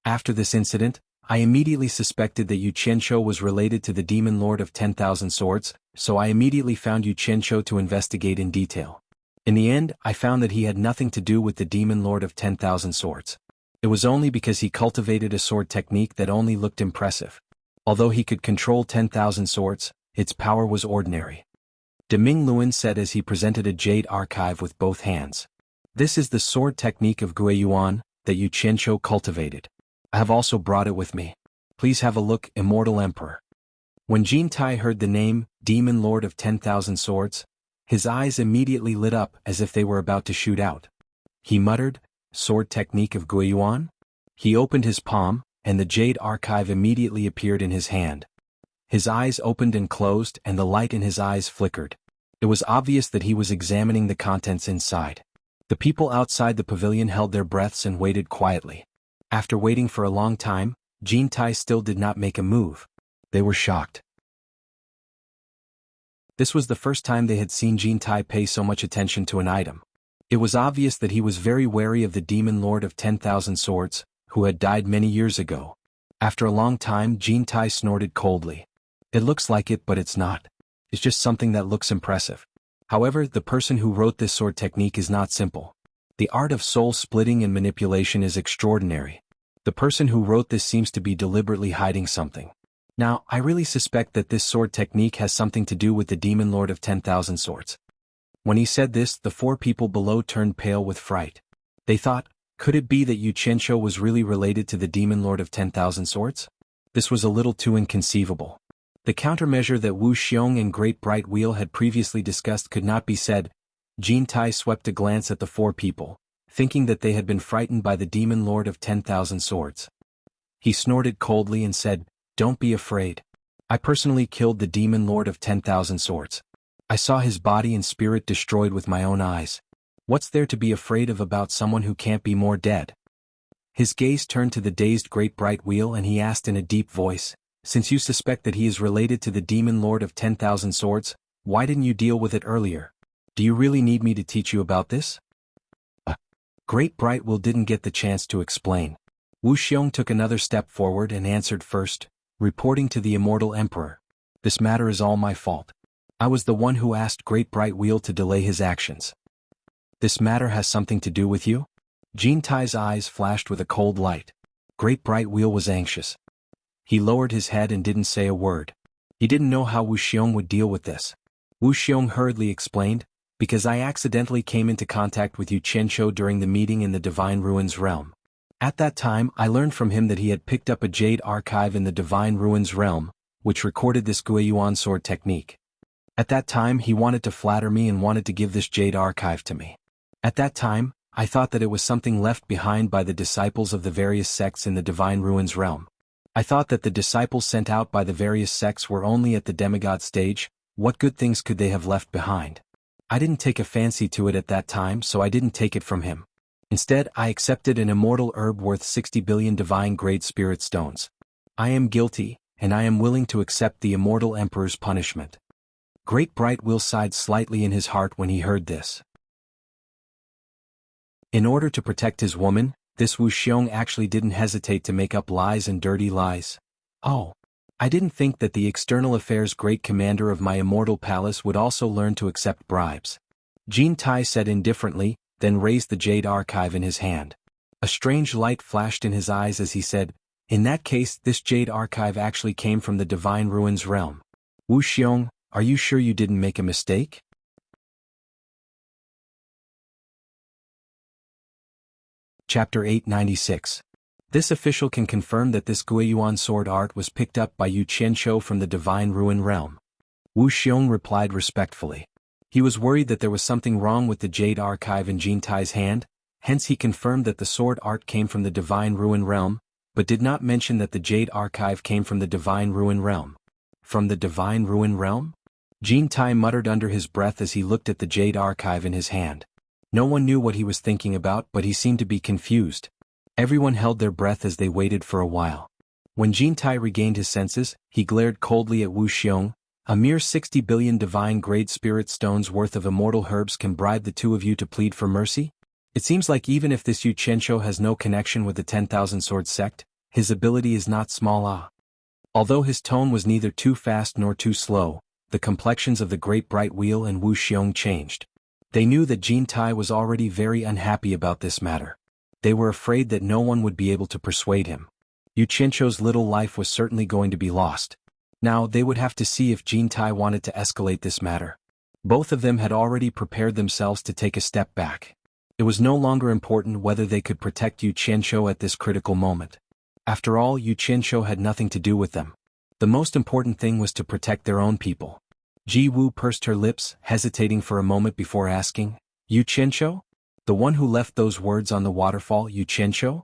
After this incident, I immediately suspected that Yu Qianzhou was related to the Demon Lord of 10,000 Swords, so I immediately found Yu Qianzhou to investigate in detail. In the end, I found that he had nothing to do with the Demon Lord of 10,000 Swords. It was only because he cultivated a sword technique that only looked impressive. Although he could control 10,000 swords, its power was ordinary. Deming Luan said as he presented a jade archive with both hands. This is the sword technique of xuanhuan that Yu Qianzhou cultivated. I have also brought it with me. Please have a look, Immortal Emperor. When Jin Tai heard the name, Demon Lord of 10,000 Swords, his eyes immediately lit up as if they were about to shoot out. He muttered, sword technique of xuanhuan? He opened his palm, and the jade archive immediately appeared in his hand. His eyes opened and closed and the light in his eyes flickered. It was obvious that he was examining the contents inside. The people outside the pavilion held their breaths and waited quietly. After waiting for a long time, Jin Tai still did not make a move. They were shocked. This was the first time they had seen Jin Tai pay so much attention to an item. It was obvious that he was very wary of the Demon Lord of 10,000 Swords, who had died many years ago. After a long time, Jin Tai snorted coldly. It looks like it, but it's not. It's just something that looks impressive. However, the person who wrote this sword technique is not simple. The art of soul splitting and manipulation is extraordinary. The person who wrote this seems to be deliberately hiding something. Now, I really suspect that this sword technique has something to do with the Demon Lord of 10,000 Swords. When he said this, the four people below turned pale with fright. They thought, could it be that Yu Qianzhou was really related to the Demon Lord of 10,000 Swords? This was a little too inconceivable. The countermeasure that Wu Xiong and Great Bright Wheel had previously discussed could not be said. Jin Tai swept a glance at the four people, thinking that they had been frightened by the Demon Lord of 10,000 Swords. He snorted coldly and said, "Don't be afraid. I personally killed the Demon Lord of 10,000 Swords. I saw his body and spirit destroyed with my own eyes. What's there to be afraid of about someone who can't be more dead?" His gaze turned to the dazed Great Bright Wheel and he asked in a deep voice, "Since you suspect that he is related to the Demon Lord of 10,000 Swords, why didn't you deal with it earlier? Do you really need me to teach you about this?" Great Bright Wheel didn't get the chance to explain. Wu Xiong took another step forward and answered first, reporting to the Immortal Emperor. "This matter is all my fault. I was the one who asked Great Bright Wheel to delay his actions." "This matter has something to do with you?" Jin Tai's eyes flashed with a cold light. Great Bright Wheel was anxious. He lowered his head and didn't say a word. He didn't know how Wu Xiong would deal with this. Wu Xiong hurriedly explained, "Because I accidentally came into contact with Yu Qianzhou during the meeting in the Divine Ruins realm. At that time, I learned from him that he had picked up a jade archive in the Divine Ruins realm, which recorded this xuanhuan sword technique. At that time, he wanted to flatter me and wanted to give this jade archive to me. At that time, I thought that it was something left behind by the disciples of the various sects in the Divine Ruins realm. I thought that the disciples sent out by the various sects were only at the demigod stage. What good things could they have left behind? I didn't take a fancy to it at that time, so I didn't take it from him. Instead, I accepted an immortal herb worth 60 billion divine great spirit stones. I am guilty, and I am willing to accept the Immortal Emperor's punishment." Great Bright Wheel sighed slightly in his heart when he heard this. In order to protect his woman, this Wu Xiong actually didn't hesitate to make up lies and dirty lies. "Oh. I didn't think that the external affairs great commander of my immortal palace would also learn to accept bribes." Jin Tai said indifferently, then raised the jade archive in his hand. A strange light flashed in his eyes as he said, "In that case, this jade archive actually came from the Divine Ruins realm. Wu Xiong, are you sure you didn't make a mistake?" Chapter 896. This official can confirm that this Guiyuan sword art was picked up by Yu Qianqiu from the Divine Ruin Realm. Wu Xiong replied respectfully. He was worried that there was something wrong with the Jade Archive in Jin Tai's hand, hence he confirmed that the sword art came from the Divine Ruin Realm, but did not mention that the Jade Archive came from the Divine Ruin Realm. From the Divine Ruin Realm? Jin Tai muttered under his breath as he looked at the Jade Archive in his hand. No one knew what he was thinking about, but he seemed to be confused. Everyone held their breath as they waited for a while. When Jin Tai regained his senses, he glared coldly at Wu Xiong. A mere 60 billion divine-grade spirit stones worth of immortal herbs can bribe the two of you to plead for mercy? It seems like even if this Yu Qianqiu has no connection with the 10,000 Sword sect, his ability is not small. Although his tone was neither too fast nor too slow, the complexions of the Great Bright Wheel and Wu Xiong changed. They knew that Jin Tai was already very unhappy about this matter. They were afraid that no one would be able to persuade him. Yu Qianqiu's little life was certainly going to be lost. Now they would have to see if Jin Tai wanted to escalate this matter. Both of them had already prepared themselves to take a step back. It was no longer important whether they could protect Yu Qianqiu at this critical moment. After all, Yu Qianqiu had nothing to do with them. The most important thing was to protect their own people. Ji Wu pursed her lips, hesitating for a moment before asking, Yu Qianqiu? The one who left those words on the waterfall, Yu Qianqiu?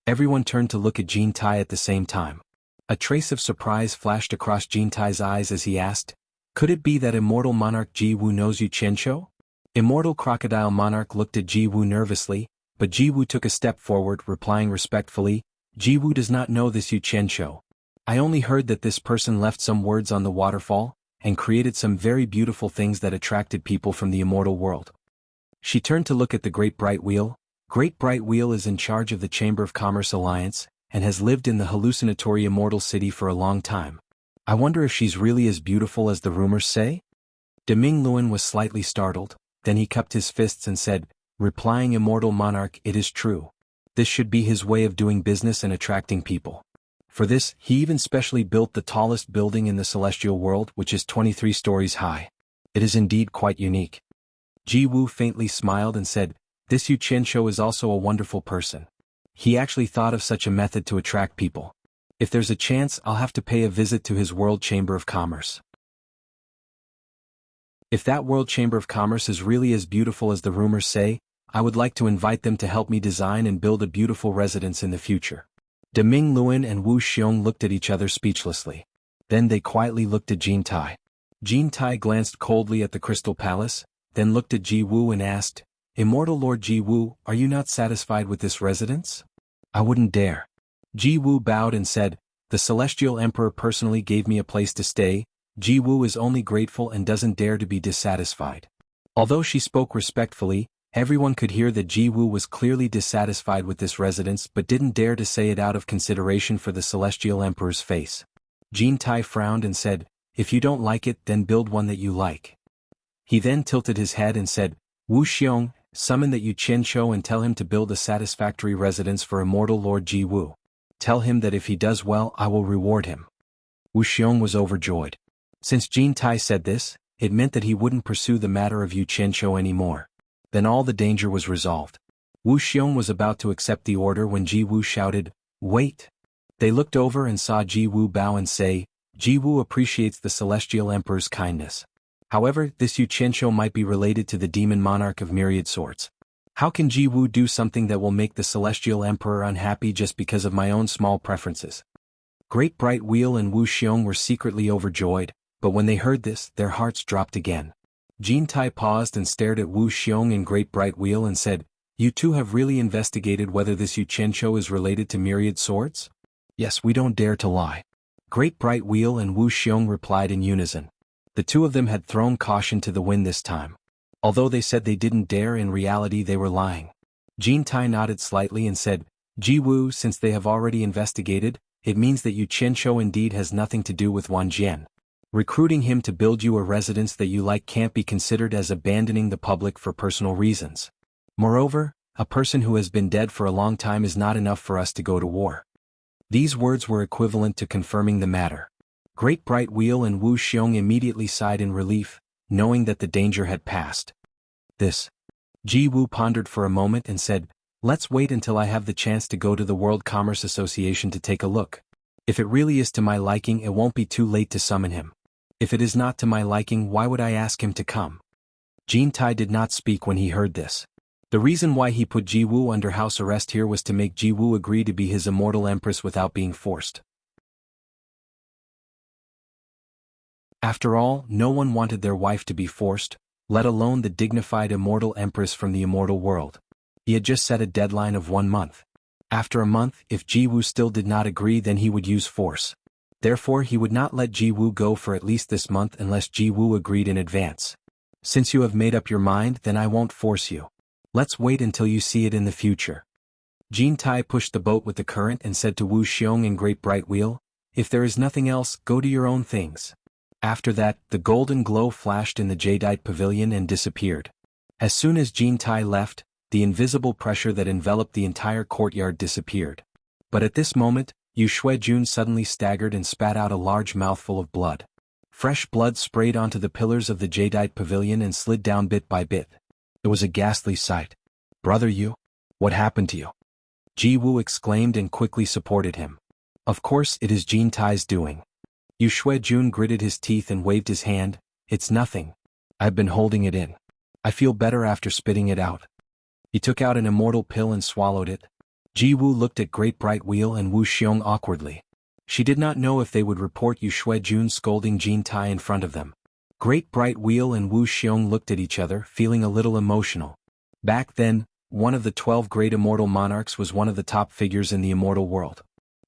Everyone turned to look at Jin Tai at the same time. A trace of surprise flashed across Jin Tai's eyes as he asked, could it be that immortal monarch Ji Wu knows Yu Qianqiu? Immortal crocodile monarch looked at Ji Wu nervously, but Ji Wu took a step forward, replying respectfully, Ji Wu does not know this Yu Qianqiu. I only heard that this person left some words on the waterfall, and created some very beautiful things that attracted people from the immortal world. She turned to look at the Great Bright Wheel. Great Bright Wheel is in charge of the Chamber of Commerce Alliance, and has lived in the hallucinatory immortal city for a long time. I wonder if she's really as beautiful as the rumors say? Deming Luan was slightly startled, then he cupped his fists and said, replying immortal monarch, it is true. This should be his way of doing business and attracting people. For this, he even specially built the tallest building in the celestial world, which is 23 stories high. It is indeed quite unique. Ji Wu faintly smiled and said, this Yu Qianqiu is also a wonderful person. He actually thought of such a method to attract people. If there's a chance, I'll have to pay a visit to his World Chamber of Commerce. If that World Chamber of Commerce is really as beautiful as the rumors say, I would like to invite them to help me design and build a beautiful residence in the future. Deming Luan and Wu Xiong looked at each other speechlessly. Then they quietly looked at Jin Tai. Jin Tai glanced coldly at the Crystal Palace, then looked at Ji Wu and asked, Immortal Lord Ji Wu, are you not satisfied with this residence? I wouldn't dare. Ji Wu bowed and said, the Celestial Emperor personally gave me a place to stay. Ji Wu is only grateful and doesn't dare to be dissatisfied. Although she spoke respectfully, everyone could hear that Ji Wu was clearly dissatisfied with this residence but didn't dare to say it out of consideration for the Celestial Emperor's face. Jin Tai frowned and said, if you don't like it, then build one that you like. He then tilted his head and said, Wu Xiong, summon that Yu Qianqiu and tell him to build a satisfactory residence for immortal Lord Ji Wu. Tell him that if he does well, I will reward him. Wu Xiong was overjoyed. Since Jin Tai said this, it meant that he wouldn't pursue the matter of Yu Qianqiu anymore. Then all the danger was resolved. Wu Xiong was about to accept the order when Ji Wu shouted, wait! They looked over and saw Ji Wu bow and say, Ji Wu appreciates the Celestial Emperor's kindness. However, this Yu Qianqiu might be related to the demon monarch of myriad swords. How can Ji Wu do something that will make the Celestial Emperor unhappy just because of my own small preferences? Great Bright Wheel and Wu Xiong were secretly overjoyed, but when they heard this, their hearts dropped again. Jin Tai paused and stared at Wu Xiong and Great Bright Wheel and said, you two have really investigated whether this Yu Qianqiu is related to myriad swords? Yes, we don't dare to lie. Great Bright Wheel and Wu Xiong replied in unison. The two of them had thrown caution to the wind this time. Although they said they didn't dare, in reality they were lying. Jin Tai nodded slightly and said, Ji Wu, since they have already investigated, it means that Yu Qianqiu indeed has nothing to do with Wang Jian. Recruiting him to build you a residence that you like can't be considered as abandoning the public for personal reasons. Moreover, a person who has been dead for a long time is not enough for us to go to war. These words were equivalent to confirming the matter. Great Bright Wheel and Wu Xiong immediately sighed in relief, knowing that the danger had passed. Ji Wu pondered for a moment and said, Let's wait until I have the chance to go to the World Commerce Association to take a look. If it really is to my liking, it won't be too late to summon him. If it is not to my liking, why would I ask him to come? Jintai did not speak when he heard this. The reason why he put Jiwu under house arrest here was to make Jiwu agree to be his immortal empress without being forced. After all, no one wanted their wife to be forced, let alone the dignified immortal empress from the immortal world. He had just set a deadline of 1 month. After a month, if Jiwu still did not agree, then he would use force. Therefore, he would not let Jiwu go for at least this month unless Jiwu agreed in advance. Since you have made up your mind, then I won't force you. Let's wait until you see it in the future. Jintai pushed the boat with the current and said to Wu Xiong and Great Bright Wheel, if there is nothing else, go do your own things. After that, the golden glow flashed in the jadeite pavilion and disappeared. As soon as Jintai left, the invisible pressure that enveloped the entire courtyard disappeared. But at this moment, Yu Xuejun suddenly staggered and spat out a large mouthful of blood. Fresh blood sprayed onto the pillars of the jadeite pavilion and slid down bit by bit. It was a ghastly sight. Brother Yu, what happened to you? Jiwu exclaimed and quickly supported him. Of course it is Jintai's doing. Yu Xuejun gritted his teeth and waved his hand. It's nothing. I've been holding it in. I feel better after spitting it out. He took out an immortal pill and swallowed it. Jiwu looked at Great Bright Wheel and Wu Xiong awkwardly. She did not know if they would report Yu Xuejun scolding Jintai in front of them. Great Bright Wheel and Wu Xiong looked at each other, feeling a little emotional. Back then, one of the 12 great immortal monarchs was one of the top figures in the immortal world.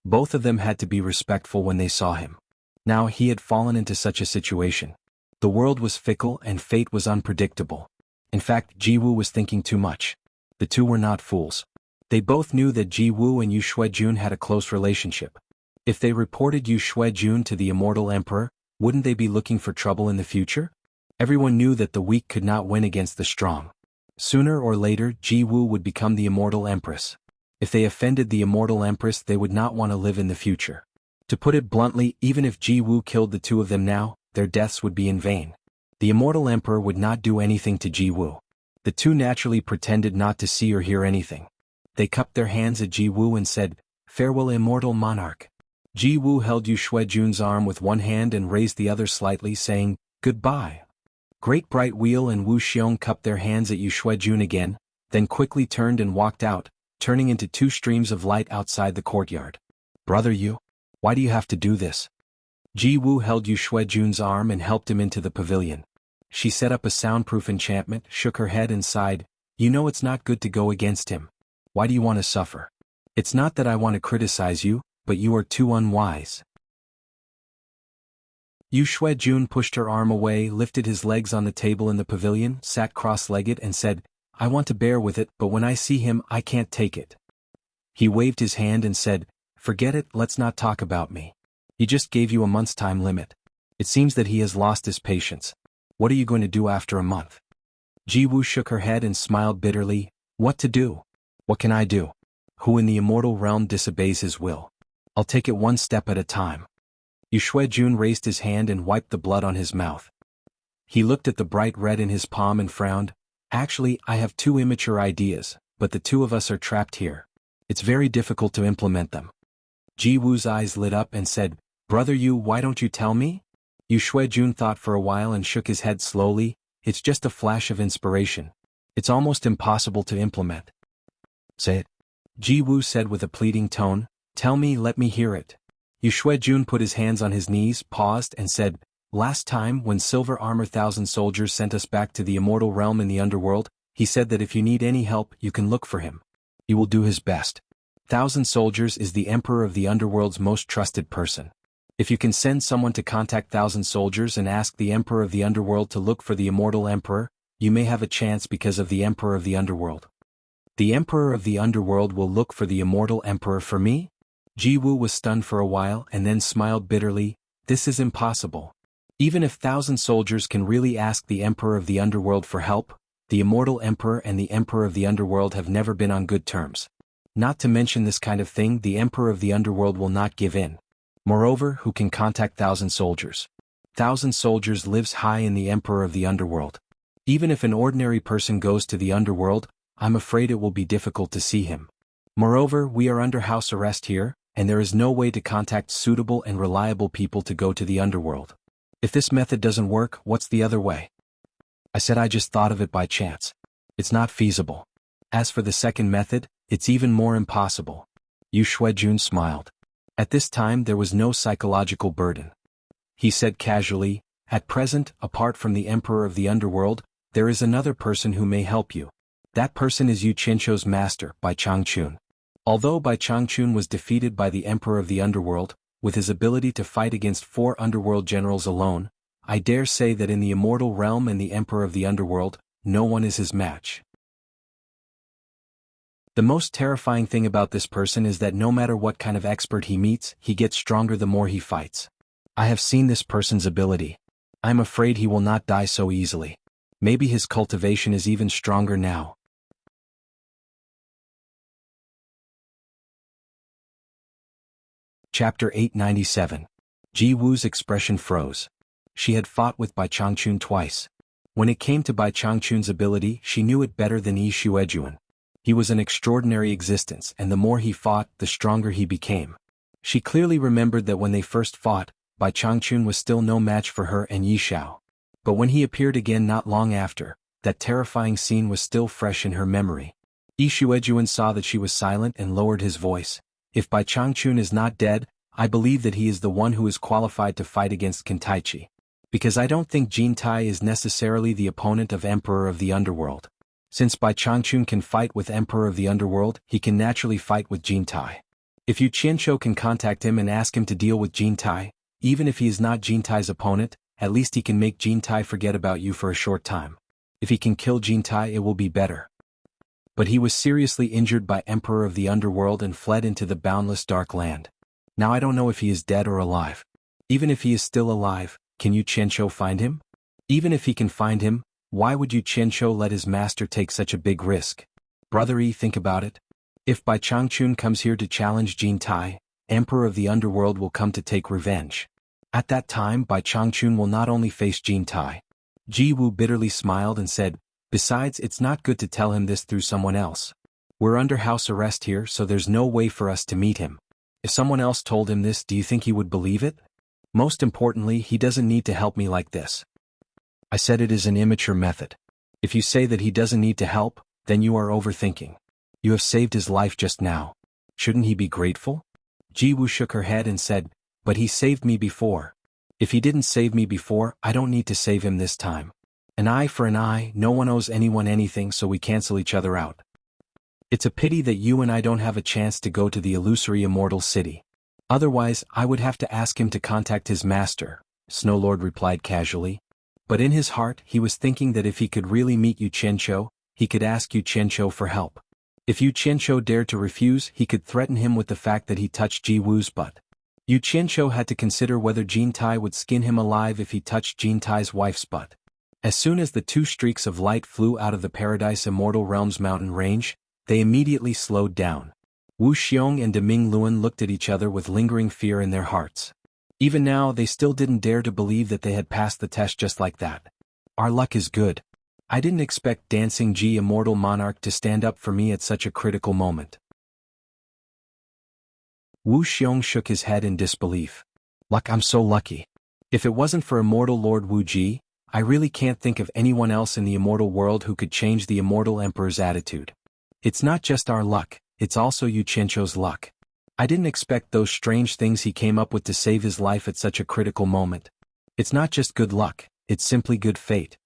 Both of them had to be respectful when they saw him. Now he had fallen into such a situation. The world was fickle and fate was unpredictable. In fact, Jiwu was thinking too much. The two were not fools. They both knew that Jiwu and Yu Xuejun had a close relationship. If they reported Yu Xuejun to the immortal emperor, wouldn't they be looking for trouble in the future? Everyone knew that the weak could not win against the strong. Sooner or later, Jiwu would become the immortal empress. If they offended the immortal empress, they would not want to live in the future. To put it bluntly, even if Jiwu killed the two of them now, their deaths would be in vain. The immortal emperor would not do anything to Jiwu. The two naturally pretended not to see or hear anything. They cupped their hands at Jiwu and said, "Farewell, immortal monarch." Jiwu held Yu Xuejun's arm with one hand and raised the other slightly, saying, "Goodbye." Great Bright Wheel and Wu Xiong cupped their hands at Yu Xuejun again, then quickly turned and walked out, turning into two streams of light outside the courtyard. "Brother Yu, why do you have to do this?" Jiwu held Yu Xuejun's arm and helped him into the pavilion. She set up a soundproof enchantment, shook her head and sighed, "You know it's not good to go against him. Why do you want to suffer? It's not that I want to criticize you, but you are too unwise." Yu Xuejun pushed her arm away, lifted his legs on the table in the pavilion, sat cross-legged and said, "I want to bear with it, but when I see him I can't take it." He waved his hand and said, "Forget it, let's not talk about me. He just gave you a month's time limit. It seems that he has lost his patience. What are you going to do after a month?" Jiwu shook her head and smiled bitterly. "What to do? What can I do? Who in the immortal realm disobeys his will? I'll take it one step at a time." Yu Xuejun raised his hand and wiped the blood on his mouth. He looked at the bright red in his palm and frowned. "Actually, I have two immature ideas, but the two of us are trapped here. It's very difficult to implement them." Jiwu's eyes lit up and said, "Brother Yu, why don't you tell me?" Yu Xuejun thought for a while and shook his head slowly. "It's just a flash of inspiration. It's almost impossible to implement." "Say it," Jiwu said with a pleading tone. "Tell me, let me hear it." Yu Xuejun put his hands on his knees, paused, and said, "Last time, when Silver Armor 1,000 soldiers sent us back to the immortal realm in the underworld, he said that if you need any help, you can look for him. He will do his best. 1,000 soldiers is the emperor of the underworld's most trusted person. If you can send someone to contact 1,000 soldiers and ask the emperor of the underworld to look for the immortal emperor, you may have a chance because of the emperor of the underworld." "The emperor of the underworld will look for the immortal emperor for me?" Jiwu was stunned for a while and then smiled bitterly. "This is impossible. Even if 1,000 soldiers can really ask the emperor of the underworld for help, the immortal emperor and the emperor of the underworld have never been on good terms. Not to mention this kind of thing, the emperor of the underworld will not give in. Moreover, who can contact 1,000 soldiers? 1,000 soldiers lives high in the emperor of the underworld. Even if an ordinary person goes to the underworld, I'm afraid it will be difficult to see him. Moreover, we are under house arrest here, and there is no way to contact suitable and reliable people to go to the underworld. If this method doesn't work, what's the other way? I said I just thought of it by chance. It's not feasible. As for the second method, it's even more impossible. Xuanhuan smiled. At this time there was no psychological burden. He said casually, "At present, apart from the Emperor of the Underworld, there is another person who may help you. That person is Yu Qianqiu's master, Bai Changchun. Although Bai Changchun was defeated by the Emperor of the Underworld, with his ability to fight against 4 underworld generals alone, I dare say that in the immortal realm and the Emperor of the Underworld, no one is his match. The most terrifying thing about this person is that no matter what kind of expert he meets, he gets stronger the more he fights. I have seen this person's ability. I'm afraid he will not die so easily. Maybe his cultivation is even stronger now." Chapter 897. Ji-Wu's expression froze. She had fought with Bai Changchun twice. When it came to Bai Changchun's ability, she knew it better than Yi Xuejuan. He was an extraordinary existence, and the more he fought, the stronger he became. She clearly remembered that when they first fought, Bai Changchun was still no match for her and Yi Xiao. But when he appeared again not long after, that terrifying scene was still fresh in her memory. Yi Xuejuan saw that she was silent and lowered his voice. "If Bai Changchun is not dead, I believe that he is the one who is qualified to fight against Kentaichi. Because I don't think Jin Tai is necessarily the opponent of Emperor of the Underworld. Since Bai Changchun can fight with Emperor of the Underworld, he can naturally fight with Jin Tai. If Yu Qianqiu can contact him and ask him to deal with Jin Tai, even if he is not Jin Tai's opponent, at least he can make Jin Tai forget about you for a short time. If he can kill Jin Tai, it will be better." But he was seriously injured by Emperor of the Underworld and fled into the boundless dark land. Now I don't know if he is dead or alive. Even if he is still alive, can Yu Qianqiu find him? Even if he can find him, why would Yu Qianqiu let his master take such a big risk? Brother Yi, think about it. If Bai Changchun comes here to challenge Jin Tai, Emperor of the Underworld will come to take revenge. At that time Bai Changchun will not only face Jin Tai. Ji-Wu bitterly smiled and said, "Besides, it's not good to tell him this through someone else. We're under house arrest here, so there's no way for us to meet him. If someone else told him this, do you think he would believe it? Most importantly, he doesn't need to help me like this." I said it is an immature method. If you say that he doesn't need to help, then you are overthinking. You have saved his life just now. Shouldn't he be grateful? Ji-Wu shook her head and said, "But he saved me before. If he didn't save me before, I don't need to save him this time. An eye for an eye, no one owes anyone anything, so we cancel each other out. It's a pity that you and I don't have a chance to go to the illusory immortal city. Otherwise, I would have to ask him to contact his master," Snowlord replied casually. But in his heart, he was thinking that if he could really meet Yu Qianqiu, he could ask Yu Qianqiu for help. If Yu Qianqiu dared to refuse, he could threaten him with the fact that he touched Ji-Wu's butt. Yu Qianqiu had to consider whether Jin Tai would skin him alive if he touched Jin Tai's wife's butt. As soon as the 2 streaks of light flew out of the Paradise Immortal Realms mountain range, they immediately slowed down. Wu Xiong and Deming Luan looked at each other with lingering fear in their hearts. Even now, they still didn't dare to believe that they had passed the test just like that. Our luck is good. I didn't expect Dancing Ji Immortal Monarch to stand up for me at such a critical moment. Wu Xiong shook his head in disbelief. Luck, I'm so lucky. If it wasn't for Immortal Lord Wu Ji, I really can't think of anyone else in the immortal world who could change the Immortal Emperor's attitude. It's not just our luck, it's also Yu Qianqiu's luck. I didn't expect those strange things he came up with to save his life at such a critical moment. It's not just good luck, it's simply good fate.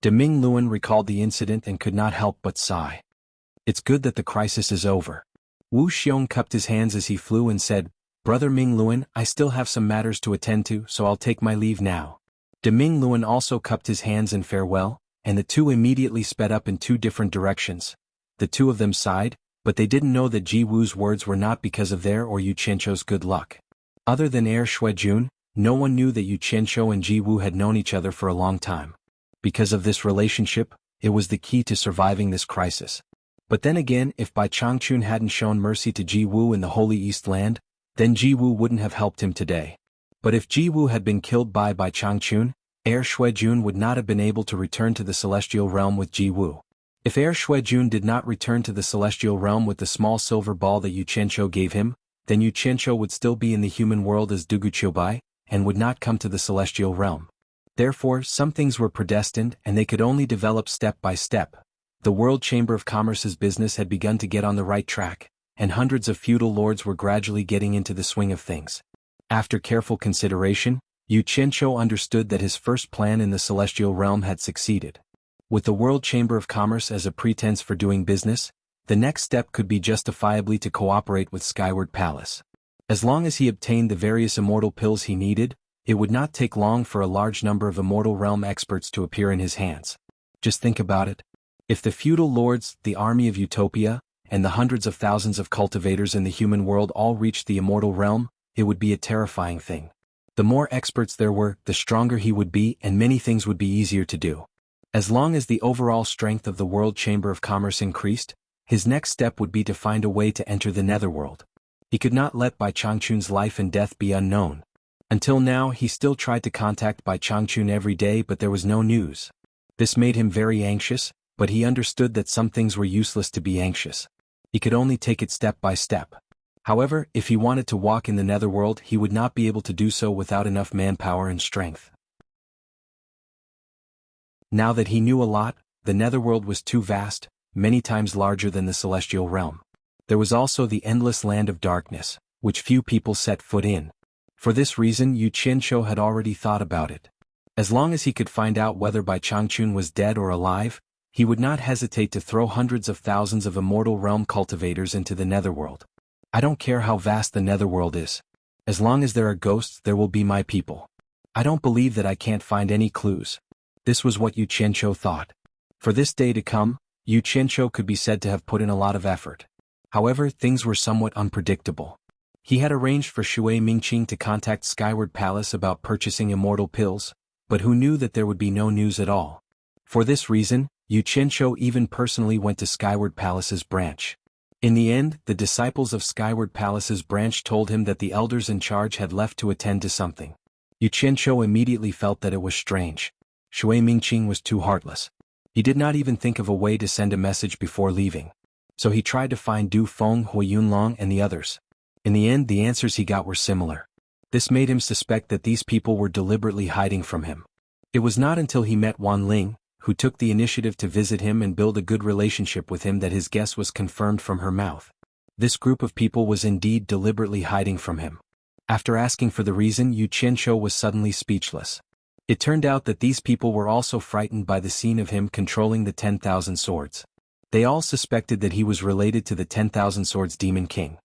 Deming Luan recalled the incident and could not help but sigh. It's good that the crisis is over. Wu Xiong cupped his hands as he flew and said, "Brother Ming Luan, I still have some matters to attend to, so I'll take my leave now." Deming Luan also cupped his hands in farewell, and the two immediately sped up in 2 different directions. The 2 of them sighed, but they didn't know that Ji-Wu's words were not because of their or Yu Qianqiu's good luck. Other than Heir Xuejun, no one knew that Yu Qianqiu and Ji-Wu had known each other for a long time. Because of this relationship, it was the key to surviving this crisis. But then again, if Bai Changchun hadn't shown mercy to Ji-Wu in the Holy East Land, then Ji-Wu wouldn't have helped him today. But if Ji-Wu had been killed by Bai Changchun, Heir Xuejun would not have been able to return to the celestial realm with Ji-Wu. If Heir Shuijun did not return to the celestial realm with the small silver ball that Yu Qianqiu gave him, then Yu Qianqiu would still be in the human world as Duguqiubai, and would not come to the celestial realm. Therefore, some things were predestined and they could only develop step by step. The World Chamber of Commerce's business had begun to get on the right track, and hundreds of feudal lords were gradually getting into the swing of things. After careful consideration, Yu Qianqiu understood that his first plan in the celestial realm had succeeded. With the World Chamber of Commerce as a pretense for doing business, the next step could be justifiably to cooperate with Skyward Palace. As long as he obtained the various immortal pills he needed, it would not take long for a large number of immortal realm experts to appear in his hands. Just think about it. If the feudal lords, the army of Utopia, and the hundreds of thousands of cultivators in the human world all reached the immortal realm, it would be a terrifying thing. The more experts there were, the stronger he would be, and many things would be easier to do. As long as the overall strength of the World Chamber of Commerce increased, his next step would be to find a way to enter the netherworld. He could not let Bai Changchun's life and death be unknown. Until now he still tried to contact Bai Changchun every day, but there was no news. This made him very anxious, but he understood that some things were useless to be anxious. He could only take it step by step. However, if he wanted to walk in the netherworld, he would not be able to do so without enough manpower and strength. Now that he knew a lot, the netherworld was too vast, many times larger than the celestial realm. There was also the endless land of darkness, which few people set foot in. For this reason Yu Qianqiu had already thought about it. As long as he could find out whether Bai Changchun was dead or alive, he would not hesitate to throw hundreds of thousands of immortal realm cultivators into the netherworld. I don't care how vast the netherworld is. As long as there are ghosts, there will be my people. I don't believe that I can't find any clues. This was what Yu Qianqiu thought. For this day to come, Yu Qianqiu could be said to have put in a lot of effort. However, things were somewhat unpredictable. He had arranged for Shui Mingqing to contact Skyward Palace about purchasing immortal pills, but who knew that there would be no news at all. For this reason, Yu Qianqiu even personally went to Skyward Palace's branch. In the end, the disciples of Skyward Palace's branch told him that the elders in charge had left to attend to something. Yu Qianqiu immediately felt that it was strange. Shui Mingqing was too heartless. He did not even think of a way to send a message before leaving. So he tried to find Du Feng, Hui Yunlong and the others. In the end, the answers he got were similar. This made him suspect that these people were deliberately hiding from him. It was not until he met Wan Ling, who took the initiative to visit him and build a good relationship with him, that his guess was confirmed from her mouth. This group of people was indeed deliberately hiding from him. After asking for the reason, Yu Qianqiu was suddenly speechless. It turned out that these people were also frightened by the scene of him controlling the 10,000 swords. They all suspected that he was related to the 10,000 swords Demon King.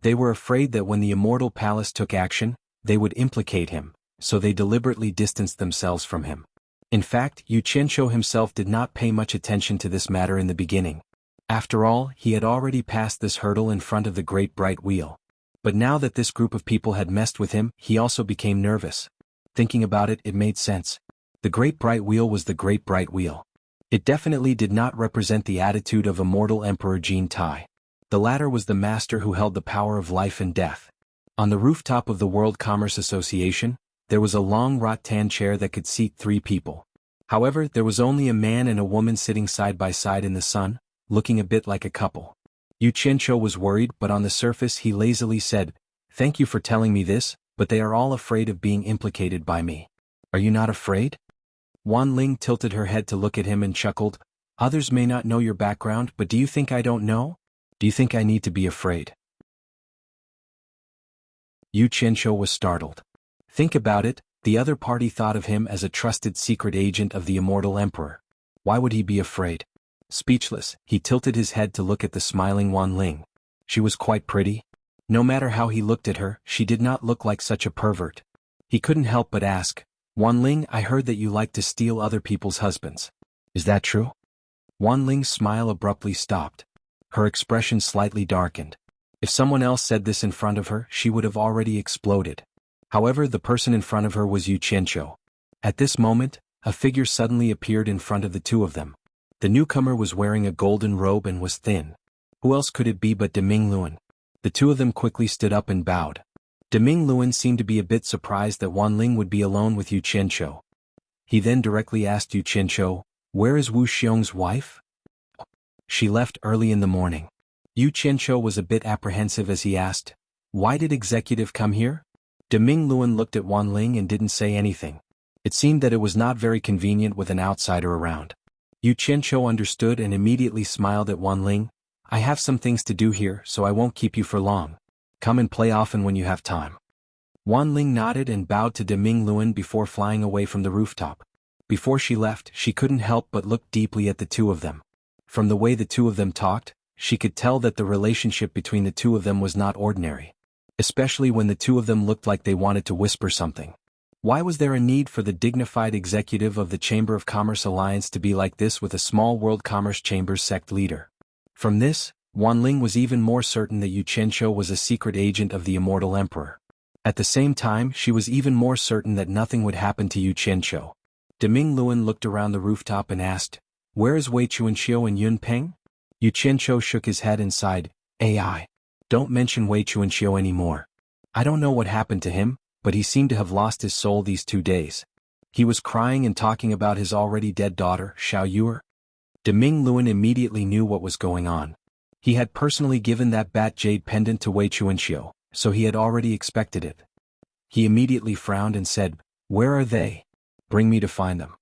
They were afraid that when the Immortal Palace took action, they would implicate him, so they deliberately distanced themselves from him. In fact, Yu Qianqiu himself did not pay much attention to this matter in the beginning. After all, he had already passed this hurdle in front of the Great Bright Wheel. But now that this group of people had messed with him, he also became nervous. Thinking about it, it made sense. The Great Bright Wheel was the Great Bright Wheel. It definitely did not represent the attitude of immortal Emperor Jin Tai. The latter was the master who held the power of life and death. On the rooftop of the World Commerce Association, there was a long rattan chair that could seat 3 people. However, there was only a man and a woman sitting side by side in the sun, looking a bit like a couple. Yu Qianqiu was worried, but on the surface he lazily said, "Thank you for telling me this, but they are all afraid of being implicated by me. Are you not afraid?" Wan Ling tilted her head to look at him and chuckled, "Others may not know your background, but do you think I don't know? Do you think I need to be afraid?" Yu Qianqiu was startled. Think about it, the other party thought of him as a trusted secret agent of the immortal emperor. Why would he be afraid? Speechless, he tilted his head to look at the smiling Wan Ling. She was quite pretty. No matter how he looked at her, she did not look like such a pervert. He couldn't help but ask, "Wan Ling, I heard that you like to steal other people's husbands. Is that true?" Wan Ling's smile abruptly stopped. Her expression slightly darkened. If someone else said this in front of her, she would have already exploded. However, the person in front of her was Yu Qianqiu. At this moment, a figure suddenly appeared in front of the two of them. The newcomer was wearing a golden robe and was thin. Who else could it be but Deming Luan? The two of them quickly stood up and bowed. Deming Luan seemed to be a bit surprised that Wan Ling would be alone with Yu Qianqiu. He then directly asked Yu Qianqiu, "Where is Wu Xiong's wife?" She left early in the morning. Yu Qianqiu was a bit apprehensive as he asked, "Why did executive come here?" Deming Luan looked at Wan Ling and didn't say anything. It seemed that it was not very convenient with an outsider around. Yu Qianqiu understood and immediately smiled at Wan Ling. "I have some things to do here, so I won't keep you for long. Come and play often when you have time." Wan Ling nodded and bowed to Deming Luan before flying away from the rooftop. Before she left, she couldn't help but look deeply at the two of them. From the way the two of them talked, she could tell that the relationship between the two of them was not ordinary. Especially when the two of them looked like they wanted to whisper something. Why was there a need for the dignified executive of the Chamber of Commerce Alliance to be like this with a small World Commerce Chamber's sect leader? From this, Wan Ling was even more certain that Yu Qianqiu was a secret agent of the Immortal Emperor. At the same time, she was even more certain that nothing would happen to Yu Qianqiu. Deming Luan looked around the rooftop and asked, "Where is Wei Chuanxiu and Yun Peng?" Yu Qianqiu shook his head and sighed, "AI. Don't mention Wei Chuanxiu anymore. I don't know what happened to him, but he seemed to have lost his soul these 2 days. He was crying and talking about his already dead daughter, Xiao Yuer." Deming Luan immediately knew what was going on. He had personally given that bat jade pendant to Wei Chuanxiu, so he had already expected it. He immediately frowned and said, "Where are they? Bring me to find them.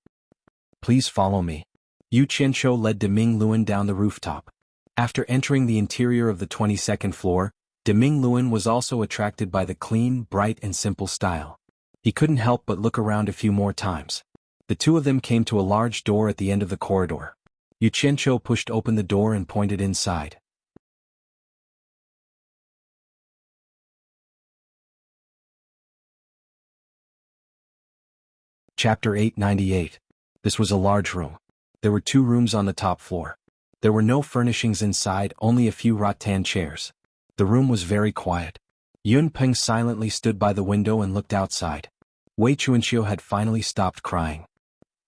Please follow me." Yu Qianqiu led Deming Luan down the rooftop. After entering the interior of the 22nd floor, Deming Luan was also attracted by the clean, bright and simple style. He couldn't help but look around a few more times. The two of them came to a large door at the end of the corridor. Yu Qianqiu pushed open the door and pointed inside. Chapter 898. This was a large room. There were 2 rooms on the top floor. There were no furnishings inside, only a few rattan chairs. The room was very quiet. Yun Peng silently stood by the window and looked outside. Wei Chuanxiu had finally stopped crying.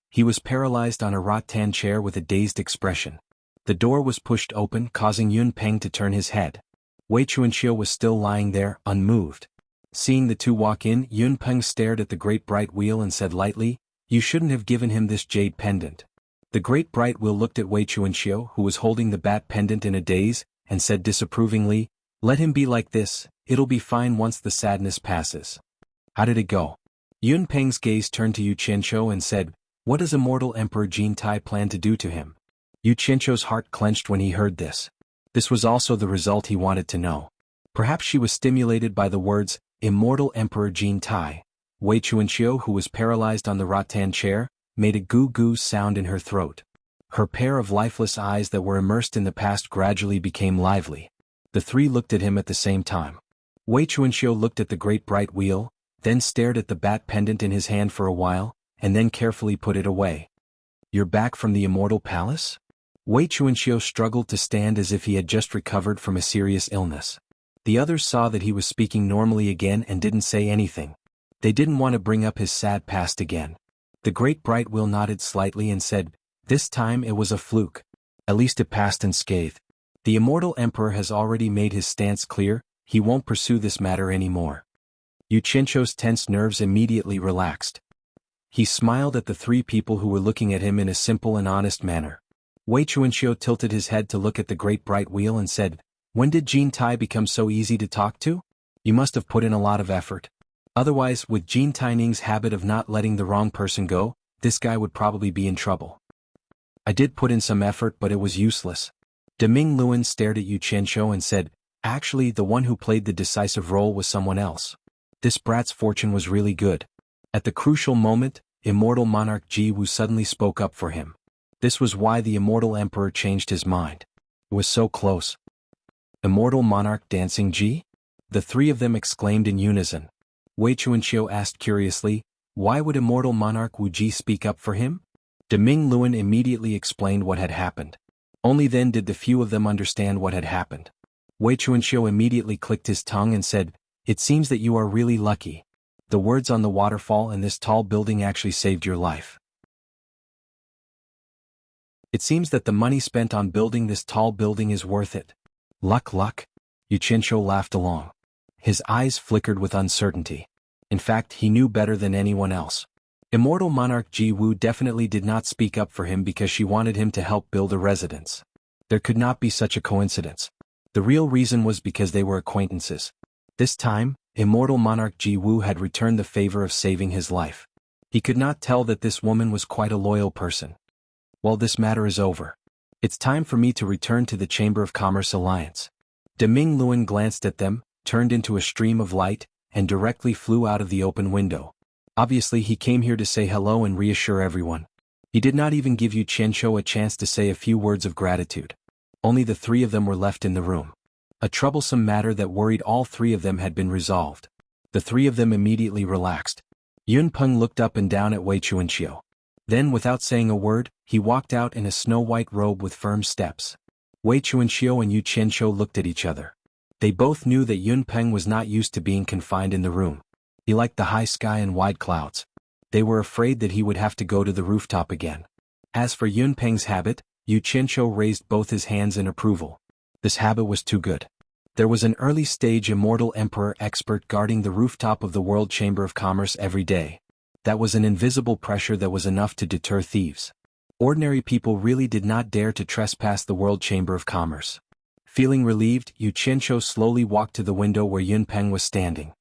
He was paralyzed on a rattan chair with a dazed expression. The door was pushed open, causing Yun Peng to turn his head. Wei Chuanxiu was still lying there, unmoved. Seeing the two walk in, Yun Peng stared at the great bright wheel and said lightly, "You shouldn't have given him this jade pendant." The great bright wheel looked at Wei Chuanxiu, who was holding the bat pendant in a daze, and said disapprovingly, "Let him be like this, it'll be fine once the sadness passes." "How did it go?" Yun Peng's gaze turned to Yu Qianqiu and said, "What does Immortal Emperor Jin Tai plan to do to him?" Yu Qianqiu's heart clenched when he heard this. This was also the result he wanted to know. Perhaps she was stimulated by the words, "Immortal Emperor Jin Tai." Wei Chuanxiu, who was paralyzed on the rattan chair, made a goo-goo sound in her throat. Her pair of lifeless eyes that were immersed in the past gradually became lively. The 3 looked at him at the same time. Wei Chuanxiu looked at the great bright wheel, then stared at the bat pendant in his hand for a while, and then carefully put it away. "You're back from the Immortal Palace?" Wei Chuanxiu struggled to stand as if he had just recovered from a serious illness. The others saw that he was speaking normally again and didn't say anything. They didn't want to bring up his sad past again. The great bright wheel nodded slightly and said, "This time it was a fluke. At least it passed unscathed. The Immortal Emperor has already made his stance clear, he won't pursue this matter anymore." Yu Qianqiu's tense nerves immediately relaxed. He smiled at the 3 people who were looking at him in a simple and honest manner. Wei Chuanxiu tilted his head to look at the great bright wheel and said, "When did Jin Tai become so easy to talk to? You must have put in a lot of effort. Otherwise, with Jin Taining's habit of not letting the wrong person go, this guy would probably be in trouble." "I did put in some effort, but it was useless." Deming Luan stared at Yu Qianqiu and said, "Actually, the one who played the decisive role was someone else. This brat's fortune was really good." At the crucial moment, Immortal Monarch Jiwu suddenly spoke up for him. This was why the Immortal Emperor changed his mind. It was so close. "Immortal Monarch Dancing Ji?" The 3 of them exclaimed in unison. Wei Chuanxiu asked curiously, "Why would Immortal Monarch Wu Ji speak up for him?" Deming Luan immediately explained what had happened. Only then did the few of them understand what had happened. Wei Chuanxiu immediately clicked his tongue and said, "It seems that you are really lucky. The words on the waterfall and this tall building actually saved your life. It seems that the money spent on building this tall building is worth it." Luck? Yu Qianqiu laughed along. His eyes flickered with uncertainty. In fact, he knew better than anyone else. Immortal Monarch Ji Wu definitely did not speak up for him because she wanted him to help build a residence. There could not be such a coincidence. The real reason was because they were acquaintances. This time, immortal monarch Jianghu had returned the favor of saving his life. He could not tell that this woman was quite a loyal person. Well, this matter is over. It's time for me to return to the Chamber of Commerce Alliance. Deming Luan glanced at them, turned into a stream of light, and directly flew out of the open window. Obviously he came here to say hello and reassure everyone. He did not even give Yu Qianzhou a chance to say a few words of gratitude. Only the three of them were left in the room. A troublesome matter that worried all three of them had been resolved. The three of them immediately relaxed. Yun Peng looked up and down at Wei Chuanxiu. Then, without saying a word, he walked out in a snow-white robe with firm steps. Wei Chuanxiu and Yu Qianzhou looked at each other. They both knew that Yun Peng was not used to being confined in the room. He liked the high sky and wide clouds. They were afraid that he would have to go to the rooftop again. As for Yun Peng's habit, Yu Qianzhou raised both his hands in approval. This habit was too good. There was an early-stage immortal emperor expert guarding the rooftop of the World Chamber of Commerce every day. That was an invisible pressure that was enough to deter thieves. Ordinary people really did not dare to trespass the World Chamber of Commerce. Feeling relieved, Yu Qianzhou slowly walked to the window where Yun Peng was standing.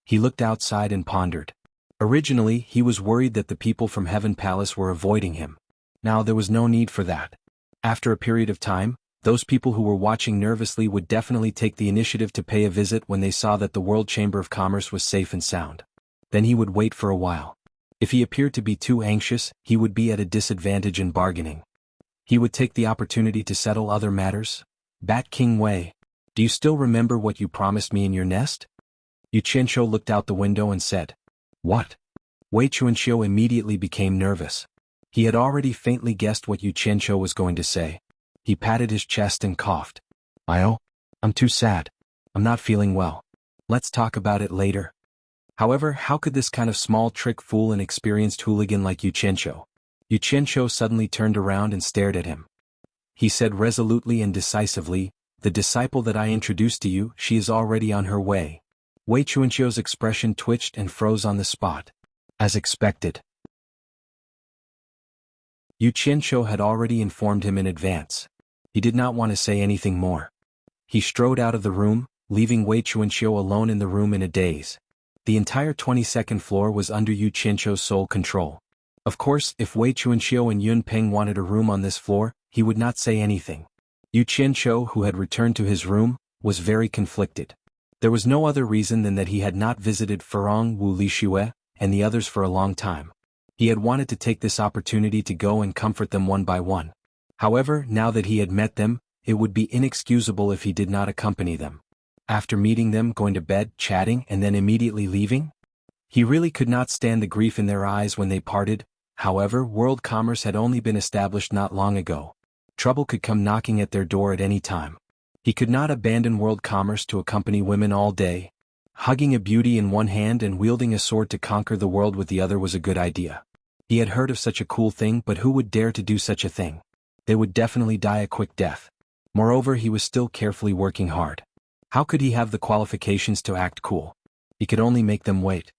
He looked outside and pondered. Originally, he was worried that the people from Heaven Palace were avoiding him. Now there was no need for that. After a period of time, those people who were watching nervously would definitely take the initiative to pay a visit when they saw that the World Chamber of Commerce was safe and sound. Then he would wait for a while. If he appeared to be too anxious, he would be at a disadvantage in bargaining. He would take the opportunity to settle other matters. Bat King Wei, do you still remember what you promised me in your nest? Yu Qianzhou looked out the window and said, What? Wei Chuanxiu immediately became nervous. He had already faintly guessed what Yu Qianzhou was going to say. He patted his chest and coughed. I'm too sad. I'm not feeling well. Let's talk about it later. However, how could this kind of small trick fool an experienced hooligan like Yu Qianzhou? Yu Qianzhou suddenly turned around and stared at him. He said resolutely and decisively, The disciple that I introduced to you, she is already on her way. Wei Chuanxiu's expression twitched and froze on the spot. As expected. Yu Qianzhou had already informed him in advance. He did not want to say anything more. He strode out of the room, leaving Wei Chuanxiu alone in the room in a daze. The entire 22nd floor was under Yu Qianzhou's sole control. Of course, if Wei Chuanxiu and Yun Peng wanted a room on this floor, he would not say anything. Yu Qianzhou, who had returned to his room, was very conflicted. There was no other reason than that he had not visited Furong Wu Lixue and the others for a long time. He had wanted to take this opportunity to go and comfort them one by one. However, now that he had met them, it would be inexcusable if he did not accompany them. After meeting them, going to bed, chatting, and then immediately leaving? He really could not stand the grief in their eyes when they parted. However, world commerce had only been established not long ago. Trouble could come knocking at their door at any time. He could not abandon world commerce to accompany women all day. Hugging a beauty in one hand and wielding a sword to conquer the world with the other was a good idea. He had heard of such a cool thing, but who would dare to do such a thing? They would definitely die a quick death. Moreover, he was still carefully working hard. How could he have the qualifications to act cool? He could only make them wait.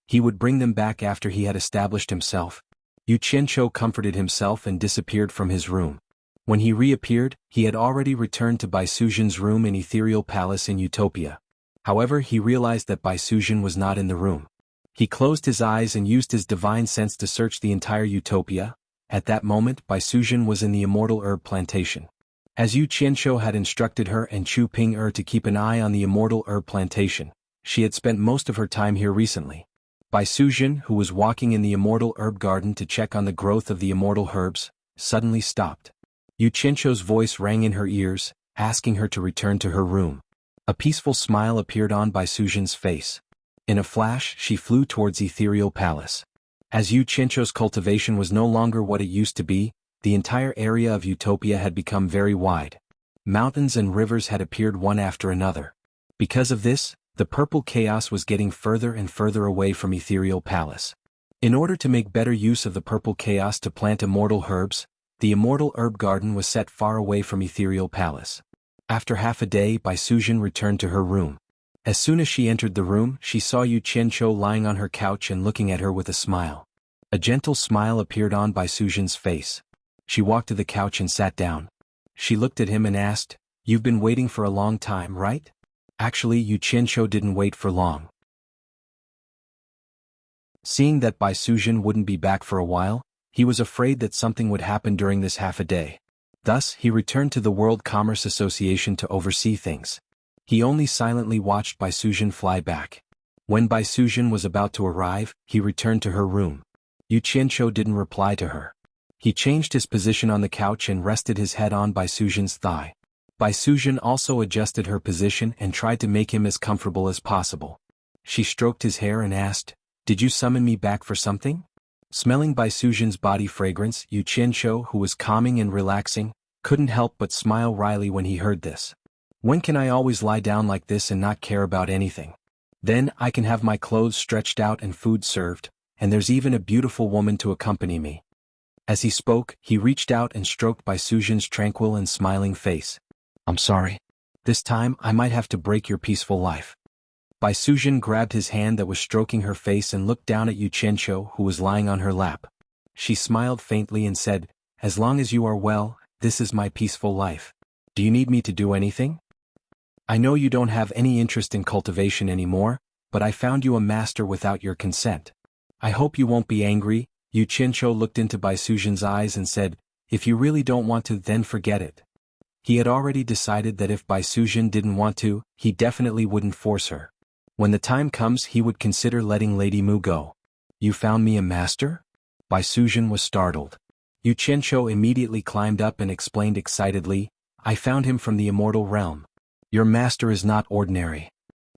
He would bring them back after he had established himself. Yu Qianzhou comforted himself and disappeared from his room. When he reappeared, he had already returned to Bai Suzhen's room in Ethereal Palace in Utopia. However, he realized that Bai Suzhen was not in the room. He closed his eyes and used his divine sense to search the entire Utopia. At that moment, Bai Suzhen was in the immortal herb plantation. As Yu Qianzhou had instructed her and Chu Ping to keep an eye on the immortal herb plantation, she had spent most of her time here recently. Bai Suzhen, who was walking in the immortal herb garden to check on the growth of the immortal herbs, suddenly stopped. Yu Qianzhou's voice rang in her ears, asking her to return to her room. A peaceful smile appeared on Bai Suzhen's face. In a flash, she flew towards Ethereal Palace. As Yu Qianzhou's cultivation was no longer what it used to be, the entire area of Utopia had become very wide. Mountains and rivers had appeared one after another. Because of this, the purple chaos was getting further and further away from Ethereal Palace. In order to make better use of the purple chaos to plant immortal herbs, the immortal herb garden was set far away from Ethereal Palace. After half a day, Bai Suzhen returned to her room. As soon as she entered the room, she saw Yu Qianzhou lying on her couch and looking at her with a smile. A gentle smile appeared on Bai Suzhen's face. She walked to the couch and sat down. She looked at him and asked, "You've been waiting for a long time, right?" Actually, Yu Qianzhou didn't wait for long. Seeing that Bai Suzhen wouldn't be back for a while, he was afraid that something would happen during this half a day. Thus, he returned to the World Commerce Association to oversee things. He only silently watched Bai Suzhen fly back. When Bai Suzhen was about to arrive, he returned to her room. Yu Qianzhou didn't reply to her. He changed his position on the couch and rested his head on Bai Suzhen's thigh. Bai Suzhen also adjusted her position and tried to make him as comfortable as possible. She stroked his hair and asked, "Did you summon me back for something?" Smelling Bai Suzhen's body fragrance, Yu Qianzhou, who was calming and relaxing, couldn't help but smile wryly when he heard this. "When can I always lie down like this and not care about anything? Then I can have my clothes stretched out and food served, and there's even a beautiful woman to accompany me." As he spoke, he reached out and stroked Bai Suzhen's tranquil and smiling face. "I'm sorry. This time I might have to break your peaceful life." Bai Suzhen grabbed his hand that was stroking her face and looked down at Yu Qianzhou, who was lying on her lap. She smiled faintly and said, "As long as you are well, this is my peaceful life. Do you need me to do anything? I know you don't have any interest in cultivation anymore, but I found you a master without your consent. I hope you won't be angry." Yu Qianzhou looked into Bai Suzhen's eyes and said, "If you really don't want to, then forget it." He had already decided that if Bai Suzhen didn't want to, he definitely wouldn't force her. When the time comes, he would consider letting Lady Mu go. "You found me a master?" Bai Suzhen was startled. Yu Qianzhou immediately climbed up and explained excitedly, "I found him from the immortal realm. Your master is not ordinary."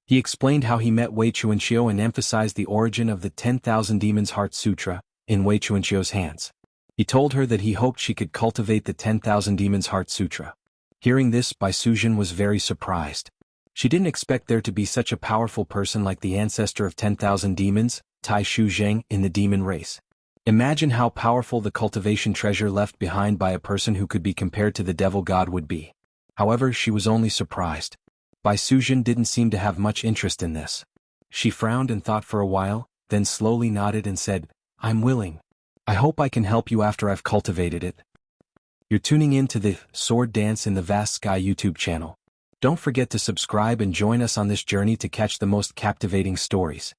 He explained how he met Wei Chuanxiu and emphasized the origin of the 10,000 Demons Heart Sutra in Wei Chuanxiu's hands. He told her that he hoped she could cultivate the 10,000 Demons Heart Sutra. Hearing this, Bai Suzhen was very surprised. She didn't expect there to be such a powerful person like the ancestor of 10,000 demons, Tai Shu Zheng, in the demon race. Imagine how powerful the cultivation treasure left behind by a person who could be compared to the devil god would be. However, she was only surprised. Bai Suzhen didn't seem to have much interest in this. She frowned and thought for a while, then slowly nodded and said, "I'm willing. I hope I can help you after I've cultivated it." You're tuning in to the Sword Dance in the Vast Sky YouTube channel. Don't forget to subscribe and join us on this journey to catch the most captivating stories.